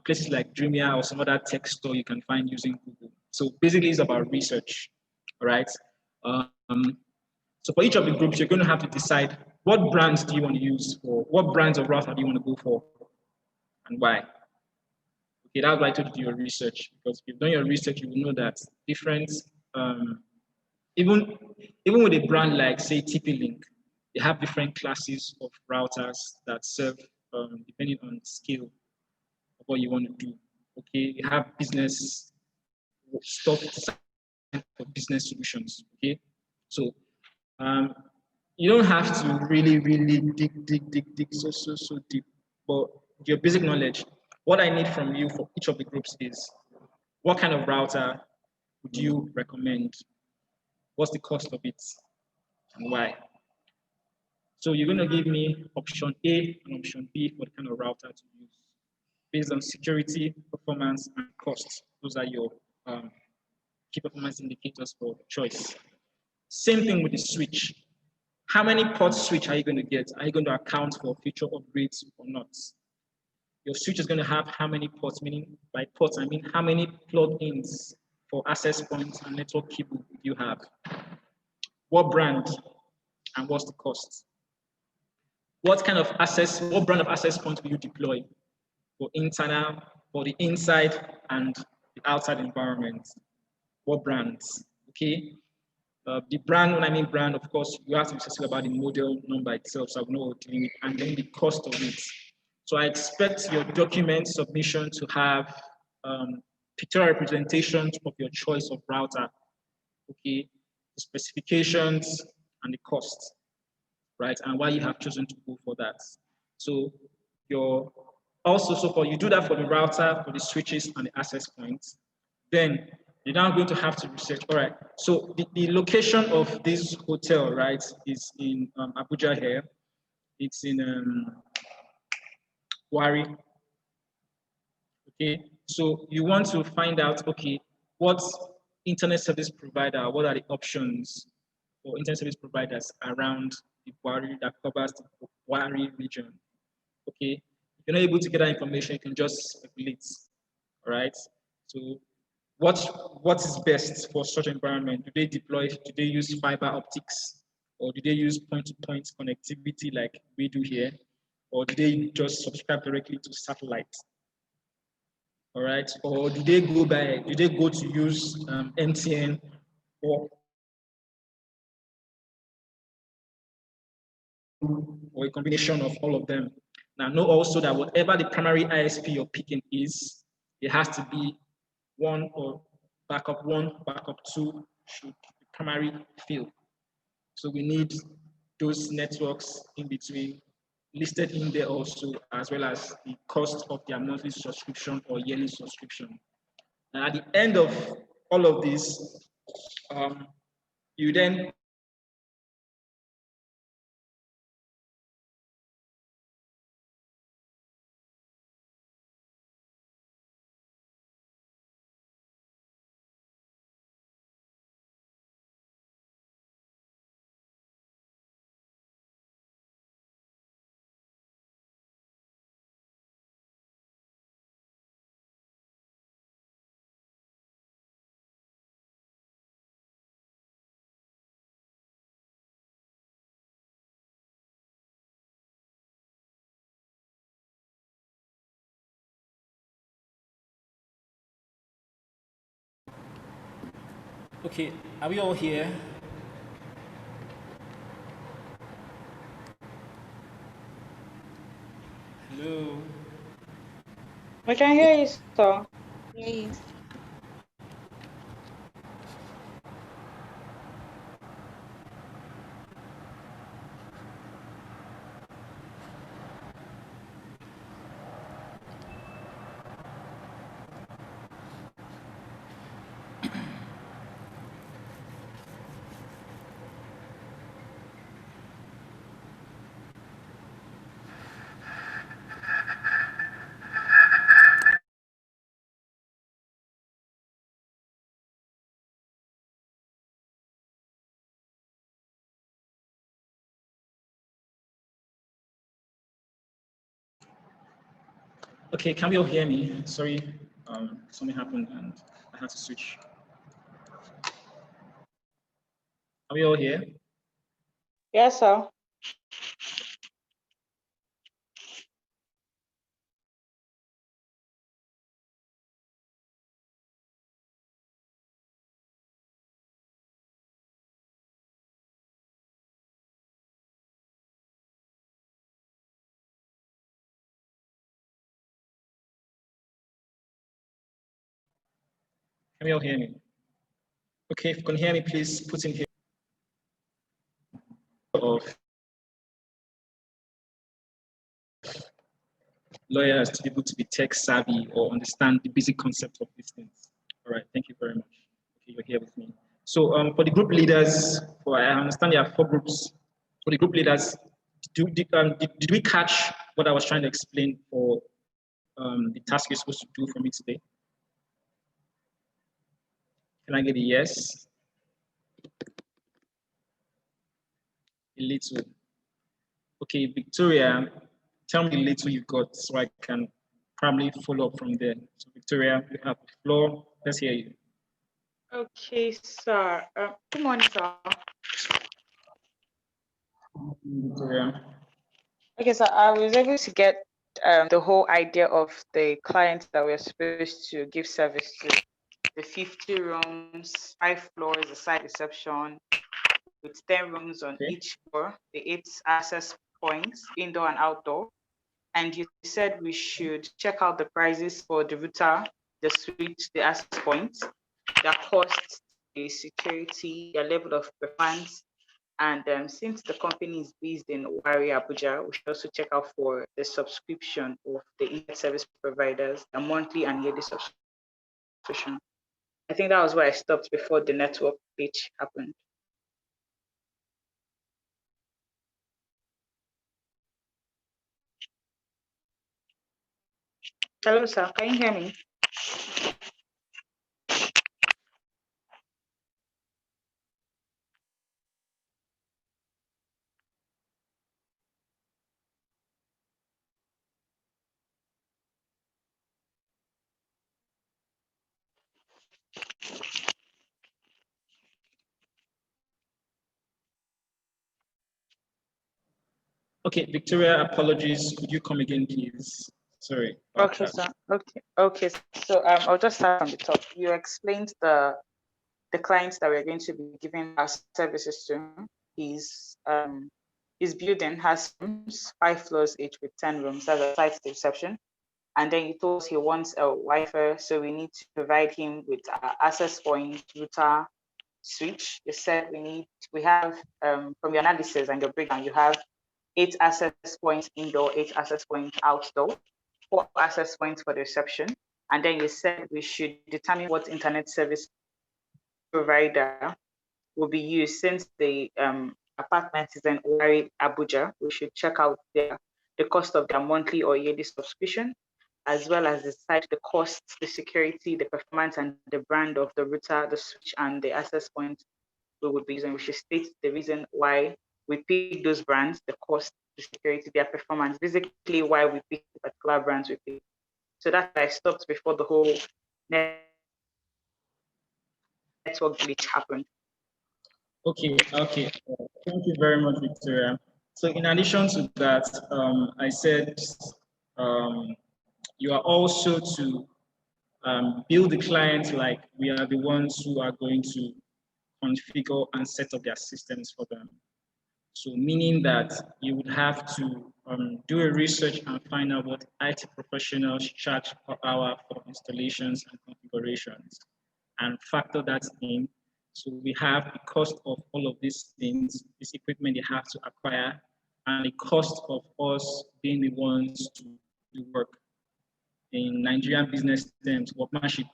[SPEAKER 1] places like Dreamia or some other tech store you can find using Google. So basically it's about research, right? So for each of the groups, you're going to have to decide what brands do you want to use or what brands of router do you want to go for and why. Okay, that's why I told you to do your research, because if you've done your research, you will know that different, even with a brand like say TP-Link, they have different classes of routers that serve depending on scale of what you want to do. Okay, you have business stuff for business solutions. Okay, so um, you don't have to really dig so deep, but your basic knowledge. What I need from you for each of the groups is what kind of router would you recommend? What's the cost of it and why? So you're going to give me option A and option B for the kind of router to use based on security, performance, and cost. Those are your key performance indicators for choice. Same thing with the switch. How many port switch are you going to get? Are you going to account for future upgrades or not? Your switch is going to have how many ports, meaning by ports, I mean how many plug-ins for access points and network cable you have? What brand and what's the cost? What kind of access, what brand of access point will you deploy for internal, for the inside and the outside environment? What brands? Okay. The brand, when I mean brand, of course, you have to be specific about the model number itself, so I know what dealing with, and then the cost of it. So I expect your document submission to have pictorial representations of your choice of router, okay, the specifications and the cost, right, and why you have chosen to go for that. So your also, so for you do that for the router, for the switches and the access points, then you're now going to have to research. All right. So the location of this hotel, right, is in Abuja here. It's in Wari. Okay. So you want to find out, okay, what internet service provider, what are the options for internet service providers around the Wari that covers the Wari region? Okay. If you're not able to get that information, you can just speculate. All right. So what is best for such environment? Do they use fiber optics, or do they use point-to-point connectivity like we do here? Or do they just subscribe directly to satellite? All right. Or do they go to use MTN or a combination of all of them? Now know also that whatever the primary ISP you're picking is, it has to be one, backup two should be primary field. So we need those networks in between listed in there also, as well as the cost of their monthly subscription or yearly subscription. And at the end of all of this, you then okay, are we all here? Hello.
[SPEAKER 6] We can hear you, sir.
[SPEAKER 5] Yeah.
[SPEAKER 1] Okay, can we all hear me? Sorry, something happened and I had to switch. Are we all here?
[SPEAKER 6] Yes, sir.
[SPEAKER 1] Can you all hear me? Okay, if you can hear me, please put in here of lawyers to be able to be tech savvy or understand the basic concept of these things. All right, thank you very much. Okay, you're here with me. So for the group leaders, I understand there are 4 groups. For the group leaders, did we catch what I was trying to explain for the task you're supposed to do for me today? Can I get a yes? A little. Okay, Victoria, tell me a little you got so I can probably follow up from there. So Victoria, you have the floor. Let's hear you.
[SPEAKER 6] Okay, sir. Good morning, sir.
[SPEAKER 1] Victoria.
[SPEAKER 6] Okay, so I was able to get the whole idea of the client that we're supposed to give service to. The 50 rooms, 5 floors, the site reception, with 10 rooms on each floor, the 8 access points, indoor and outdoor. And you said we should check out the prices for the router, the switch, the access points, their costs, the security, their level of performance. And since the company is based in Wari, Abuja, we should also check out for the subscription of the internet service providers, a monthly and yearly subscription. I think that was where I stopped before the network glitch happened. Hello, sir. Can you hear me?
[SPEAKER 1] Okay, Victoria, apologies. Could you come again, please? Sorry.
[SPEAKER 6] Okay, sir. Okay. So I'll just start from the top. You explained the clients that we're going to be giving our services to. His building has rooms, 5 floors each with 10 rooms. That's a site reception. And then he told us he wants a Wi-Fi, so we need to provide him with access point, router, switch. You said we have from your analysis and your breakdown, you have 8 access points indoor, 8 access points outdoor, 4 access points for the reception. And then you said we should determine what internet service provider will be used. Since the apartment is in Wari, Abuja, we should check out the cost of their monthly or yearly subscription, as well as decide the cost, the security, the performance, and the brand of the router, the switch, and the access point we would be using. We should state the reason why we pick those brands, the cost, the security, their performance, basically why we pick the particular brands we pick. So that I stopped before the whole network glitch happened.
[SPEAKER 1] Okay. Thank you very much, Victoria. So in addition to that, I said you are also to build the client like we are the ones who are going to configure and set up their systems for them. So meaning that you would have to do a research and find out what IT professionals charge per hour for installations and configurations and factor that in. So we have the cost of all of these things, this equipment they have to acquire, and the cost of us being the ones to do work. In Nigerian business terms, workmanship,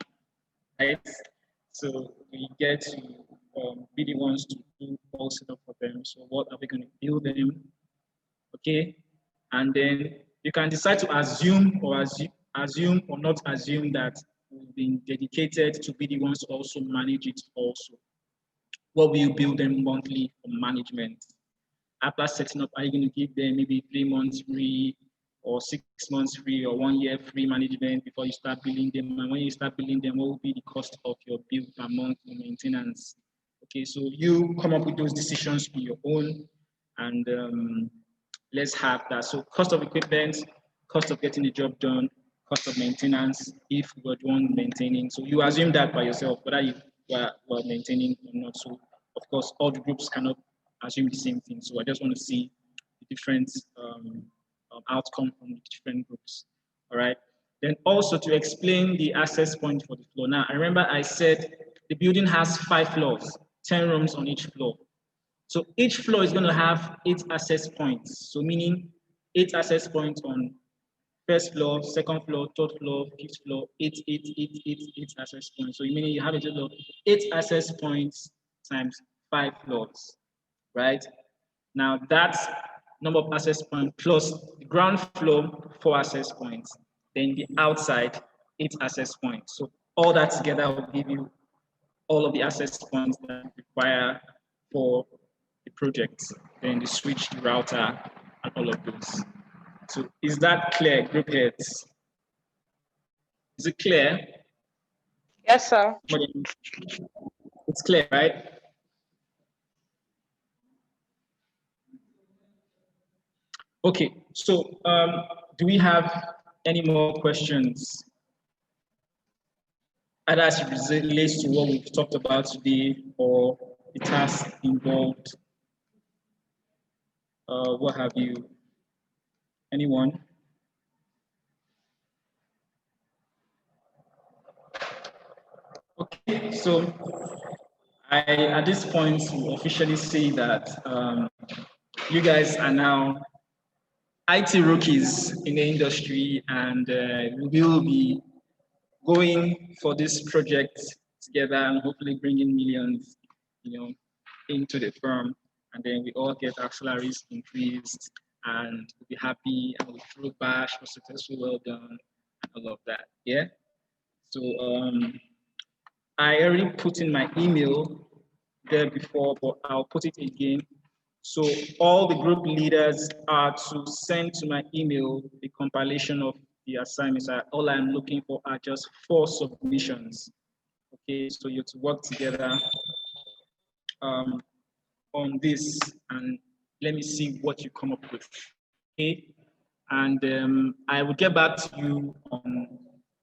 [SPEAKER 1] right? So we get to be the ones to do all setup for them. So what are we going to build them? Okay, and then you can decide to assume or not assume that we've been dedicated to be the ones to also manage it also. What will you build them monthly for management? After setting up, are you going to give them maybe 3 months free or 6 months free or 1 year free management before you start billing them? And when you start billing them, what will be the cost of your bill per month for maintenance? Okay, so you come up with those decisions on your own, and let's have that. So cost of equipment, cost of getting the job done, cost of maintenance, if you're the one maintaining. So you assume that by yourself, whether you are maintaining or not. So of course, all the groups cannot assume the same thing. So I just want to see the different outcome from the different groups. All right. Then also to explain the access point for the floor. Now, I remember I said the building has 5 floors, 10 rooms on each floor. So each floor is going to have 8 access points. So meaning 8 access points on first floor, second floor, third floor, fifth floor, 8 access points. So meaning you have a total of 8 access points times 5 floors, right? Now that's number of access points plus the ground floor, 4 access points. Then the outside, 8 access points. So all that together will give you all of the access points that you require for the project. Then the switch, the router, and all of those. So is that clear, group heads? Is it clear?
[SPEAKER 6] Yes, sir.
[SPEAKER 1] It's clear, right? Okay, so do we have any more questions? Either as it relates to what we've talked about today or the task involved, what have you? Anyone? Okay, so I, at this point, will officially say that you guys are now IT rookies in the industry, and we will be going for this project together and hopefully bringing millions, into the firm, and then we all get our salaries increased, and we'll be happy, and we'll throw bash for successful, well done, and all of that. Yeah. So I already put in my email there before, but I'll put it again. So all the group leaders are to send to my email the compilation of the assignments. All I'm looking for are just 4 submissions. Okay, so you have to work together on this, and let me see what you come up with. Okay, and I will get back to you on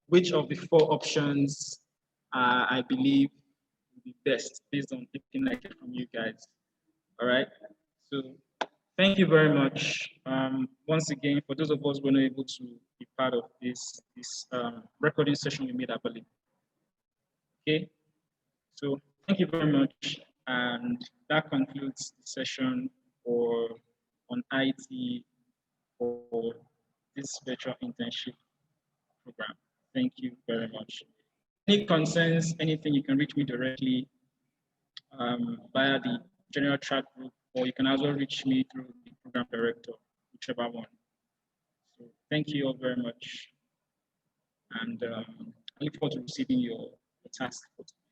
[SPEAKER 1] which of the 4 options I believe would be best based on everything I get from you guys. All right. So thank you very much. Once again, for those of us who were not able to be part of this recording session we made, I believe. Okay. So thank you very much, and that concludes the session on IT for this virtual internship program. Thank you very much. Any concerns, anything, you can reach me directly via the general chat group, or you can also reach me through the program director, whichever one. So thank you all very much, and I look forward to receiving your task for today.